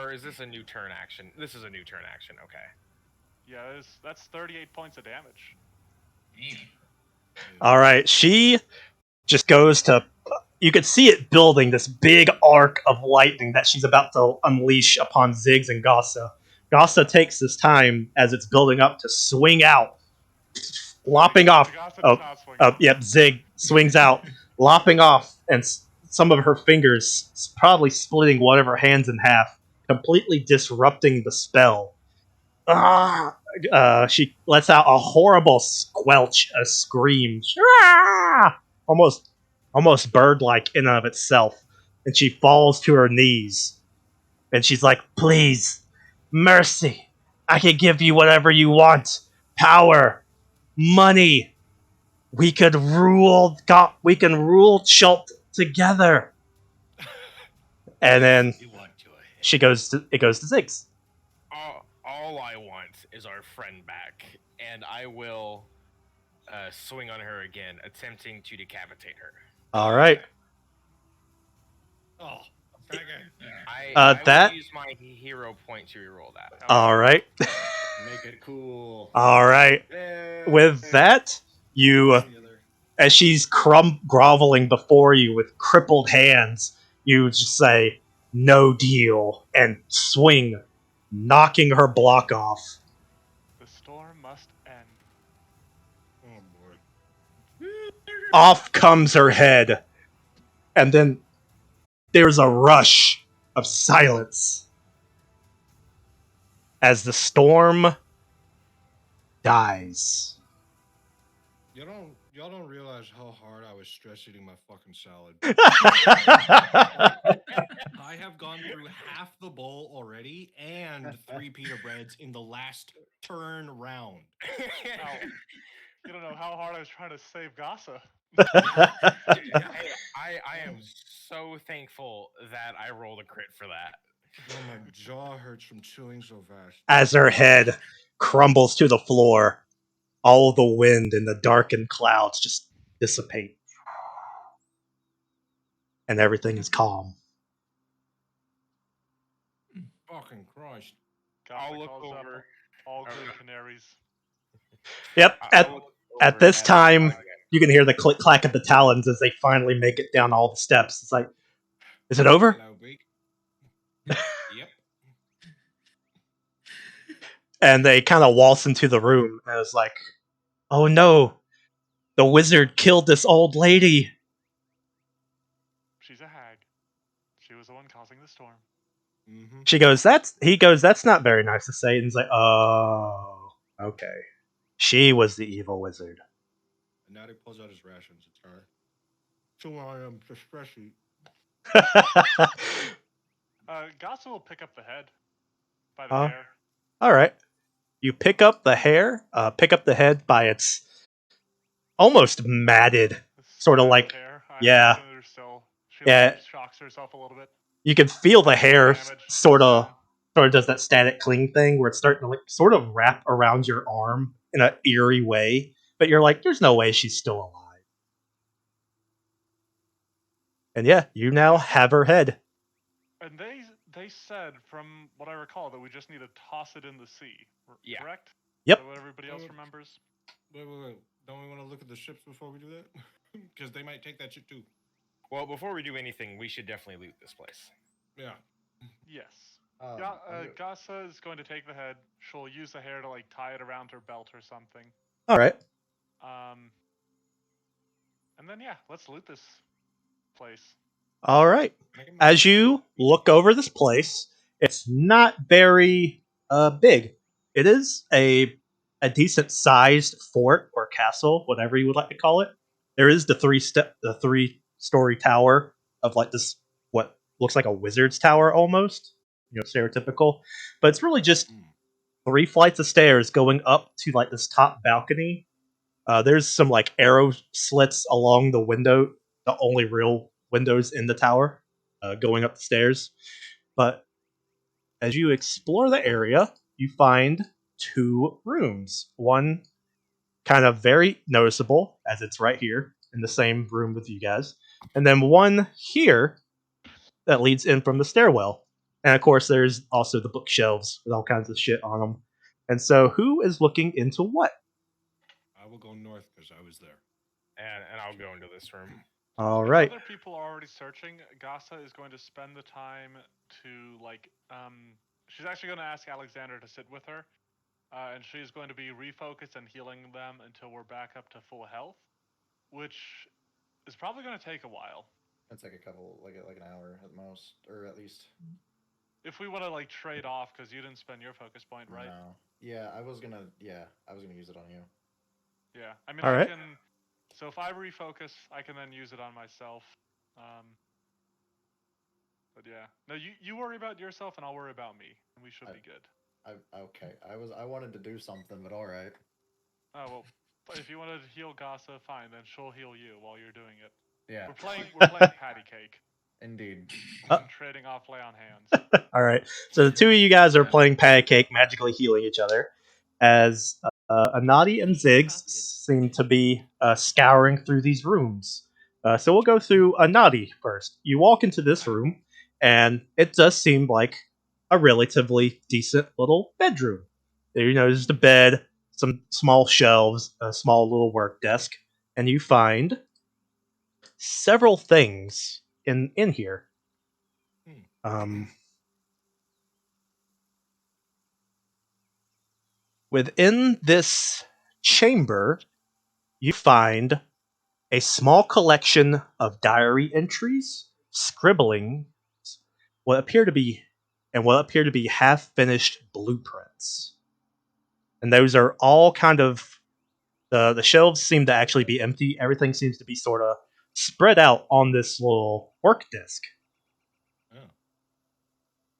or is this a new turn action? This is a new turn action. Okay. Yeah, that's 38 points of damage. Damn. All right. She just goes to. You could see it building this big arc of lightning that she's about to unleash upon Ziggs and Gasa. Gasa takes this time as it's building up to swing out, lopping off. Yep. Zig swings out, lopping off, and some of her fingers, probably splitting one of her hands in half, completely disrupting the spell. She lets out a horrible squelch, a scream, almost bird-like in and of itself, and she falls to her knees, and she's like, "Please, mercy, I can give you whatever you want, power, money. We could rule. God, we can rule Chult together." And then it goes to Ziggs. All I want is our friend back, and I will swing on her again, attempting to decapitate her. All right. Oh, okay. I that- will use my hero point to reroll that. All right. Make it cool. All right. Yay. With that, you as she's groveling before you with crippled hands, you just say, "No deal," and swing, knocking her block off. The storm must end. Oh boy. Off comes her head, and then there's a rush of silence as the storm dies. Y'all don't realize how hard I was stress eating my fucking salad. I have gone through half the bowl already and 3 pita breads in the last turn round. Ow. You don't know how hard I was trying to save Gasa. Hey, I am so thankful that I rolled a crit for that. Oh, my jaw hurts from chewing so fast. As her head crumbles to the floor, all the wind and the darkened clouds just dissipate, and everything is calm. Fucking Christ. I'll Gasa look calls up over. all Oh, good no. canaries. Yep, I'll look at over this at time, Alex. you can hear the click clack of the talons as they finally make it down all the steps. It's like, is it over? Hello, Beak. Yep. And they kind of waltz into the room, and it's like, oh no, the wizard killed this old lady. She's a hag. She was the one causing the storm. Mm-hmm. He goes, that's not very nice to say. And he's like, oh, okay. She was the evil wizard. And now he pulls out his rations. It's alright. So I am to stress eat. Gasa will pick up the head by the Uh, hair. All right. You pick up the head by its almost matted, sort of Scattered like, hair. I yeah, imagine there's still. She yeah. like shocks herself a little bit. You can feel the Some of the hair damage sort is of done. does that static cling thing where it's starting to like sort of wrap around your arm in an eerie way, but you're like, there's no way she's still alive. And yeah, you now have her head. And they said, from what I recall, that we just need to toss it in the sea. Yeah. Correct? Yep. Is that what everybody else remembers? Wait. Don't we want to look at the ships before we do that? Because they might take that shit too. Well, before we do anything, we should definitely loot this place. Yeah. Yes. I'm Gasa is going to take the head. She'll use the hair to like tie it around her belt or something. All right. And then yeah, let's loot this place. All right. As you look over this place, it's not very big. It is a decent sized fort or castle, whatever you would like to call it. There is the three-story tower of like this what looks like a wizard's tower almost, stereotypical. But it's really just 3 flights of stairs going up to like this top balcony. There's some like arrow slits along the window, the only real windows in the tower, going up the stairs. But as you explore the area, you find 2 rooms. One kind of very noticeable, as it's right here in the same room with you guys, and then one here that leads in from the stairwell. And of course, there's also the bookshelves with all kinds of shit on them. And so, who is looking into what? I will go north because I was there. And I'll go into this room. All If right. other people are already searching, Gasa is going to spend the time to she's actually going to ask Alexander to sit with her, and she's going to be refocused and healing them until we're back up to full health, which is probably going to take a while. That's like a couple, like an hour at most, or at least. If we want to like trade off, because you didn't spend your focus point, right? No. Yeah, I was gonna use it on you. Yeah, I mean, All right. can. So if I refocus, I can then use it on myself. But yeah, no, you worry about yourself, and I'll worry about me, and we should be good. Okay. I wanted to do something, but all right. Oh well, if you wanted to heal Gasa, fine. Then she'll heal you while you're doing it. Yeah. We're playing patty cake. Indeed. And trading off lay on hands. All right. So the 2 of you guys are playing patty cake, magically healing each other, as Anadi and Ziggs seem to be scouring through these rooms. So we'll go through Anadi first. You walk into this room, and it does seem like a relatively decent little bedroom. There's the bed, some small shelves, a small little work desk, and you find several things in here. Hmm. Within this chamber, you find a small collection of diary entries, scribbling, what appear to be half-finished blueprints. And those are all kind of the shelves seem to actually be empty. Everything seems to be sort of spread out on this little work desk. Oh,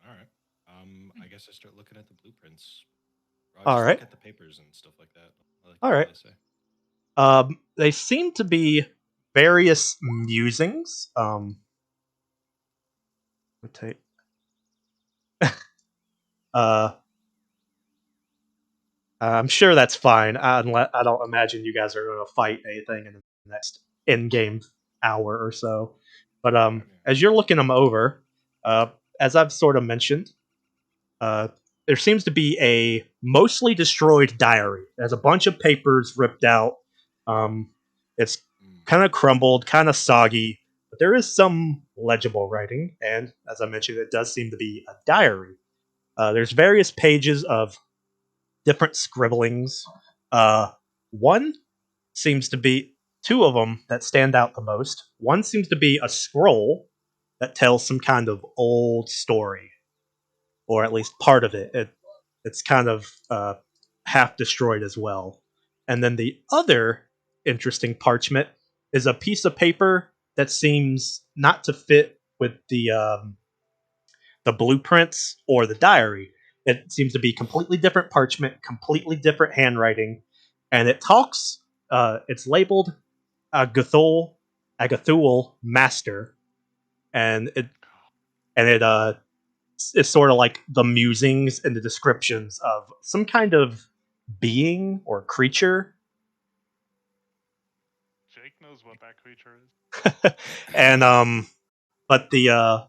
all right. I guess I start looking at the blueprints. I'll All just right, look at the papers and stuff like that. all What right. do they say? They seem to be various musings. Let me take. Uh, I'm sure that's fine. I don't imagine you guys are going to fight anything in the next in-game hour or so. But Right, yeah. as you're looking them over, uh, as I've sort of mentioned, there seems to be a mostly destroyed diary. There's a bunch of papers ripped out. It's Mm. kind of crumbled, kind of soggy, but there is some legible writing. And as I mentioned, it does seem to be a diary. There's various pages of different scribblings. One seems to be two of them that stand out the most. One seems to be a scroll that tells some kind of old story, or at least part of it. It's kind of half destroyed as well. And then the other interesting parchment is a piece of paper that seems not to fit with the blueprints or the diary. It seems to be completely different parchment, completely different handwriting, and it talks. It's labeled Agathul, Agathul Master, and it is sort of like the musings and the descriptions of some kind of being or creature. Jake knows what that creature is. And but the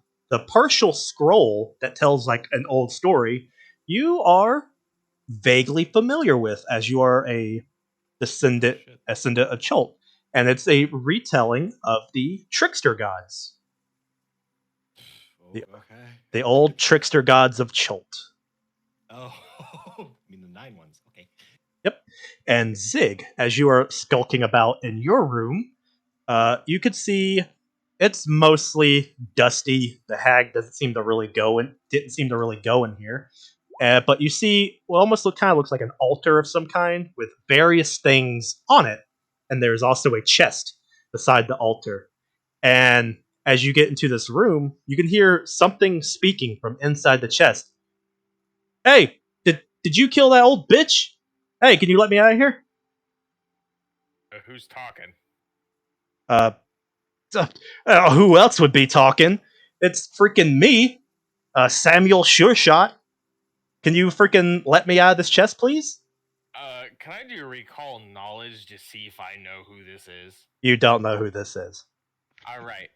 partial scroll that tells like an old story, you are vaguely familiar with, as you are a Oh descendant shit. ascendant of Chult, and it's a retelling of the trickster gods, Oh, the okay. the old trickster gods of Chult. Oh, I mean the 9 ones. Okay. Yep. And Zig, as you are skulking about in your room, you could see it's mostly dusty. The hag doesn't seem to really go in. Didn't seem to really go in here. But you see, what almost kind of looks like an altar of some kind with various things on it, and there's also a chest beside the altar. And as you get into this room, you can hear something speaking from inside the chest. Hey, did you kill that old bitch? Hey, can you let me out of here? Who's talking? Uh, who else would be talking? It's freaking me, Samuel Sureshot. Can you freaking let me out of this chest, please? Can I do recall knowledge to see if I know who this is? You don't know who this is. All right.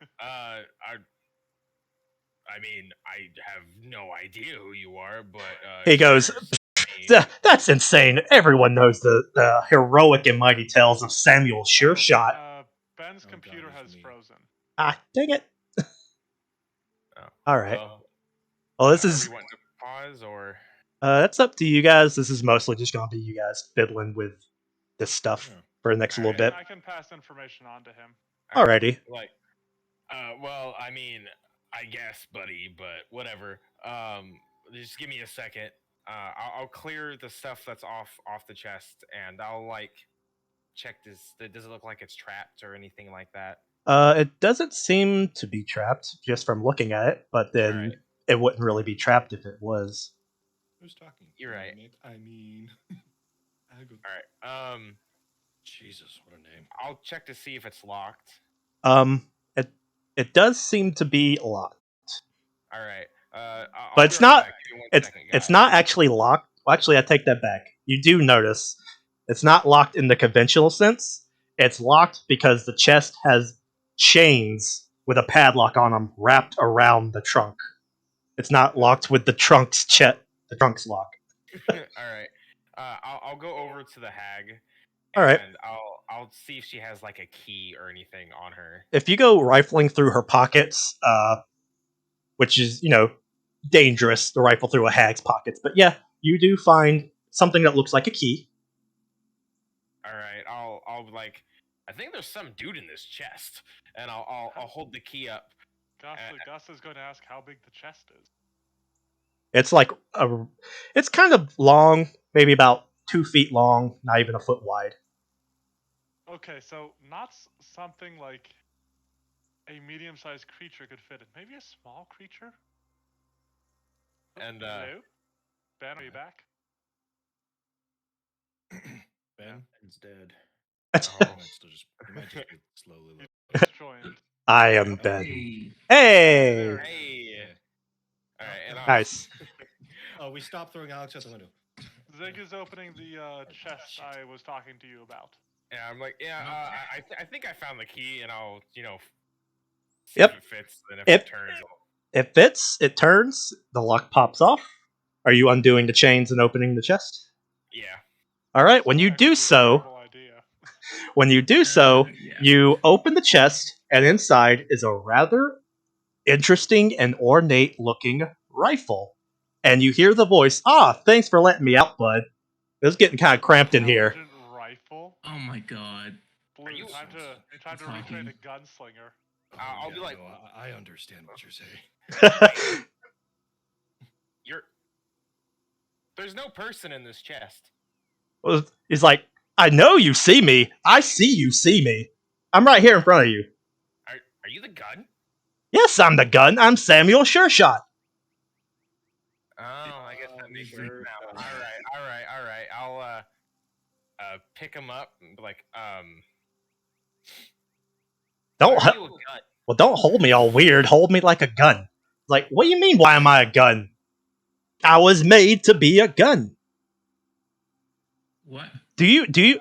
I mean, I have no idea who you are, but He sure. goes, That's insane. Everyone knows the heroic and mighty tales of Samuel Sureshot. Ben's Oh, God, computer he's has mean. frozen. Ah, dang it. Oh, All right. well, Well, this are is we wanting to pause or? that's up to you guys. This is mostly just going to be you guys fiddling with this stuff Yeah. for the next All little right. bit. I can pass information on to him. All right. Alrighty. Like, well, I mean, I guess, buddy, but whatever. Just give me a second. I'll clear the stuff that's off the chest, and I'll like check this. Does it look like it's trapped or anything like that? It doesn't seem to be trapped just from looking at it, but All then right. it wouldn't really be trapped if it was. Who's talking? You're right. I mean, I go. All right. Jesus, what a name. I'll check to see if it's locked. Um, it it does seem to be locked, All right. but I'll be it's right not. back. Give me one It's second, it's guys. not actually locked. Well, actually, I take that back. You do notice it's not locked in the conventional sense. It's locked because the chest has chains with a padlock on them wrapped around the trunk. It's not locked with the trunk's lock. All right. I'll go over to the hag All right. And I'll see if she has like a key or anything on her. If you go rifling through her pockets, which is, dangerous to rifle through a hag's pockets, but yeah, you do find something that looks like a key. All right, I'll be like, I think there's some dude in this chest, and I'll hold the key up. Gus is going to ask how big the chest is. It's like it's kind of long, maybe about 2 feet long, not even a foot wide. Okay, so not something like a medium-sized creature could fit in. Maybe a small creature? And Hello? Ben, are you back? Ben? Ben's dead. You might just be slowly. He just joined. I am Oh. Ben. Hey, Hey, hey, all right, and nice. Oh, we stopped throwing Alex out the window. Zig is opening the chest I was talking to you about. yeah, I'm like, yeah, I think I found the key, and I'll see Yep. if it fits, and if Yep. it turns, It fits, it turns, the lock pops off. Are you undoing the chains and opening the chest? yeah. All right, when you That do could be a so, terrible idea. yeah. you open the chest, and inside is a rather interesting and ornate looking rifle. And you hear the voice, thanks for letting me out, bud. It was getting kind of cramped in here. Intelligent rifle. Oh my god. Blue, you- time to talking? retrain a gunslinger. I'll be like- no, I understand what you're saying. There's no person in this chest. He's like, I know you see me. I see you see me. I'm right here in front of you. Are you the gun? Yes, I'm the gun. I'm Samuel Sure-Shot. Oh, I guess that makes sense Sure. now. All right. I'll pick him up and be like, Don't why are you a gun? Well, don't hold me all weird. Hold me like a gun. Like, what do you mean? Why am I a gun? I was made to be a gun. What? Do you?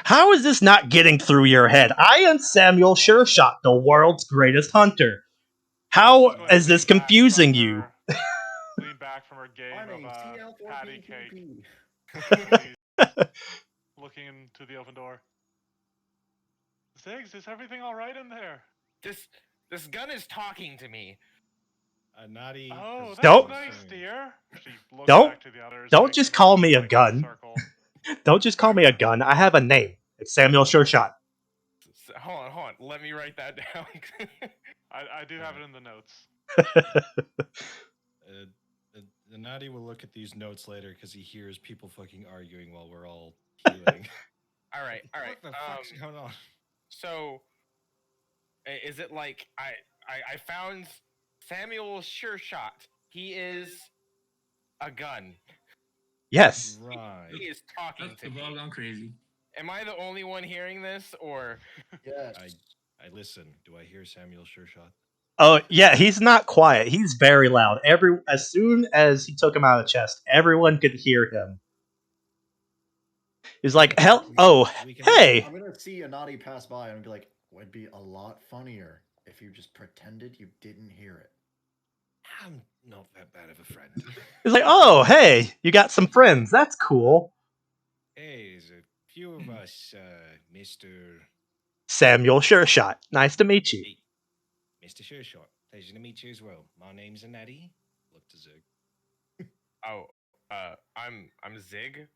How is this not getting through your head? I am Samuel Sure-Shot, the world's greatest hunter. How She's going to is this lean back confusing from you? her- lean back from her game Finding of patty cake. CL4PPP. She's looking into the open door. Ziggs, is everything all right in there? This gun is talking to me. Nadi. Oh, that's Don't- nice, dear. She looks Don't- back to the others. don't making just her call way me a in gun. circle. Don't just call me a gun. I have a name. It's Samuel Sure-Shot. Hold on. Let me write that down. I do have it in the notes. The Nadi will look at these notes later because he hears people fucking arguing while we're all healing. all right. What the fuck's going on? So, is it like I found Samuel Sure-Shot? He is a gun. Yes. Right. He is talking That's to the me. ball gone crazy. Am I the only one hearing this, or Yes. I listen. Do I hear Samuel Sure-Shot? Oh yeah, he's not quiet. He's very loud. As soon as he took him out of the chest, everyone could hear him. He's like, "Hell, hey!" I'm gonna see Anadi pass by and be like, "Would be a lot funnier if you just pretended you didn't hear it." I'm not that bad of a friend. He's like, "Oh, hey, you got some friends. That's cool." Hey, there's a few of us, Mr. Samuel Sure-Shot. Nice to meet you. Hey, Mr. Sure-Shot. Pleasure to meet you as well. My name's Nadi. Look to Zig. I'm Zig.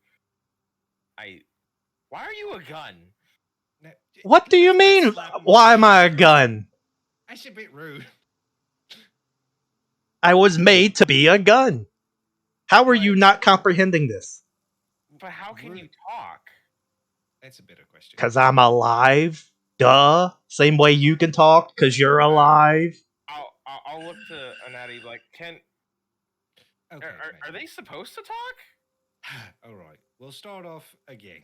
Why are you a gun? Now, What do you mean? slap him Why on am the I a shoulder. gun? That's a bit rude. I was made to be a gun. How are you But- not comprehending this? But how can you talk? That's a better question. Because I'm alive. Duh. Same way you can talk because you're alive. I'll look to Anati like, Okay, are they supposed to talk? All right. We'll start off again.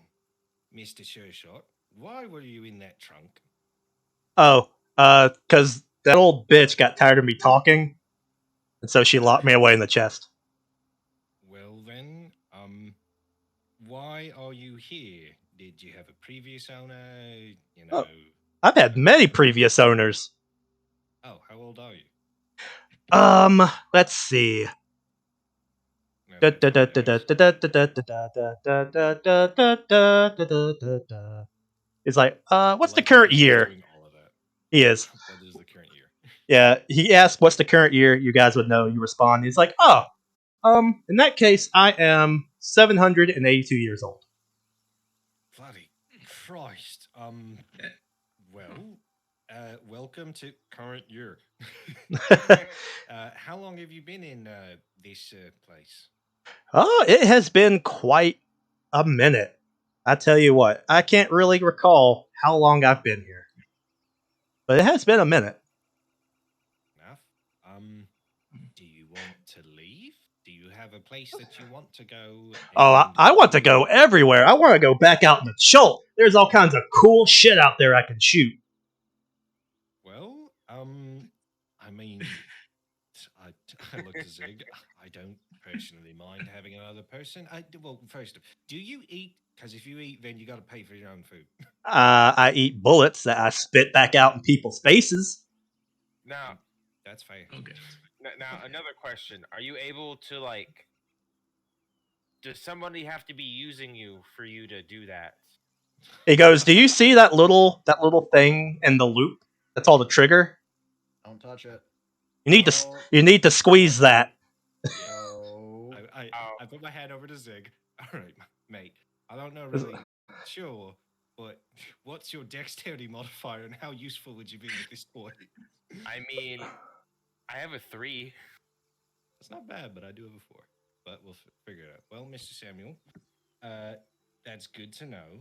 Mr. Sure-Shot, why were you in that trunk? Oh, because that old bitch got tired of me talking, and so she locked me away in the chest. Well then, why are you here? Did you have a previous owner? You know. I've had many previous owners. Oh, how old are you? Let's see. No, He's like, I what's the like that current he's year? doing all of that. He is. What is the current year? Yeah, he asked, what's the current year? You guys would know. You respond. He's like, oh, in that case, I am 782 years old. Bloody Christ. Well, welcome to current year. How long have you been in this place? Oh, it has been quite a minute. I tell you what, I can't really recall how long I've been here, but it has been a minute. Enough. Do you want to leave? Do you have a place that you want to go? Oh, And I want to go everywhere. I want to go back out in the chult. There's all kinds of cool shit out there I can shoot. well, I mean, I, I look to Zig. I don't personally mind having another person. Well, first, do you eat? Because if you eat, then you got to pay for your own food. I eat bullets that I spit back out in people's faces. Now, That's fair. Okay. now another question: are you able to like? Does somebody have to be using you for you to do that? He goes, "Do you see that little thing in the loop? That's all the trigger. Don't touch it. You need to Don't. you need to squeeze that." No. Oh. I put my hand over to Zig. All right, mate. I don't know really sure, but what's your dexterity modifier and how useful would you be with this toy? I mean, I have a 3. It's not bad, but I do have a 4. But we'll figure it out. Well, Mr. Samuel, uh, that's good to know.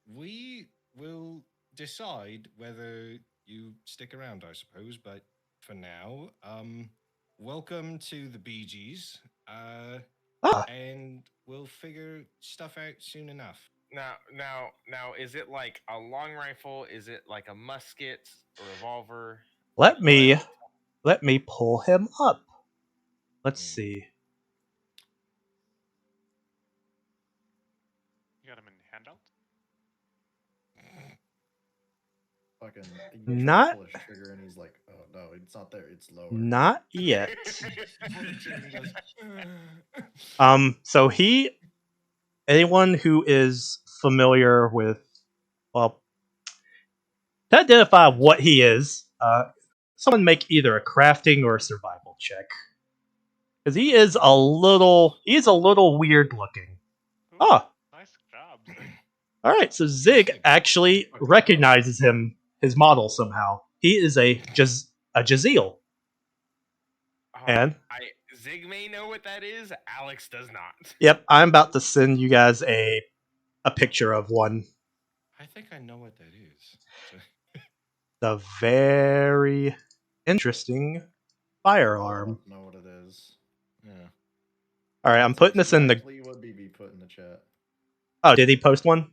We will decide whether you stick around, I suppose. But for now, welcome to the Bee Gees. Ah, And we'll figure stuff out soon enough. Now, is it like a long rifle? Is it like a musket, a revolver? let What? me let me pull him up. Let's Mm. see. You got him in handout? Fucking. You try to Not pull his trigger and he's like, oh no, it's not there. It's lower. not yet. Pull the trigger and he goes. So anyone who is familiar with, well, to identify what he is, someone make either a crafting or a survival check. Because he's a little weird looking. Ooh, Oh, nice job, Zig. all right. So Zig Zig. actually Fucking recognizes his model somehow. He is a Jaziel. And Zig may know what that is. Alex does not. yep, I'm about to send you guys a picture of one. I think I know what that is. So, The very interesting firearm. I don't know what it is. yeah. All right, I'm That's putting this in the. exactly what BB put in the chat. Oh, did he post one?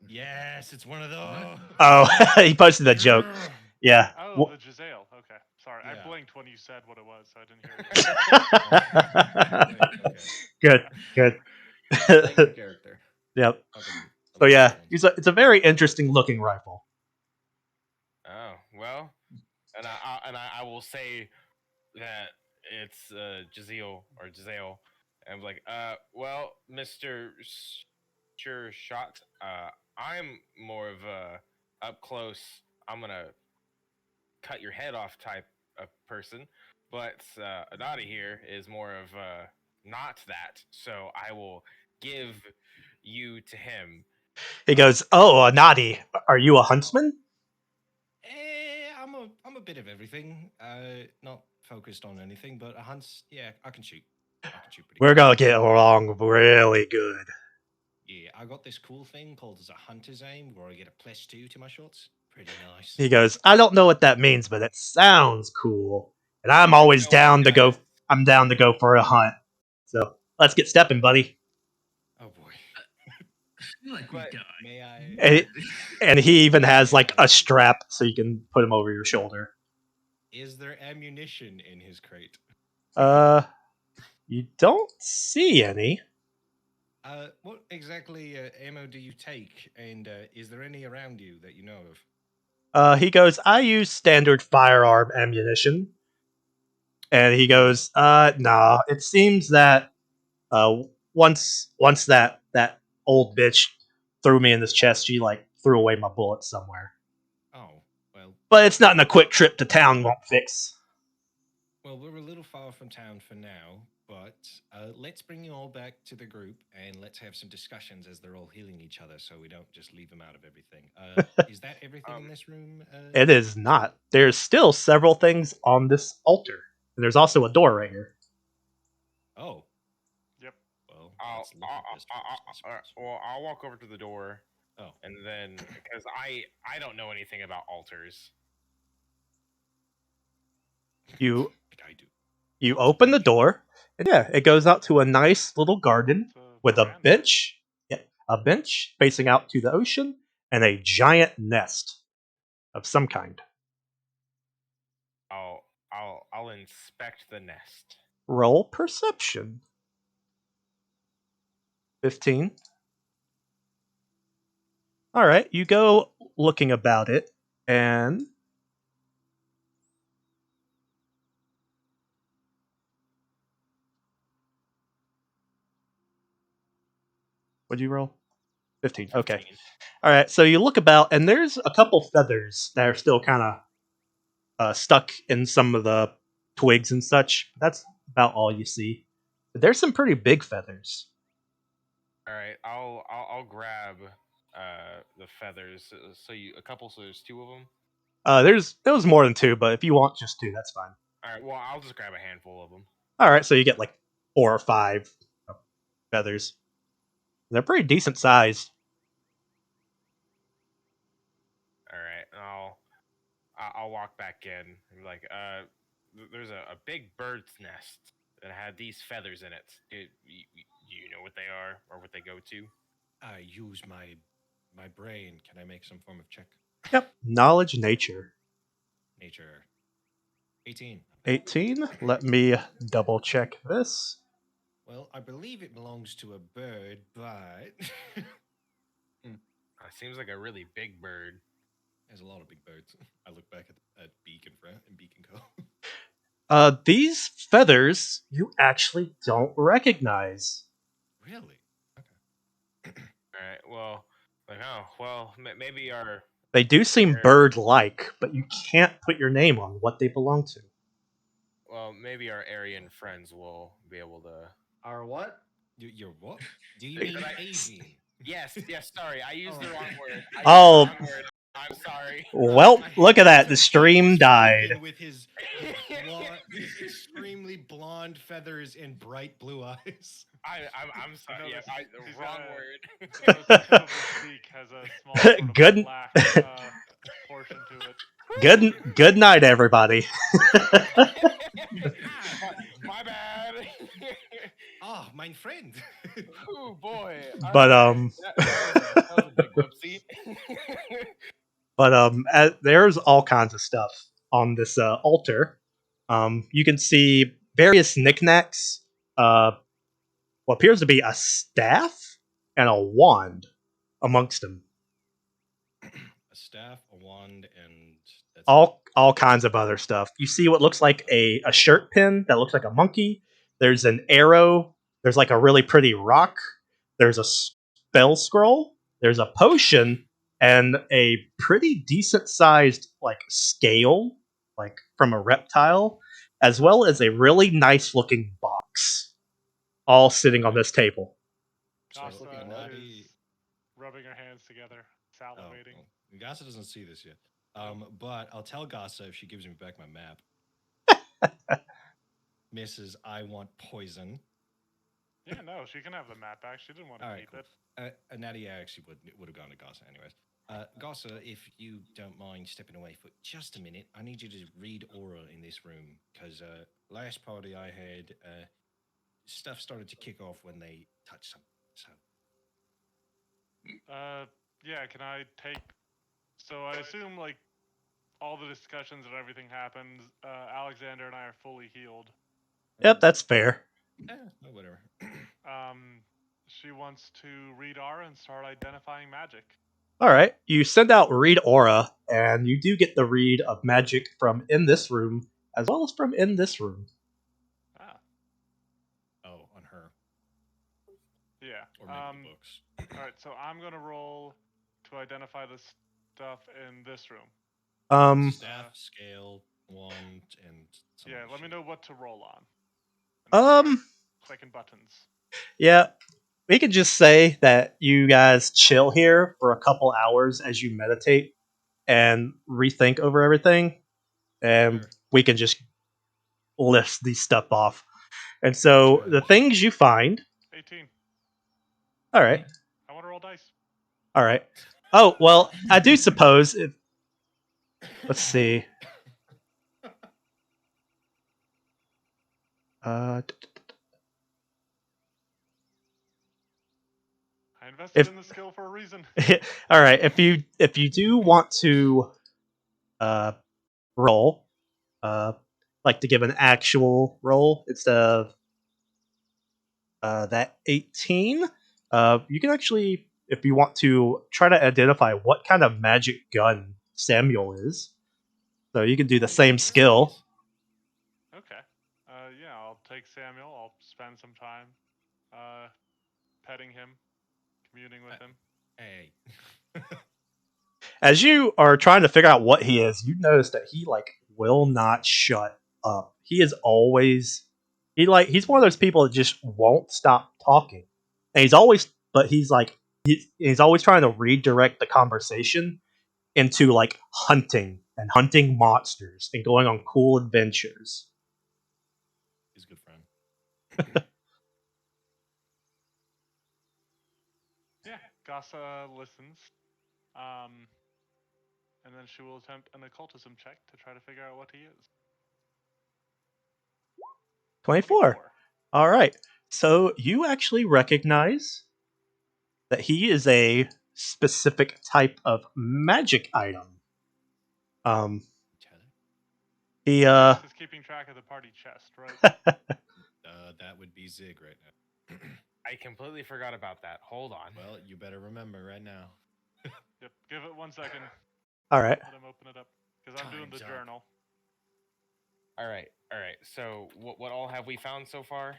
Yes, it's one of those. Oh, he posted a joke. Yeah. Oh, the Giselle. Okay, sorry, Yeah. I blinked when you said what it was, so I didn't hear you. Okay. Good. Playing the Good. character. Yep. Fucking So yeah, ones. it's a very interesting looking rifle. Oh well, and I will say that it's Giselle or Giselle, and I'm like, well, Mister Sure Shot, I'm more of a up close. I'm gonna cut your head off type of person, but Anadi here is more of not that. So I will give you to him. He goes, "Oh, Nadi, are you a huntsman?" I'm a bit of everything. Not focused on anything, but a hunts. Yeah, I can shoot. I can shoot pretty We're good. gonna get along really good. Yeah, I got this cool thing called as a hunter's aim, where I get a +2 to my shots. Pretty nice. He goes, "I don't know what that means, but it sounds cool, and I'm I always know it down to go. does. I'm down to go for a hunt. So let's get stepping, buddy." Oh boy. I feel like we But got. May I? And, and he even has like a strap so you can put him over your shoulder. Is there ammunition in his crate? You don't see any. What exactly ammo do you take, and is there any around you that you know of? He goes, "I use standard firearm ammunition." And he goes, "Nah, it seems that Once that old bitch threw me in this chest, she like threw away my bullets somewhere. Oh, well, But it's not in a quick trip to town won't fix. well, we're a little far from town for now, but let's bring you all back to the group and let's have some discussions as they're all healing each other, so we don't just leave them out of everything. Is that everything in this room? It is not. There's still several things on this altar, and there's also a door right here. Oh, Yep. well, let's look at this first, I suppose. well, I'll walk over to the door, Oh, and then because I don't know anything about altars. You like I do. you Looks open the pretty. door, and yeah, it goes out to a nice little garden It's a with a veranda. bench, yeah, a bench facing out to the ocean, and a giant nest of some kind. I'll inspect the nest. Roll perception. 15. All right, you go looking about it, and what'd you roll? 15. Okay. 15. All right, so you look about, and there's a couple feathers that are still kind of stuck in some of the twigs and such. That's about all you see. But there's some pretty big feathers. All right, I'll grab the feathers. So you a couple. So there's two of them. There was more than two, but if you want just two, that's fine. All right. Well, I'll just grab a handful of them. All right, so you get like 4 or 5 feathers. They're pretty decent sized. All right, and I'll walk back in and be like, there's a big bird's nest that had these feathers in it. Do you know what they are or what they go to? I use my brain. Can I make some form of check? Yep, knowledge nature. Nature. 18. 18. Let me double check this. Well, I believe it belongs to a bird, but Seems like a really big bird. there's a lot of big birds. I look back at Beak and Beak and Co. These feathers you actually don't recognize. Really? Okay. All right. Well, like maybe our They do seem They're- bird-like, but you can't put your name on what they belong to. maybe our Aryan friends will be able to. Our what? You're what? Do you Did mean I- Asian? Yes. Sorry, I used the wrong word. Oh. Used the wrong word. I'm sorry. Well, I hate look at that. to The hate stream this died. Rican with his extremely blonde feathers and bright blue eyes. I'm sorry. You know, Yeah, this- the he's wrong got- word. The tip of his beak has a small sort of Good- black portion to it. Good night, everybody. My bad. Ah, my friend. Oh boy. But that was a big whoopsie. there's all kinds of stuff on this altar. You can see various knickknacks. What appears to be a staff and a wand amongst them. A staff, a wand, and that's All kinds of other stuff. You see what looks like a shirt pin that looks like a monkey. There's an arrow. There's like a really pretty rock. There's a spell scroll. There's a potion and a pretty decent sized like scale, like from a reptile, as well as a really nice looking box, all sitting on this table. So, Casa Anadi- is rubbing her hands together, salivating. well, Gasa doesn't see this yet. But I'll tell Gasa if she gives me back my map. Mrs. I want poison. Yeah, no, she can have the map back. She didn't want to All right, keep cool. it. Nadia actually would have gone to Gasa anyways. Gasa, if you don't mind stepping away for just a minute, I need you to read aura in this room because last party I had, stuff started to kick off when they touched something. So Yeah, can I take? So I assume like all the discussions and everything happens. Alexander and I are fully healed. Yep, that's fair. Whatever. She wants to read aura and start identifying magic. All right, you send out read aura, and you do get the read of magic from in this room as well as from in this room. Ah, Oh, on her. Yeah. Or maybe the books. All right. So I'm gonna roll to identify the stuff in this room. Staff, scale, wand, and some Yeah. other Let me shit. know what to roll on. And I'll start um, clicking buttons. yeah, we could just say that you guys chill here for a couple hours as you meditate and rethink over everything, and Sure. we can just list these stuff off. And so the Trash. things you find. 18. All right, I want to roll dice. all right. Oh well, I do suppose. If, let's see. Uh, I invested if in the skill for a reason. all right, if you do want to uh, roll, uh, like to give an actual roll instead of that 18, you can actually, if you want to, try to identify what kind of magic gun Samuel is. So you can do the Ooh, same that's skill. Okay. Yeah, I'll take Samuel. I'll spend some time petting him, communing with him. Hey. As you are trying to figure out what he is, you notice that he like will not shut up. He is always he's one of those people that just won't stop talking. And he's always but he's like he's always trying to redirect the conversation into like hunting and hunting monsters and going on cool adventures. He's a good friend. Yeah, Gasa listens. And then she will attempt an occultism check to try to figure out what he is. 24. All right. So you actually recognize that he is a specific type of magic item. Um, he This is keeping track of the party chest, right? That would be Zig right now. I completely forgot about that. Hold on. Well, you better remember right now. Yep. Give it 1 second. all right. Let him open it up because I'm doing the Time's up. journal. All right. So what all have we found so far?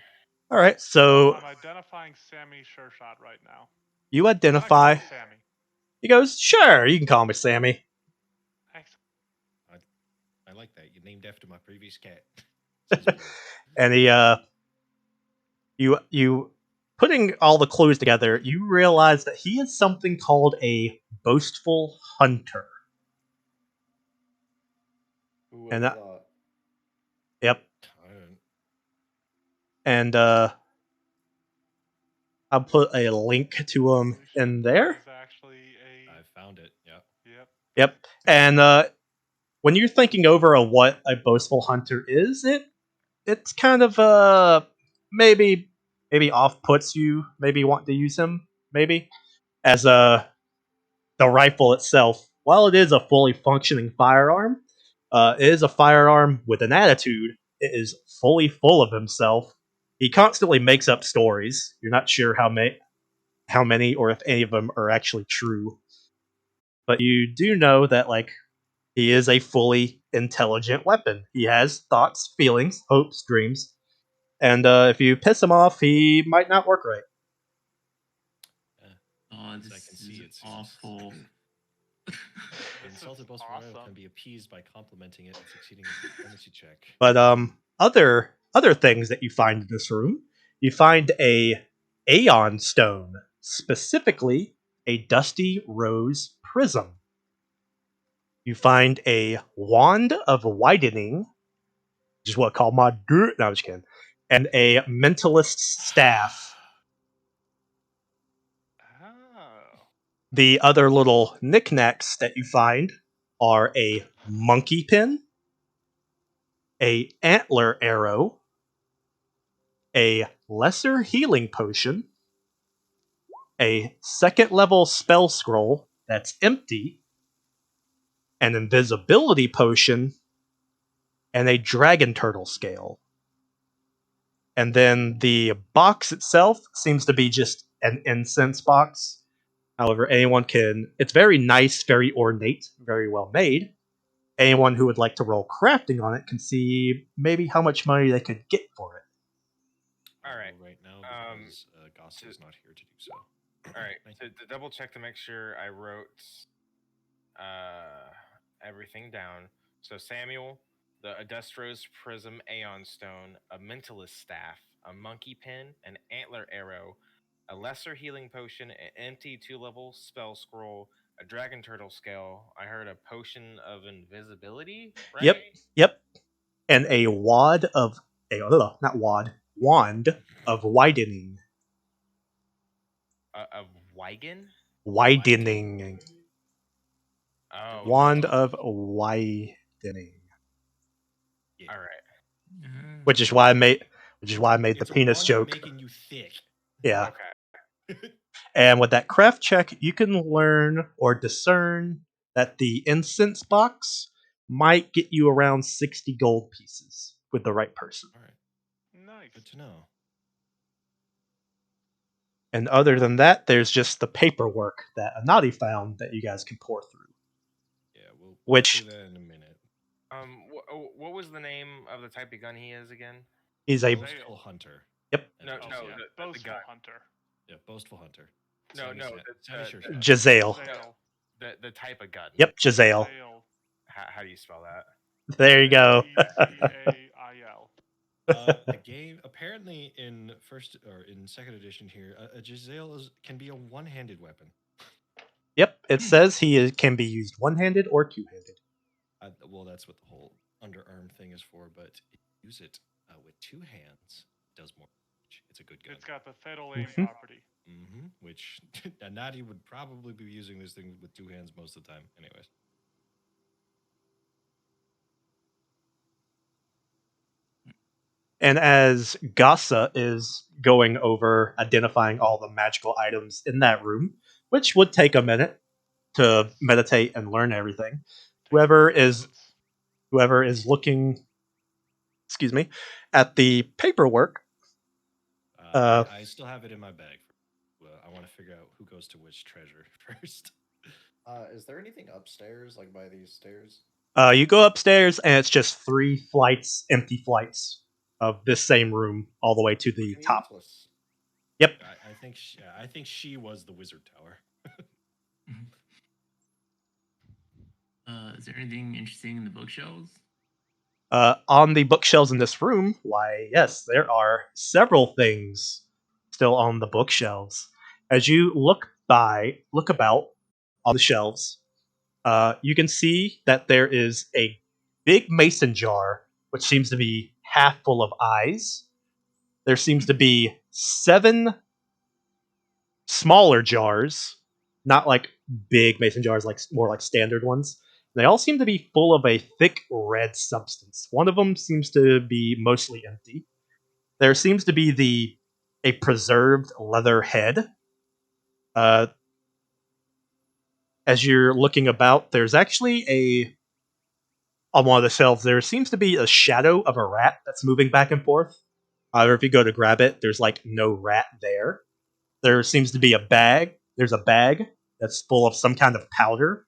All right. Well, So I'm identifying Sammy Shershot right now. you Can I identify. call you Sammy? He goes, "Sure, you can call me Sammy." Excellent. I like that. You're named after my previous cat. Says Blue. And he you putting all the clues together, you realize that he is something called a boastful hunter. Who And would have thought? yep. I don't- And I'll put a link to him Holy shit, in that there. is actually I found it. Yeah. Yep. Yep. And when you're thinking over what a boastful hunter is, it's kind of maybe off puts you maybe want to use him maybe as the rifle itself. While it is a fully functioning firearm, it is a firearm with an attitude. It is fully full of himself. He constantly makes up stories. You're not sure how many or if any of them are actually true, but you do know that like he is a fully intelligent weapon. He has thoughts, feelings, hopes, dreams, and if you piss him off, he might not work right. Oh, As I this can see, is it's awful. This insulted is boss morale awesome. can be appeased by complimenting it and succeeding in a diplomacy check. But other things that you find in this room, you find a Aeon stone, specifically a dusty rose prism. You find a wand of widening, which is what I call my dirt. No, I'm just kidding. And a mentalist's staff. Oh. The other little knickknacks that you find are a monkey pin, a antler arrow, a lesser healing potion, a second level spell scroll that's empty, an invisibility potion, and a dragon turtle scale. And then the box itself seems to be just an incense box. However, anyone can. It's very nice, very ornate, very well made. Anyone who would like to roll crafting on it can see maybe how much money they could get for it. I All right. will right now because Goss to- is not here to do so. All right. Thank To, you. to double check to make sure I wrote everything down. So Samuel, the Adestro's Prism Aeon Stone, a Mentalist Staff, a Monkey Pin, an Antler Arrow, a Lesser Healing Potion, an empty 2-level Spell Scroll, a Dragon Turtle Scale. I heard a Potion of Invisibility, right? Yep. And a wand of wand of widening. Of Wygen? Widening. Oh, Wand okay. of widening. Yeah. All right. Which is why I made the It's a penis wand joke. making you thick. Yeah. Okay. And with that craft check, you can learn or discern that the incense box might get you around 60 gold pieces with the right person. All right. Nice. Good to know. And other than that, there's just the paperwork that Anadi found that you guys can pour through. Yeah, we'll Which do that in a minute. What was the name of the type of gun he is again? is a Boastful Hunter. Yep. That's No, what no, you say. the Boastful gun. Hunter. Yeah, boastful hunter. No, Sammy no, said- Sammy sure said. Jazale. Zale. The type of gun. Yep, Jazale. Zale. How do you spell that? There you go. Zail. The game apparently in first or in second edition here, a Jazale can be a one-handed weapon. Yep, it says can be used one-handed or two-handed. Well, that's what the whole underarm thing is for. But if you use it with two hands, it does more damage. It's a good gun. It's got the fatal aim Mhm. property. Which Nadi would probably be using this thing with two hands most of the time. Anyways. And as Gasa is going over identifying all the magical items in that room, which would take a minute to meditate and learn everything, whoever is looking, excuse me, at the paperwork. I still have it in my bag. I want to figure out who goes to which treasure first. Is there anything upstairs, like by these stairs? You go upstairs, and it's just 3 flights, empty flights of this same room, all the way to the Fucking top. useless. Yep. I think she was the wizard tower. Is there anything interesting in the bookshelves? On the bookshelves in this room, why, yes, there are several things still on the bookshelves. As you look about on the shelves, you can see that there is a big mason jar, which seems to be half full of eyes. There seems to be 7 smaller jars, not like big mason jars, like more like standard ones. They all seem to be full of a thick red substance. One of them seems to be mostly empty. There seems to be a preserved leather head. As you're looking about, there's actually on one of the shelves. There seems to be a shadow of a rat that's moving back and forth. However, if you go to grab it, there's like no rat there. There seems to be a bag. There's a bag that's full of some kind of powder.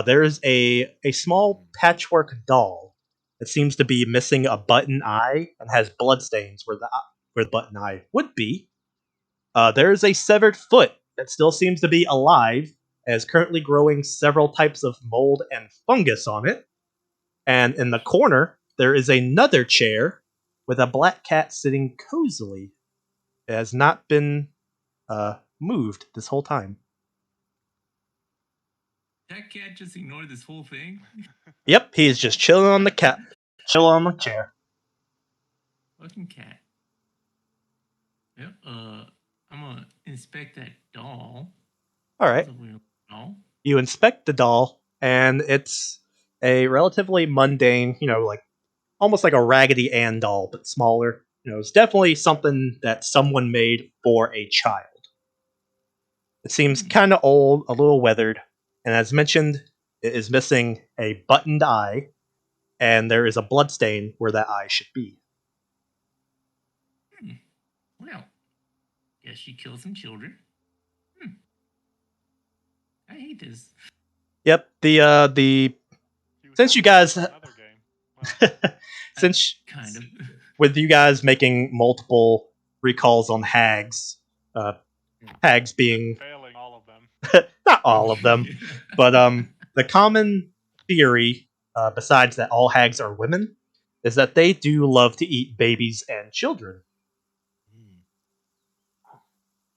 There is a small patchwork doll that seems to be missing a button eye and has bloodstains where the button eye would be. There is a severed foot that still seems to be alive and is currently growing several types of mold and fungus on it. And in the corner, there is another chair with a black cat sitting cozily. It has not been moved this whole time. That cat just ignored this whole thing. Yep, he is just chilling on the chair. Fucking cat. Yep. I'm gonna inspect that doll. All right. That's a weird doll. You inspect the doll, and it's a relatively mundane, like almost like a Raggedy Ann doll, but smaller. It's definitely something that someone made for a child. It seems kind of old, a little weathered, and as mentioned, it is missing a buttoned eye, and there is a bloodstain where that eye should be. Well, guess she killed some children. I hate this. Yep. Since you guys Another game. Wow. since Kind of. with you guys making multiple recalls on hags. Hags being Failing all of them. not all of them, but the common theory, besides that all hags are women, is that they do love to eat babies and children. Hmm.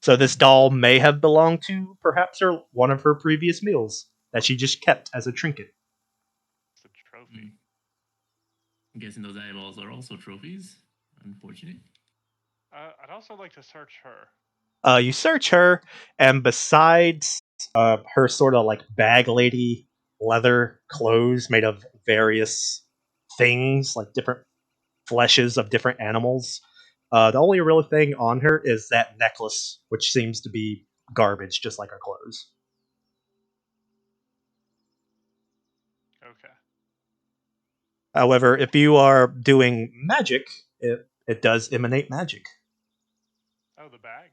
So this doll may have belonged to perhaps one of her previous meals that she just kept as a trinket. It's a trophy. I'm guessing those eyeballs are also trophies. Unfortunate. I'd also like to search her. You search her, and besides her sort of like bag lady leather clothes made of various things, like different fleshes of different animals, the only real thing on her is that necklace, which seems to be garbage, just like her clothes. Okay. However, if you are doing magic, it does emanate magic. Oh, the bag.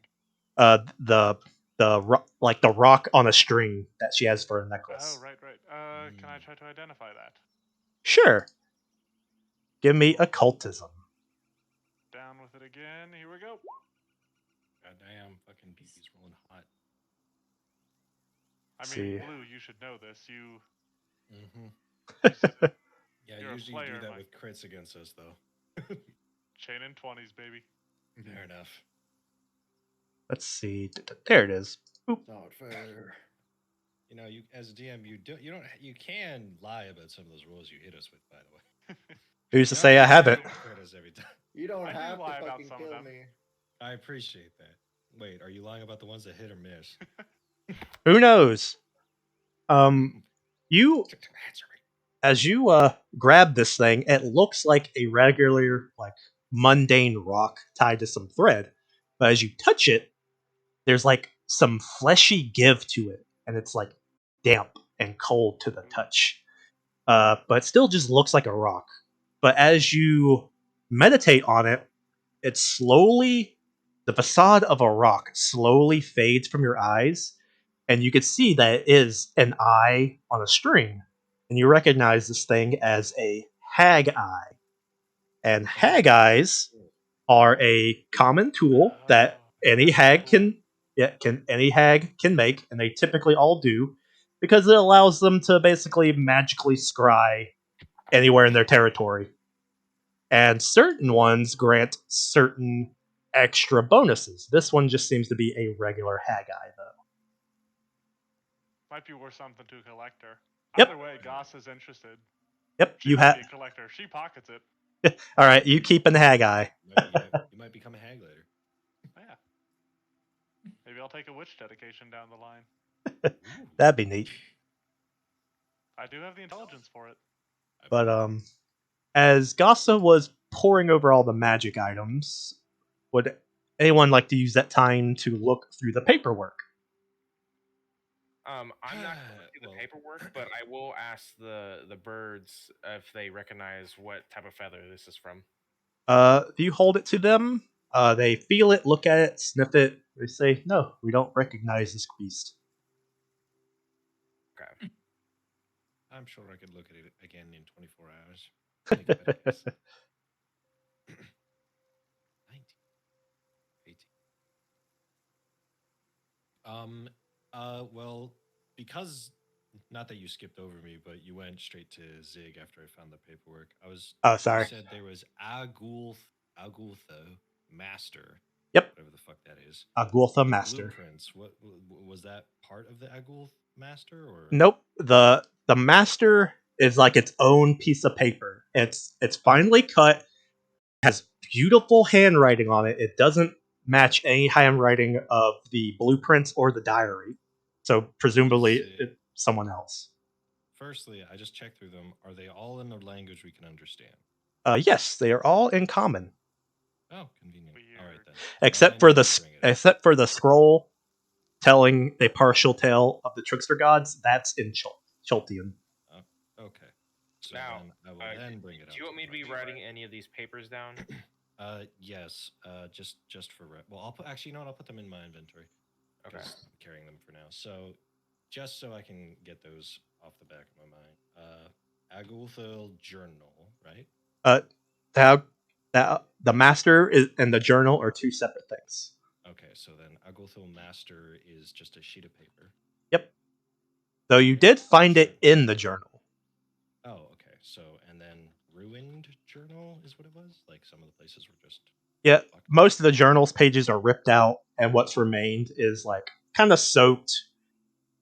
Like the rock on a string that she has for a necklace. Oh, right. Can I try to identify that? Sure. Give me occultism. Down with it again. Here we go. Goddamn, fucking BB's rolling hot. I Let's mean, see. Blue, you should know this. Mm-hmm. Yeah, You're a usually you player, do that Mike. with crits against us, though. Chain in 20s, baby. Fair enough. Let's see. There it is. Boop. Not fair. You know, you as a DM, you can lie about some of those rolls you hit us with. By the way, Who's to you say don't I have haven't? to crit us every time. You don't I do have to lie about fucking some of kill them. me. I appreciate that. Wait, are you lying about the ones that hit or miss? Who knows? You Answer me. as you grab this thing, it looks like a regular, like mundane rock tied to some thread. But as you touch it, there's like some fleshy give to it, and it's like damp and cold to the touch. But it still just looks like a rock. But as you meditate on it, it slowly, the facade of a rock slowly fades from your eyes, and you can see that it is an eye on a string. And you recognize this thing as a hag eye. And hag eyes are a common tool that any That's hag cool. can make, and they typically all do, because it allows them to basically magically scry anywhere in their territory. And certain ones grant certain extra bonuses. This one just seems to be a regular hag eye, though. Might be worth something to a collector. Yep. Either way, Goss is interested. Yep, She you might have. be a collector. She pockets it. All right, you keep an hag eye. You might become a hag later. Yeah. Maybe I'll take a witch dedication down the line. Ooh. That'd be neat. I do have the intelligence for it. But as Gossa was poring over all the magic items, would anyone like to use that time to look through the paperwork? I'm not going to do the paperwork, but I will ask the birds if they recognize what type of feather this is from. If you hold it to them, they feel it, look at it, sniff it. They say, "No, we don't recognize this beast." Okay. I'm sure I could look at it again in 24 hours. Make a better guess. 19, 18. Well, because not that you skipped over me, but you went straight to Zig after I found the paperwork. Oh, sorry. You said there was Agultho Master. Yep. Whatever the fuck that is. Agultha The Master. blueprints. What was that part of the Agulth Master or? Nope. The master is like its own piece of paper. It's finely cut, has beautiful handwriting on it. It doesn't match any handwriting of the blueprints or the diary. So presumably it's someone else. Firstly, I just checked through them. Are they all in a language we can understand? Yes, they are all in common, Oh, convenient. All right then. except for the scroll telling a partial tale of the trickster gods. That's in Choltian. Okay. So Now, then I will then bring it up. Do you want me to be writing any of these papers down? Yes. Just for well, I'll put actually, you know what? I'll put them in my inventory. Okay. I'm carrying them for now. So, just so I can get those off the back of my mind. Agulthil Journal, right? How That the master and the journal are two separate things. Okay, so then Agothil Master is just a sheet of paper. Yep. Though you did find it in the journal. Oh, okay. So, and then Ruined Journal is what it was? Like some of the places were just. Yeah, most of the journal's pages are ripped out, and what's remained is like kind of soaked,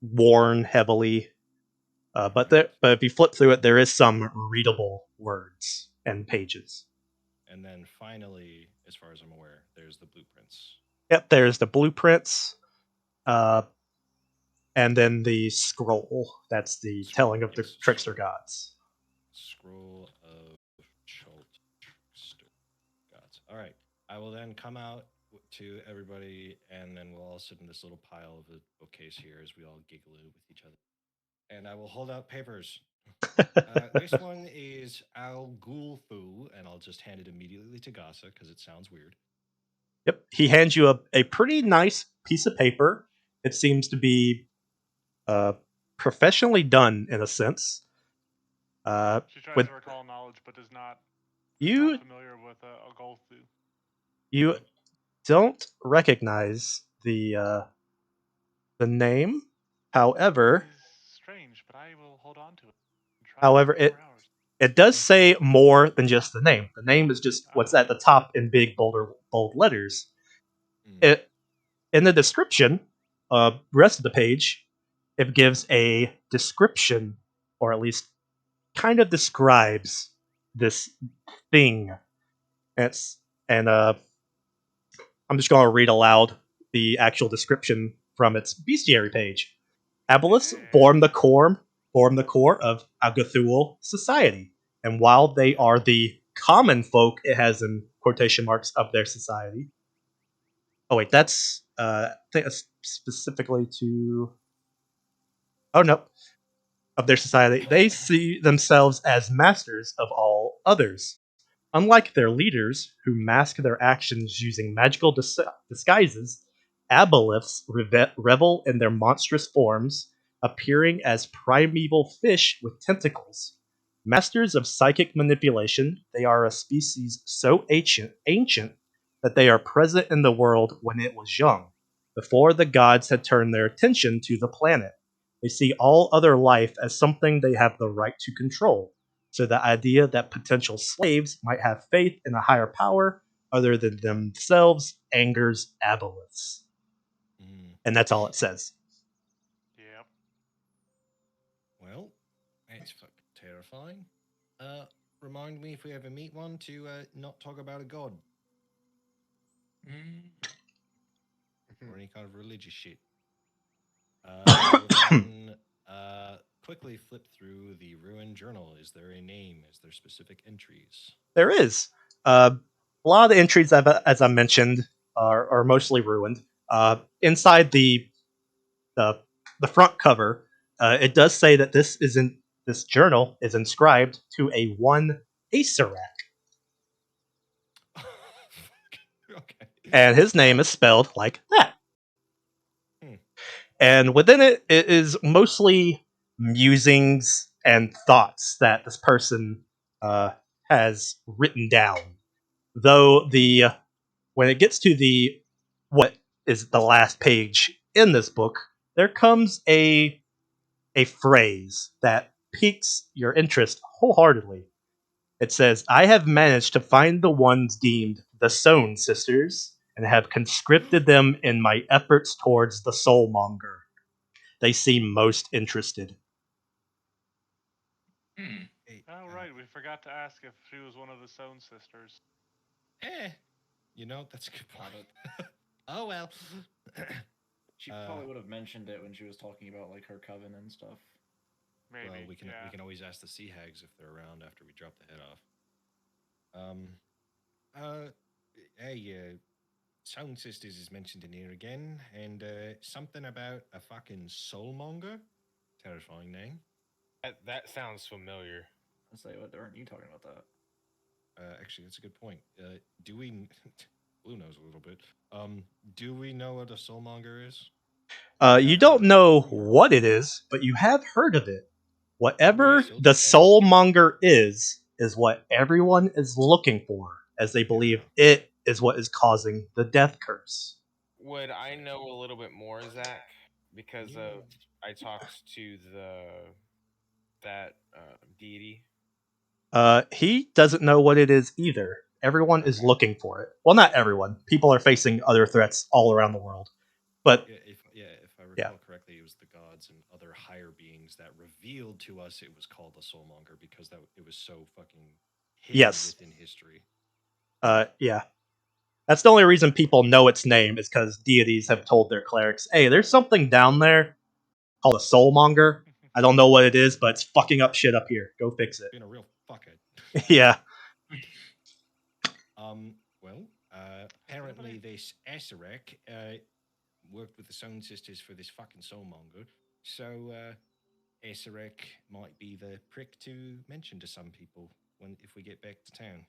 worn heavily. But if you flip through it, there is some readable words and pages. And then finally, as far as I'm aware, there's the blueprints. Yep, there's the blueprints, and then the scroll. That's the telling of the trickster gods. Scroll of Chult Trickster Gods. All right. I will then come out to everybody, and then we'll all sit in this little pile of a bookcase here as we all giggle with each other. And I will hold out papers. This one is Al Ghulfu, and I'll just hand it immediately to Gasa because it sounds weird. Yep, he hands you a pretty nice piece of paper. It seems to be professionally done in a sense. She tries with to recall knowledge, but is not you familiar with a Golfu. you don't recognize the name. However, It's strange, but I will hold on to it. However, it does say more than just the name. The name is just what's at the top in big bold letters. It in the description, rest of the page, it gives a description, or at least kind of describes this thing. And I'm just going to read aloud the actual description from its bestiary page. Aboleths form the core of Agathul society, and while they are the common folk, it has in quotation marks of their society. Oh wait, that's I think that's specifically to. Oh no, of their society, they see themselves as masters of all others. Unlike their leaders, who mask their actions using magical disguises, aboleths revel in their monstrous forms, appearing as primeval fish with tentacles. Masters of psychic manipulation, they are a species so ancient that they are present in the world when it was young, before the gods had turned their attention to the planet. They see all other life as something they have the right to control. So the idea that potential slaves might have faith in a higher power other than themselves angers aboleths. And that's all it says. Yep. Well, it's fucking terrifying. Remind me if we ever meet one to not talk about a god. Or any kind of religious shit. I will then quickly flip through the Ruin Journal. Is there a name? Is there specific entries? There is. A lot of the entries, as I mentioned, are mostly ruined. Inside the front cover, it does say that this journal is inscribed to a one Acerak. Okay. And his name is spelled like that. And within it, it is mostly musings and thoughts that this person has written down. Though when it gets to the what is the last page in this book, there comes a phrase that piques your interest wholeheartedly. It says, "I have managed to find the ones deemed the Sown sisters and have conscripted them in my efforts towards the Soulmonger. They seem most interested." Oh, right. We forgot to ask if she was one of the Sown sisters. That's a good point. Oh, well. She probably would have mentioned it when she was talking about like her coven and stuff. Maybe. Well, we can always ask the Sea Hags if they're around after we drop the head off. Hey, Sound Sisters is mentioned in here again, and something about a fucking soulmonger. Terrifying name. That sounds familiar. I say, what aren't you talking about that? Actually, that's a good point. Do we? Blue knows a little bit. Do we know what a soulmonger is? You don't know what it is, but you have heard of it. Whatever the Soulmonger is what everyone is looking for, as they believe it is what is causing the death curse. Would I know a little bit more, Zach? Because of I talked to that deity. He doesn't know what it is either. Everyone is Okay. looking for it. Well, not everyone. People are facing other threats all around the world. But If I recall correctly, it was the gods and other higher beings that revealed to us it was called a soulmonger because it was so fucking hidden yes, within history. yeah. That's the only reason people know its name is because deities have told their clerics, "Hey, there's something down there called a soulmonger. I don't know what it is, but it's fucking up shit up here. Go fix it." Being a real fuckhead. yeah. Well, apparently this Esarek worked with the Sound Sisters for this fucking soulmonger, so Esarek might be the prick to mention to some people if we get back to town.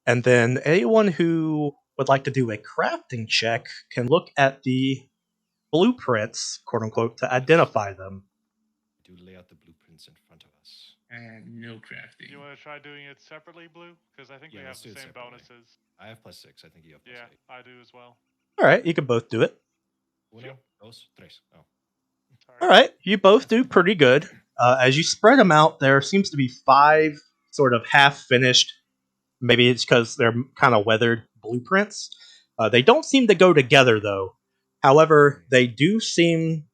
And then anyone who would like to do a crafting check can look at the blueprints, quote unquote, to identify them. Do lay out the blueprints in front of us. No crafting. Do you want to try doing it separately, Blue? Because I think we have let's the do it same separately. bonuses. I have +6. I think you have +8. Yeah, I do as well. All right, you can both do it. Uno, dos, tres. Oh. Sorry. All right, you both do pretty good. As you spread them out, there seems to be 5 sort of half-finished. Maybe it's because they're kind of weathered blueprints. They don't seem to go together, though. However, they do seem,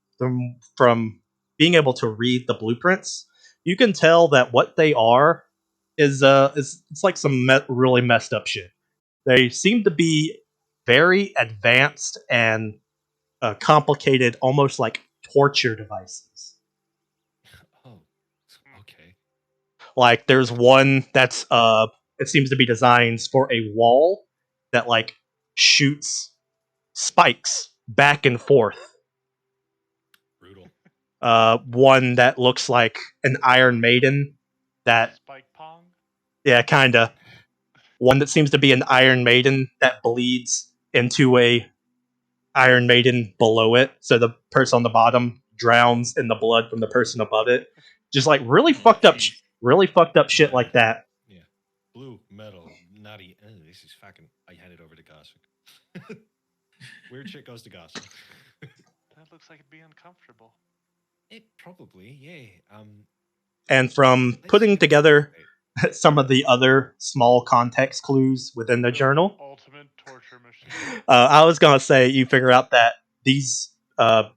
from being able to read the blueprints, you can tell that what they are is it's like some really messed up shit. They seem to be very advanced and complicated, almost like torture devices. Oh, okay. Like there's one that's it seems to be designed for a wall that like shoots spikes back and forth. Brutal. One that looks like an Iron Maiden that Spike Pong? yeah, kinda. One that seems to be an Iron Maiden that bleeds into a Iron Maiden below it, so the person on the bottom drowns in the blood from the person above it. Just like really fucked up, shit like that. Yeah. Blue, metal, nutty. Oh, this is fucking. I hand it over to Gossip. Weird shit goes to Gossip. That looks like it'd be uncomfortable. It probably, yeah. And from putting together some of the other small context clues within the journal, Ultimate torture machine. I was gonna say you figure out that these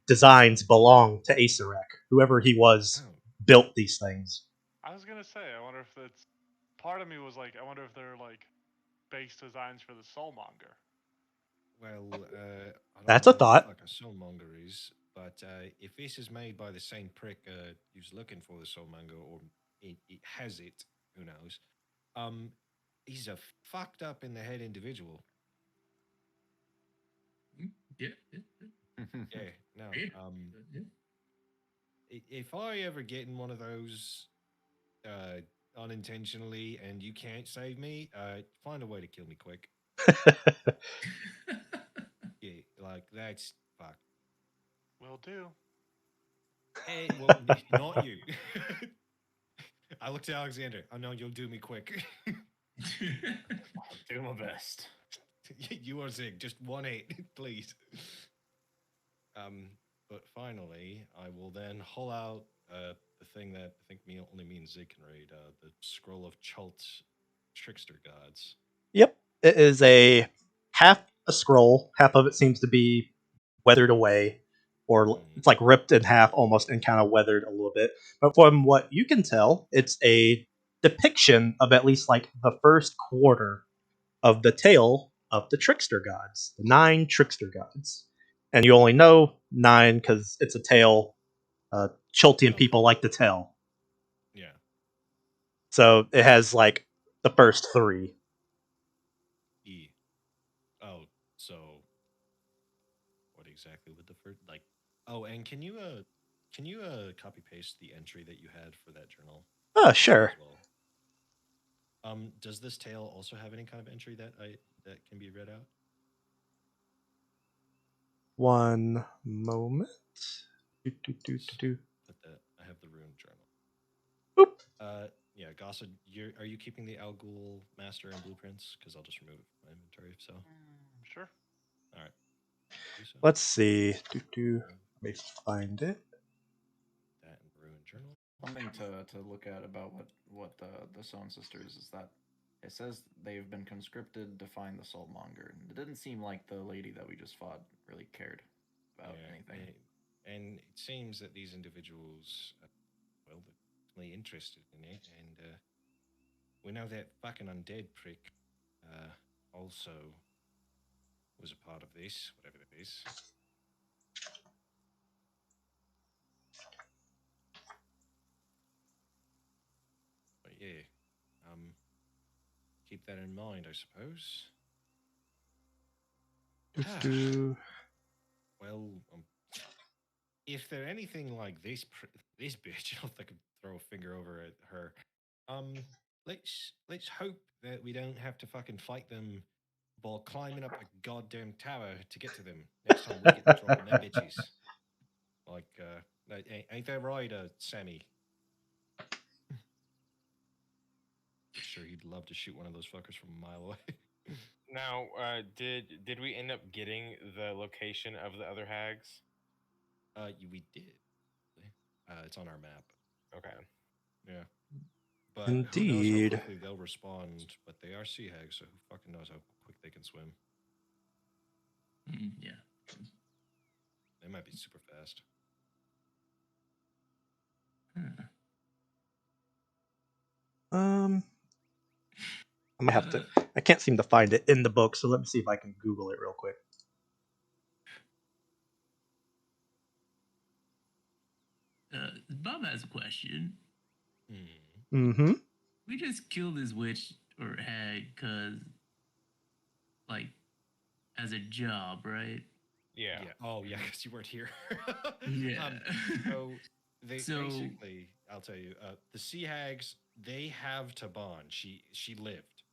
designs belong to Acerek. Whoever he was built these things. I was gonna say, I wonder if that's. Part of me was like, I wonder if they're like base designs for the Soulmonger. Well, I don't That's know a what the thought. fuck a soulmonger is, but if this is made by the same prick who's looking for the soulmonger, or it has it, who knows? He's a fucked up in the head individual. Yeah. Yeah, no. If I ever get in one of those unintentionally and you can't save me, find a way to kill me quick. Yeah, like that's fuck. Will do. Hey, well, not you. I looked at Alexander. I know you'll do me quick. I'll do my best. You are sick. Just 1-8, please. But finally, I will then haul out the thing that I think only me and Zig can read, the Scroll of Chult's Trickster Gods. Yep, it is a half a scroll. Half of it seems to be weathered away, or it's like ripped in half almost and kind of weathered a little bit. But from what you can tell, it's a depiction of at least like the first quarter of the tale of the trickster gods, the 9 trickster gods. And you only know 9 because it's a tale Chultian people like to tell. Yeah. So it has like the first 3. Oh, so what exactly would the first like? Oh, and can you copy paste the entry that you had for that journal? Oh, sure. As well. Does this tale also have any kind of entry that can be read out? One moment. I I have the rune journal. Boop. Yeah, Gossa, are you keeping the Al Ghul master and blueprints? Because I'll just remove it from my inventory. So, Sure. all right, do so. Let's see. Let me find it. That and the ruined journal. Something to look at about what the Sown sisters is that it says they've been conscripted to find the Saltmonger, and it didn't seem like the lady that we just fought really cared about anything. And it seems that these individuals, well, they're definitely interested in it, and we know that fucking undead prick also was a part of this, whatever that is. But yeah, keep that in mind, I suppose. Well, if they're anything like this bitch, I don't think I could throw a finger over at her. Let's hope that we don't have to fucking fight them while climbing up a goddamn tower to get to them next time we get the drop on them bitches. Like, ain't that right, Sammy? Sure, he'd love to shoot one of those fuckers from a mile away. Now, did we end up getting the location of the other hags? We did. It's on our map. Okay. Yeah. But who knows how Indeed. quickly they'll respond? But they are sea hags, so who fucking knows how quick they can swim? Yeah. They might be super fast. Huh. I might have to. I can't seem to find it in the book, so let me see if I can Google it real quick. Bob has a question. Mm-hmm. We just killed this witch or hag because, like, as a job, right? Yeah. Oh, yeah, because you weren't here. Yeah. So they So- basically, I'll tell you, the sea hags, they have Taban. She lived,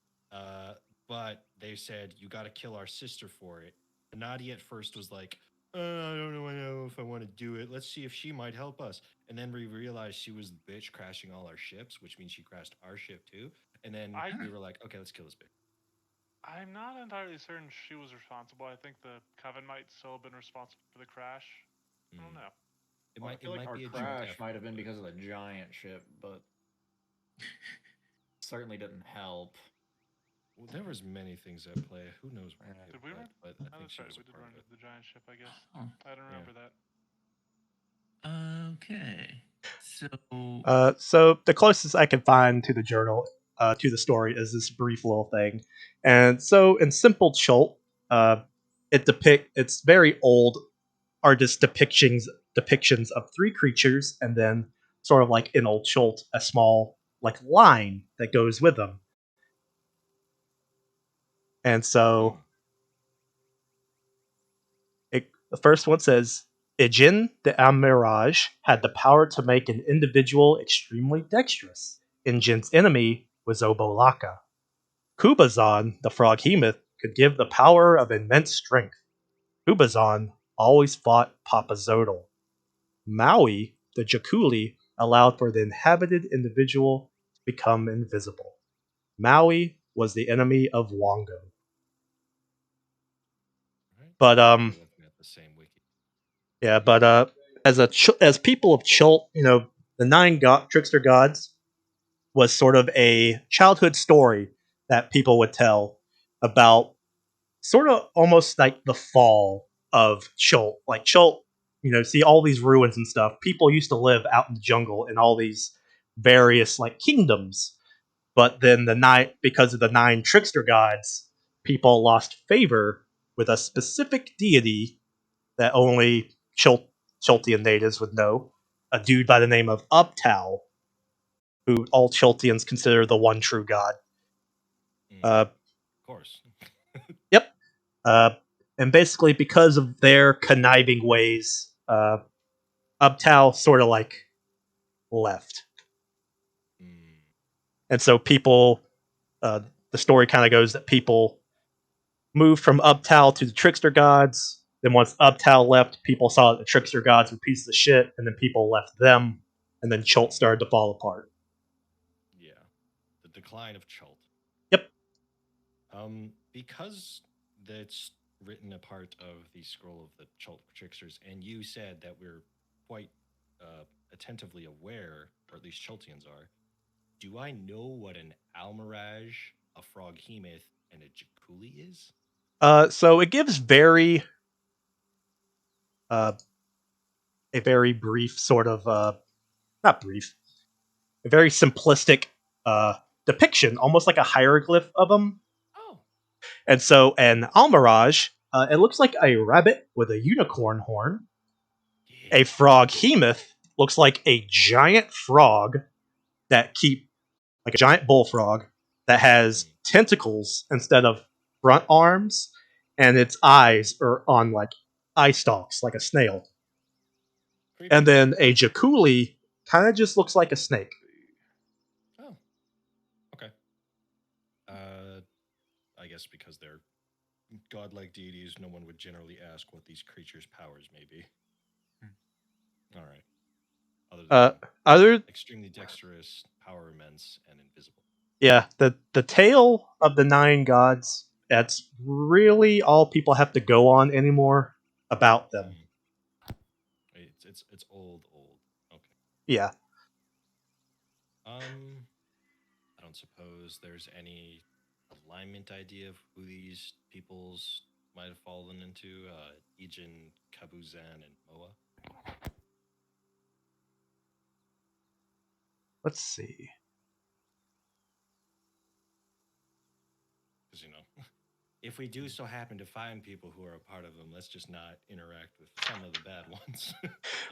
but they said you got to kill our sister for it. Nadia at first was like, I don't know if I want to do it. Let's see if she might help us. And then we realized she was the bitch crashing all our ships, which means she crashed our ship too. And then we were like, okay, let's kill this bitch. I'm not entirely certain she was responsible. I think the Coven might still have been responsible for the crash. I don't know. It Well, I might feel like our be a joint crash effort, might have been but- because of the giant ship, but certainly didn't help. Well, there was many things at play. Who knows what? Yeah. Did we run? But I Oh, think that's she right. was a We did part run of it. into the giant ship, I guess. Oh, I don't remember that. okay. So, So the closest I can find to the journal, to the story, is this brief little thing. And so in simple Chult, it's very old artist depictions of three creatures, and then sort of like in old Chult, a small like line that goes with them. And so the first one says, Ijin the Amirage had the power to make an individual extremely dexterous. Injin's enemy was Obolaka. Kubazan, the froghemoth, could give the power of immense strength. Kubazan always fought Papa Zodal. Maui, the Jakuli, allowed for the inhabited individual to become invisible. Maui was the enemy of Wongo. Right? But We're looking at the same wiki. yeah, but as people of Chult, the trickster gods was sort of a childhood story that people would tell about sort of almost like the fall of Chult. Like Chult, see all these ruins and stuff. People used to live out in the jungle in all these various like kingdoms. But then because of the nine trickster gods, people lost favor with a specific deity that only Chultian natives would know. A dude by the name of Uptal, who all Chultians consider the one true god. Of course. Yep. Uh, and basically, because of their conniving ways, Uptal sort of like left. And so the story kind of goes that people moved from Uptal to the Trickster Gods. Then once Uptal left, people saw that the Trickster Gods were pieces of shit, and then people left them, and then Chult started to fall apart. Yeah. Decline of Chult. Yep. Because that's written a part of the scroll of the Chult tricksters, and you said that we're quite attentively aware, or at least Chultians are. Do I know what an Almirage, a Froghemoth, and a Jakuli is? So it gives uh, a very brief sort of not brief, a very simplistic uh, depiction, almost like a hieroglyph of them. Oh, And so an almirage, it looks like a rabbit with a unicorn horn. A yeah. froghemoth looks like a giant frog that keep like a giant bullfrog that has Hmm. tentacles instead of front arms, and its eyes are on like eye stalks, like a snail. And Creepy. then a Jakuli kind of just looks like a snake. Oh, okay. Uh, I guess because they're godlike deities, no one would generally ask what these creatures' powers may be. All right. Other Uh, than other extremely dexterous, power immense, and invisible. Yeah, the tale of the nine gods. That's really all people have to go on anymore about them. Hmm. It's old, old. Okay. Yeah. Um, I don't suppose there's any alignment idea of who these peoples might have fallen into. Ejin, Kabuzan, and Moa. Let's see. Because if we do so happen to find people who are a part of them, let's just not interact with some of the bad ones.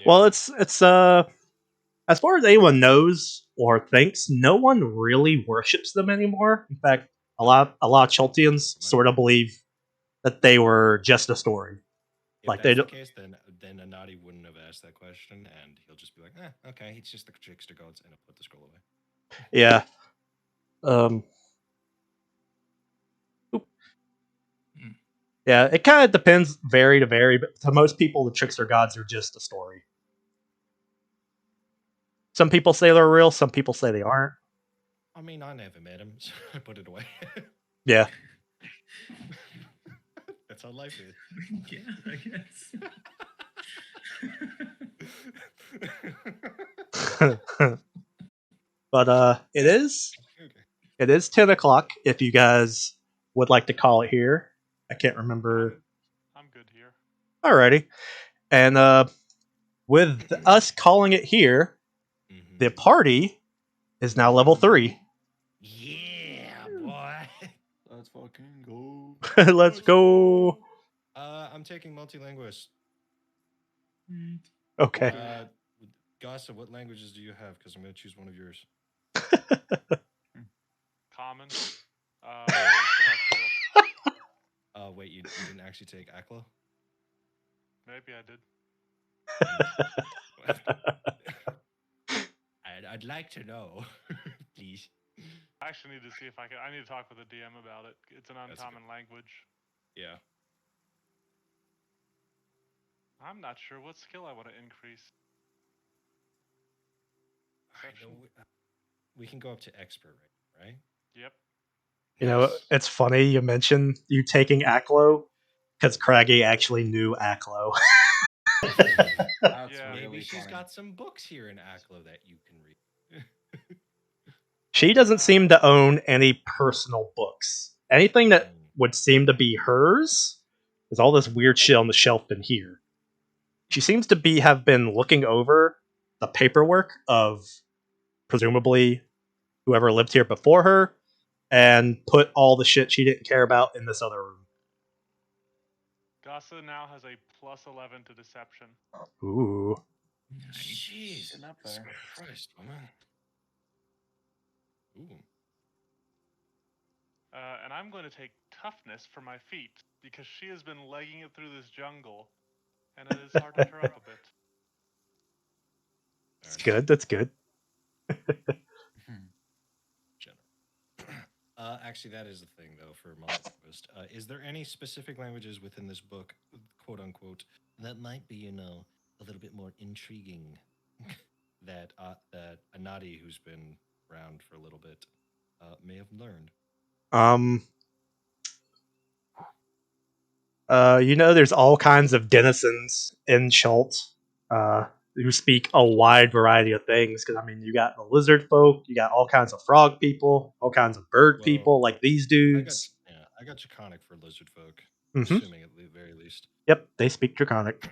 Well, Yeah. it's as far as anyone knows or thinks, no one really worships them anymore. In fact, Oh, a lot of Chaltians right. sort of believe that they were just a story. If Like they that's the don't. case, then Anadi wouldn't have asked that question, and he'll just be like, okay, it's just the trickster gods, and he'll put the scroll away. Yeah. Um. Mm. Yeah. It kind of depends, vary to vary, but to most people, the trickster gods are just a story. Some people say they're real. Some people say they aren't. I mean, I never met him, so I put it away. Yeah. That's how life is. Yeah, I guess. But Okay. it is 10 o'clock. If you guys would like to call it here, I can't remember. I'm good here. Alrighty, and with us calling it here, the Mm-hmm. party is now level 3. Yeah, boy. Let's fucking go. Let's Let's go. go. I'm taking multilinguist. Right. Okay. Okay. Gossa, what languages do you have? Because I'm going to choose one of yours. Common. Wait. Very celestial. Wait, you didn't actually take Akla? Maybe I did. I'd like to know, please. I actually need to see if I can. I need to talk with the DM about it. It's an That's a uncommon language. Yeah. I'm not sure what skill I want to increase. I know Perception? we can go up to expert, right? Yep. You know, Nice. it's funny you mentioned you taking Aklo because Craggy actually knew Aklo. That's Yeah. Maybe really she's funny. got some books here in Aklo that you can read. She doesn't seem Uh, to own any personal books. Anything that Mm, would seem to be hers is all this weird shit on the shelf in here. She mm. seems to be have been looking over the paperwork of presumably whoever lived here before her and put all the shit she didn't care about in this other room. Gasa now has a +11 to deception. Ooh. Nice. Jeez, Getting up there. Christ, woman. Ooh. And I'm going to take toughness for my feet because she has been legging it through this jungle, and it has hardened her up a bit. Fair That's enough. good. That's good. General. Actually, that is the thing, though, for multilinguist. Is there any specific languages within this book, quote unquote, that might be, a little bit more intriguing that Anadi, who's been around for a little bit, may have learned. Um, there's all kinds of denizens in Schultz who speak a wide variety of things. Because I mean, you got the lizard folk, you got all kinds of frog people, all kinds of bird Well, people, like these dudes. I got Draconic for lizard folk. Hmm. Assuming at the very least. Yep, they speak Draconic.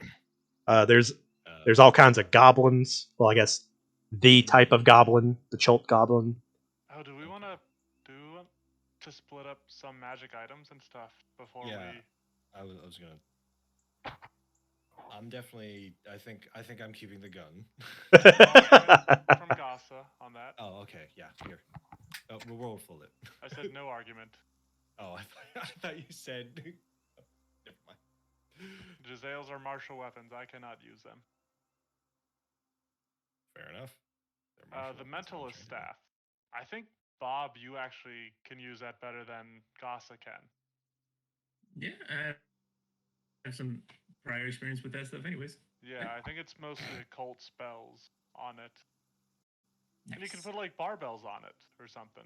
There's Uh, there's all kinds of goblins. Well, I guess the type of goblin, the Chult goblin. Oh, do we Okay. want to split up some magic items and stuff before Yeah, we? I was gonna. I'm definitely. I think I'm keeping the gun. No argument from Gasa on that. Oh, okay. Yeah. Here. Oh, we'll roll for it. I said no argument. Oh, I thought you said. Never mind. Giselles are martial weapons. I cannot use them. Fair enough. They're martial The weapons, I'm mentalist trained in. staff. I think Bob, you actually can use that better than Gasa can. Yeah, I have some prior experience with that stuff, anyways. Yeah, I think it's mostly occult spells on it. Nice. And you can put like barbells on it or something.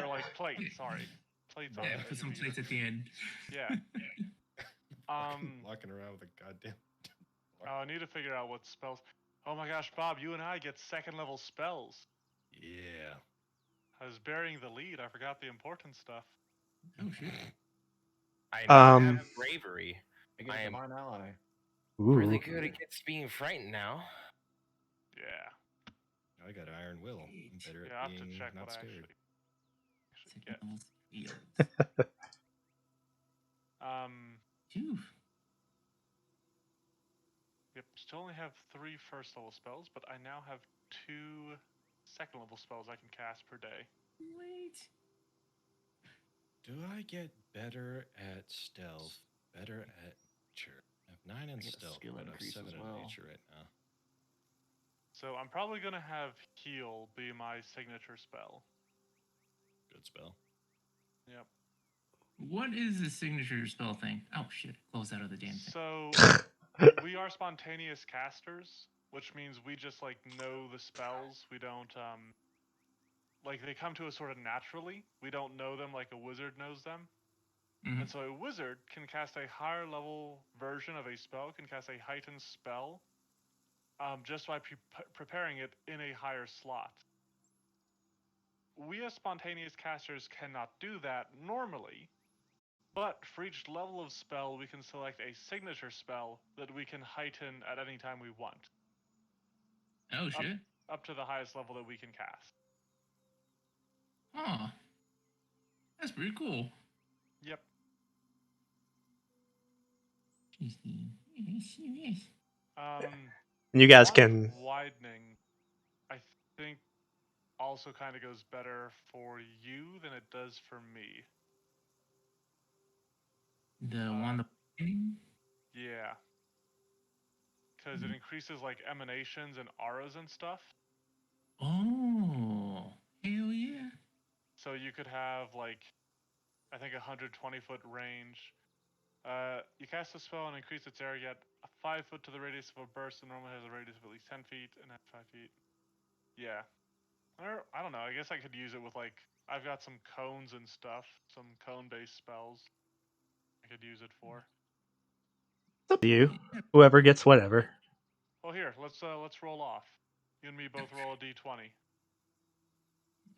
Or like plates, sorry. Plates on Yeah, it. put some plates at the end. Yeah. Walking around with a goddamn. Oh, I need to figure out what spells. Oh my gosh, Bob, you and I get second level spells. Yeah. I was burying the lead. I forgot the important stuff. Oh shit. I now Um, have bravery. I get I am divine ally. really ooh. good against being frightened now. Yeah. I got Iron Will. I'm better Yeah, I at have to being check not what I scared. actually get. Second level skills. Um, Phew. yep, still only have 3 first level spells, but I now have 2 second level spells I can cast per day. Wait. Do I get better at stealth? Better at nature? I have 9 in get a stealth, skill but I have increase 7 as in well. nature right now. So I'm probably gonna have heal be my signature spell. Good spell. Yep. What is the signature spell thing? Oh shit! Close out of the damn thing. So we are spontaneous casters, which means we just like know the spells. We don't like they come to us sort of naturally. We don't know them like a wizard knows them. Mhm. And so a wizard can cast a higher level version of a spell, can cast a heightened spell, just by preparing it in a higher slot. We as spontaneous casters cannot do that normally, but for each level of spell, we can select a signature spell that we can heighten at any time we want. Oh shit! Up to the highest level that we can cast. Huh. That's pretty cool. Yep. And you guys Wand can. widening, I think, also kind of goes better for you than it does for me. The wand of Yeah. Because it increases like emanations and auras and stuff. Oh, hell yeah! So you could have like, I think 120-foot range. You cast a spell and increase its area at 5 foot to the radius of a burst, and normally has a radius of at least 10 feet and at 5 feet. Yeah. Or, I don't know, I guess I could use it with like, I've got some cones and stuff, some cone-based spells I could use it for. It's up to you. Whoever gets whatever. Well, here, let's roll off. You and me both roll a d20.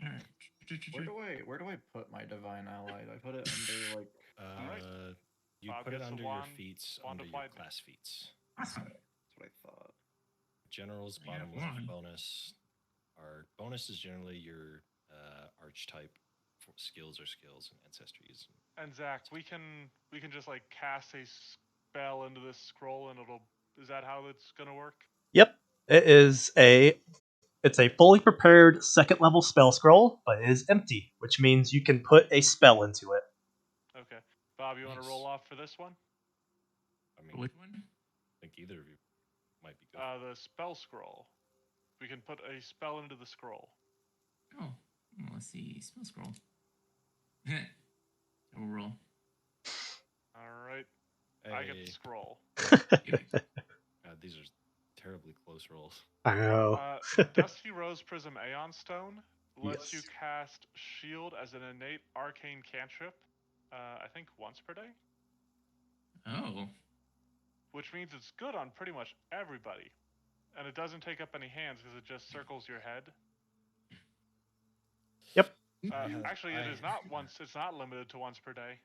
All right. Where do I put my divine ally? Do I put it under like You Bob put it gets a under wand- your feats, wand under of your widening. class feats. Awesome. that's what I thought. General's I got bottom left one. bonus. Our bonus is generally your archetype for skills and ancestries. And Zach, we can just like cast a spell into this scroll, and it'll. Is that how it's gonna work? Yep, it's a fully prepared second level spell scroll, but it is empty, which means you can put a spell into it. Okay, Bob, you want to Nice. roll off for this one? I mean, Which one? I think either of you might be good. The spell scroll. We can put a spell into the scroll. Oh, well, let's see. Spell scroll. We'll roll. All right, I get the scroll. God, these are terribly close rolls. I know. Dusty Rose Prism Aeon Stone lets you Yes. cast Shield as an innate arcane cantrip. I think once per day, Oh. which means it's good on pretty much everybody, and it doesn't take up any hands because it just circles your head. Yep. Actually, it is not once. It's not limited to once per day.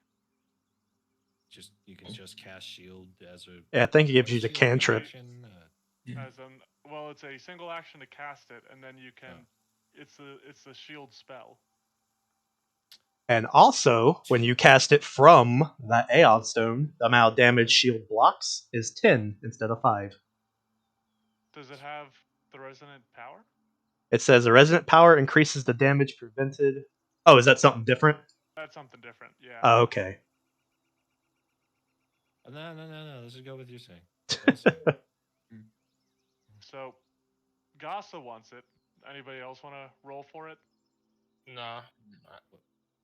You can just cast shield as a. Yeah, I think it gives what you the shield as an cantrip. action? Yeah. It's a single action to cast it, and then you can. It's the shield spell. And also, when you cast it from that Aeon Stone, the amount of damage shield blocks is 10 instead of 5. Does it have the resonant power? It says the resonant power increases the damage prevented. Oh, is that something different? That's something different. Yeah. Oh, okay. No. Let's just go with you saying. Don't say. So, Gasa wants it. Anybody else want to roll for it? Nah.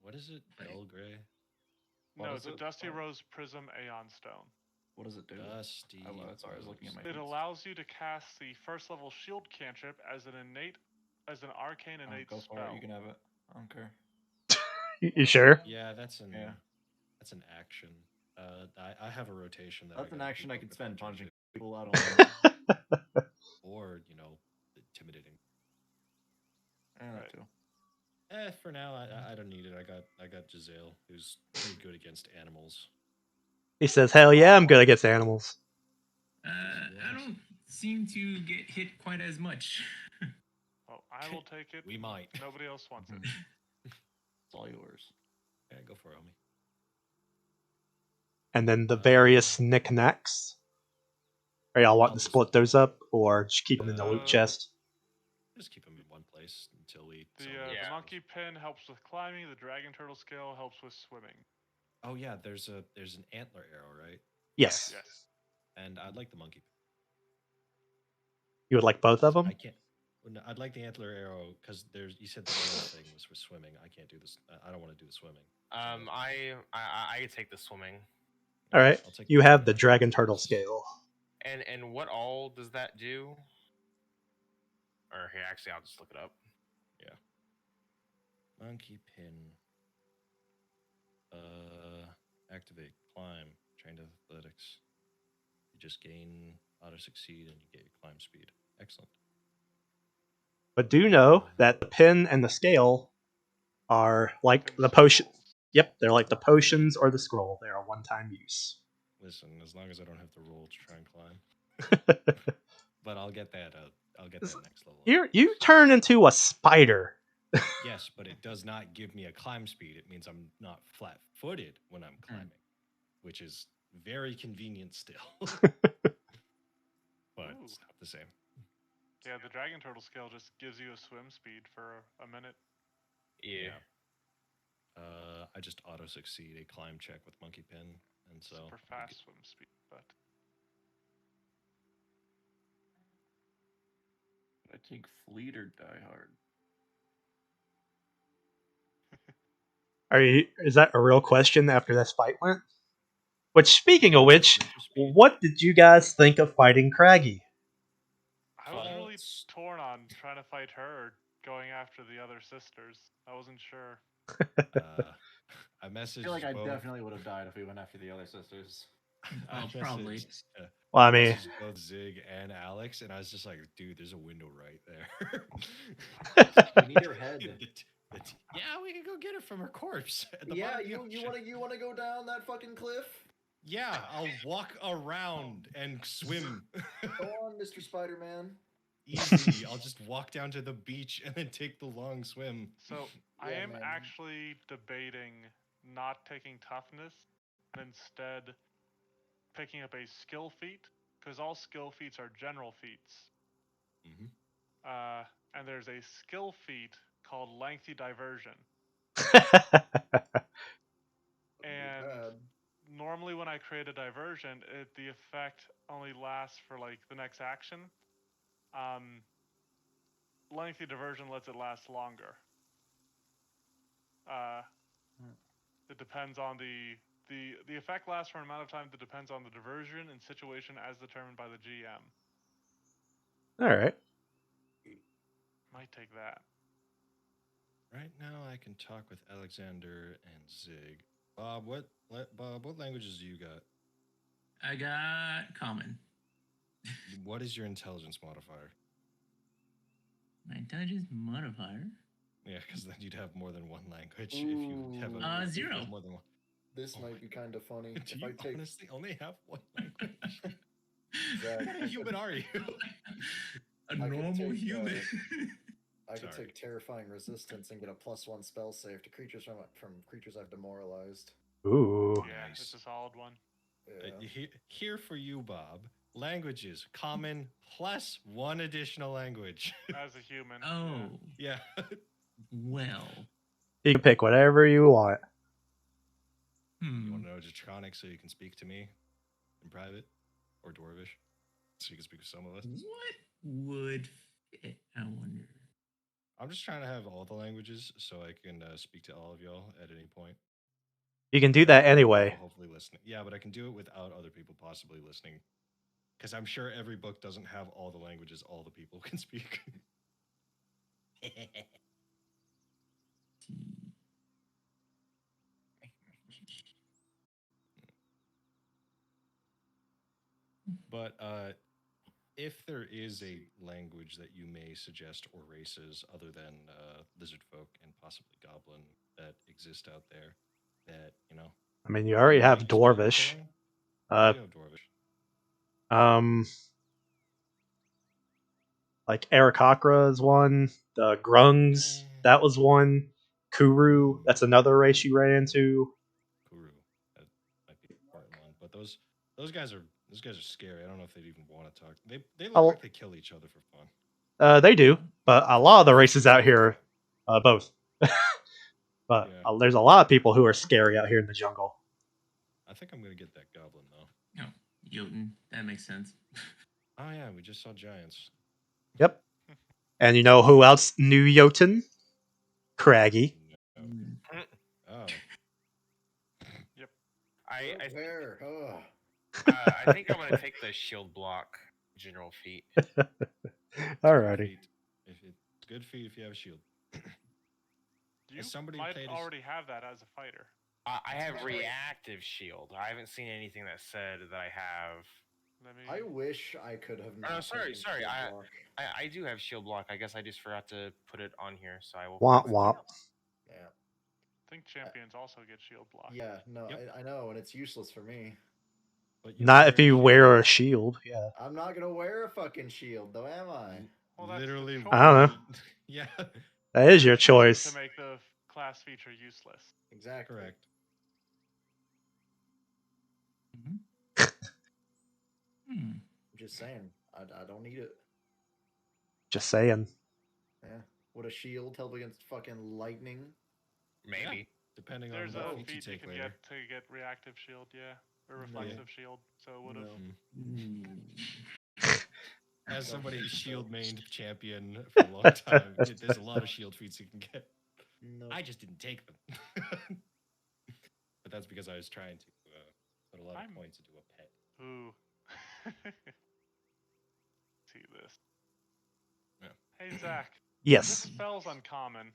What is it? Dull gray. No, What it's is a it? Dusty Rose Prism Aeon Stone. What does it do? Dusty. Sorry, I was looking at my. It allows you to cast the first level shield cantrip as an arcane innate Go for spell. it. You can have it. I don't care. You sure? Yeah, that's an action. I have a rotation that. That's an action I can spend punching people. I don't know. Or intimidating. And that too. For now, I don't need it. I got Giselle, who's pretty good against animals. He says, "Hell yeah, I'm good against animals." I don't seem to get hit quite as much. Well, I will take it. We might. Nobody else wants it. It's all yours. Yeah, go for it, homie. And then the various knickknacks. Are y'all wanting to split those up, or just keep them in the loot chest? Just keep them in one place until we. The monkey pin helps with climbing. The dragon turtle scale helps with swimming. Oh yeah, there's an antler arrow, right? Yes. And I'd like the monkey pin. You would like both of them? I can't. No, I'd like the antler arrow because you said the arrow thing was for swimming. I can't do this. I don't want to do the swimming. I take the swimming. All right. You have the dragon turtle scale. And what all does that do? Or here, actually, I'll just look it up. Yeah. Monkey pin. Activate, climb, trained athletics. You just gain auto succeed and you get your climb speed. Excellent. But do know that the pin and the scale are like the potion. Yep, they're like the potions or the scroll. They are one-time use. Listen, as long as I don't have to roll to try and climb. But I'll get that. I'll get that next level. You turn into a spider. Yes, but it does not give me a climb speed. It means I'm not flat-footed when I'm climbing, which is very convenient still. But it's not the same. Yeah, the dragon turtle scale just gives you a swim speed for a minute. Yeah. I just auto succeed a climb check with monkey pin, and so super fast swim speed. But I take fleet or die hard. Is that a real question after this fight went? Which, speaking of which, what did you guys think of fighting Craggy? I was really torn on trying to fight her or going after the other sisters. I wasn't sure. I messaged. I feel like I definitely would have died if we went after the other sisters. Probably. Well, I mean, both Zig and Alex, and I was just like, dude, there's a window right there. We need her head. Yeah, we can go get it from her corpse. Yeah, you want to go down that fucking cliff? Yeah, I'll walk around and swim. Go on, Mr. Spider-Man. Easy. I'll just walk down to the beach and then take the long swim. So I am actually debating not taking toughness and instead picking up a skill feat, because all skill feats are general feats. And there's a skill feat called Lengthy Diversion. And normally when I create a diversion, the effect only lasts for like the next action. Lengthy Diversion lets it last longer. It depends on the effect lasts for an amount of time that depends on the diversion and situation as determined by the GM. All right. Might take that. Right now, I can talk with Alexander and Zig. Bob, Bob, what languages do you got? I got common. What is your intelligence modifier? My intelligence modifier. Yeah, because then you'd have more than one language if you have a Ooh. if 0. there's more than one. This Oh might be kind of funny. do If you I take honestly only have one language? Zach, What kind of human are you? A I could normal take, human. I could Sorry. take terrifying resistance and get a +1 spell save to creatures from creatures I've demoralized. Ooh. Yeah, Nice. it's a solid one. Yeah. Here for you, Bob. Languages common plus one additional language. As a human. Oh, Yeah. well. You can pick whatever you want. You want Hmm. to know Draconic so you can speak to me in private, or Dwarvish so you can speak with some of us. What would fit? I wonder. I'm just trying to have all the languages so I can speak to all of y'all at any point. You can do Without that other people anyway. hopefully listening. Yeah, but I can do it without other people possibly listening. Because I'm sure every book doesn't have all the languages all the people can speak. But if there is a language that you may suggest or races other than lizard folk and possibly goblin that exist out there that, I mean, you you already have might just be able to Dwarvish. learn, I Uh, do have Dwarvish. um, like Aarakocra is one. The Grungs, that was one. Kuru, that's another race you ran into. Kuru, that might be an important one. But those guys are scary. I don't know if they'd even want to talk. They look Oh, like they kill each other for fun. they do, but a lot of the For races food. out here, both. But Yeah, there's a lot of people who are scary out here in the jungle. I think I'm gonna get that goblin though. No, Jotun. That makes sense. Oh yeah, we just saw giants. Yep. And you know who else knew Jotun? Craggy. No. Mm. Oh, Yep. I Where? Ugh. I think I'm gonna take the shield block general feat. it's a good Alrighty. feat. If it's good feat if you have a shield. You somebody might played already have that as a fighter. I have That's reactive shield. I haven't seen anything that said that I have. Let me. I wish I could have not. Oh, sorry. taken Sorry. shield I, block. I I do have shield block. I guess I just forgot to put it on here, so I will Womp fix it. womp. Yeah. I think champions also get shield block. Yeah. No, Yep. I know, and it's useless for me. But Not if wear a you shield. wear a shield. Yeah. I'm not gonna wear a fucking shield, though, am I? Well, that's Literally, the choice. I don't know. Yeah, That is You're your choosing choice. to make the class feature useless. Exactly. correct. Mhm. Hmm. I'm just saying, I don't need it. Just saying. Yeah. Would a shield help against fucking lightning? Maybe. Depending on There's what a feat you feat you take can later. get to get reactive shield, yeah, or No. reflexive shield. So it would have. No. Mm. As Don't somebody think so. shield mained champion for a long time, there's a lot of shield feats you can get. No. I just didn't take them. But that's because I was trying to put a lot of points into a pet. Ooh. See this. Yeah. Hey Zach. This Yes. spell's uncommon.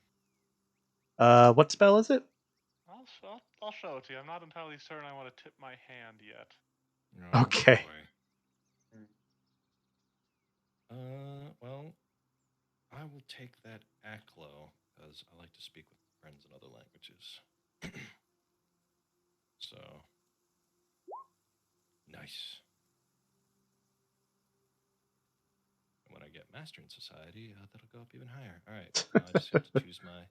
What spell is it? I'll show it to you. I'm not entirely certain I want to tip my hand yet. Oh, Okay. boy. Well, I will take that Aklo because I like to speak with friends in other languages. So, nice. And when I get Master in Society, that'll go up even higher. All right, now I just have to choose my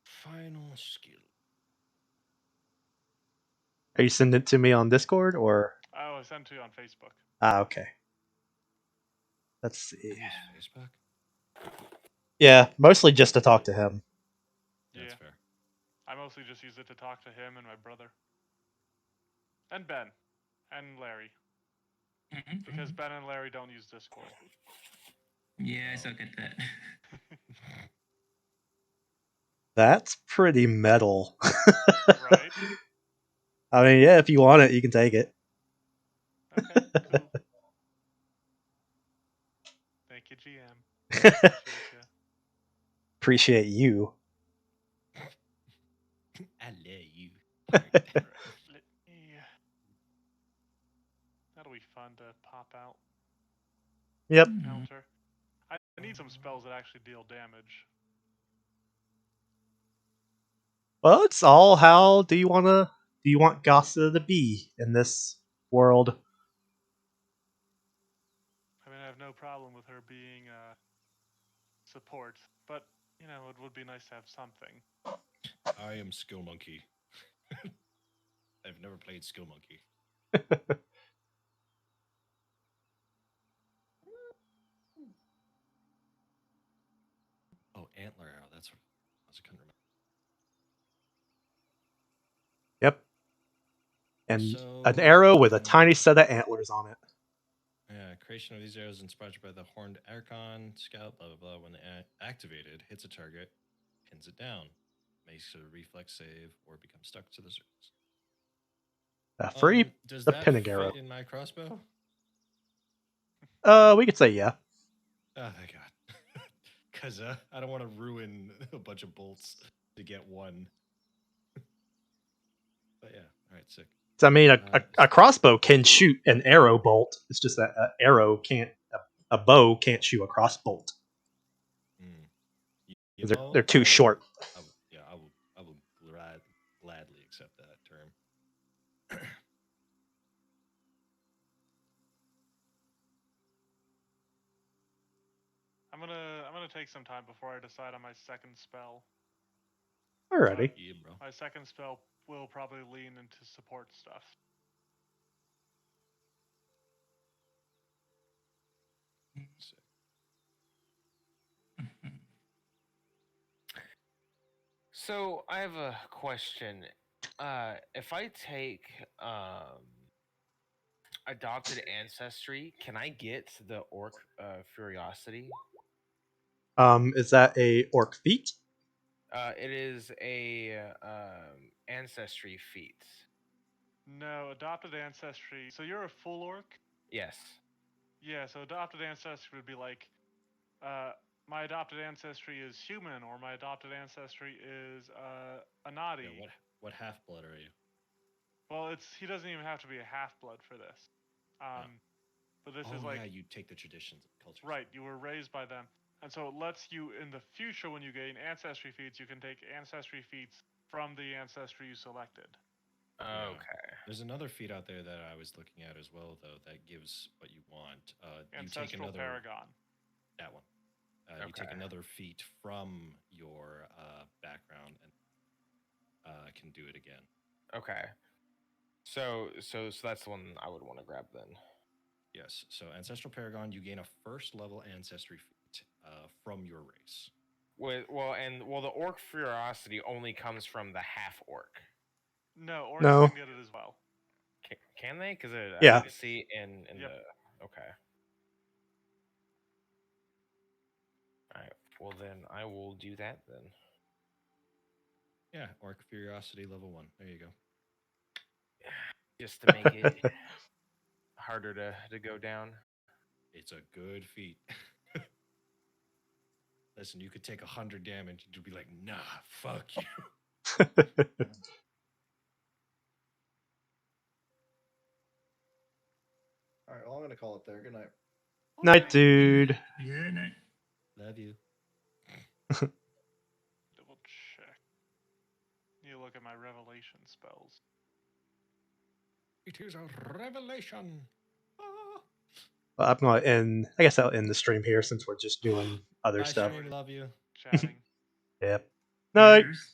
final skill. Are you sending it to me on Discord or? Oh, I sent it to you on Facebook. Ah, okay. Let's see. I use Facebook. Yeah, mostly just to talk to him. That's Yeah. fair. I mostly just use it to talk to him and my brother. And Ben. And Larry. Mhm, Because mhm. Ben and Larry don't use Discord. Yeah, I suck at that. That's pretty metal. Right? I mean, yeah, if you want it, you can take it. Okay, cool. Thank you, GM. Appreciate you. appreciate you. I love you. Let me. That'll be fun to pop out. Yep. Counter. I need some spells that actually deal damage. Well, it's all how do you want Gossa to be in this world? I mean, I have no problem with her being support, but you know, it would be nice to have something. I am Skill Monkey. I've never played Skill Monkey. Oh, Antler Arrow. That's what I couldn't remember. Yep. And So, an arrow with a tiny set of antlers on it. Yeah, creation of these arrows inspired by the horned Archon scout, blah blah blah. When activated, hits a target, pins it down, makes a reflex save, or becomes stuck to the surface. Free Does the that pinning fit arrow. in my crossbow? We could say yeah. Oh, thank God. Because I don't want to ruin a bunch of bolts to get one. But yeah, all right, sick. So, I mean, a crossbow can shoot an arrow bolt. It's just that an arrow can't. A bow can't shoot a crossbolt. They're too short. I will gladly accept that term. I'm gonna take some time before I decide on my second spell. Alrighty. Yeah, bro. My second spell will probably lean into support stuff. Sick. So I have a question. If I take adopted ancestry, can I get the orc curiosity? Is that a orc feat? It is a ancestry feat. No, adopted ancestry. So you're a full orc? Yes. Yeah, so adopted ancestry would be like, my adopted ancestry is human, or my adopted ancestry is Anadi. Yeah, what half blood are you? Well, he doesn't even have to be a half blood for this. But this is like, yeah, you take the traditions of culture. right, you were raised by them. And so it lets you, in the future, when you gain ancestry feats, you can take ancestry feats from the ancestry you selected. Okay. There's another feat out there that I was looking at as well, though, that gives what you want. Ancestral you take another Paragon. That one. You Okay. take another feat from your background and can do it again. Okay. So that's the one I would want to grab then. Yes. So Ancestral Paragon, you gain a first level ancestry feat from your race. The orc ferocity only comes from the half orc. No, orcs No. can get it as well. Can they? Because Yeah. I didn't see in Yep. the. Okay. All right. Well, then I will do that then. Yeah, Orc Curiosity level 1. There you go. Just to make it harder to go down. It's a good feat. Listen, you could take 100 damage and you'd be like, nah, fuck you. All right, well, I'm going to call it there. Good night. Night, dude. Good night. Love you. Double check. You look at my revelation spells. It is a revelation. Ah. Well, I'm gonna end. I guess I'll end the stream here since we're just doing other Bye, stuff. stream. Love you. Chatting. Yep. Night. Cheers.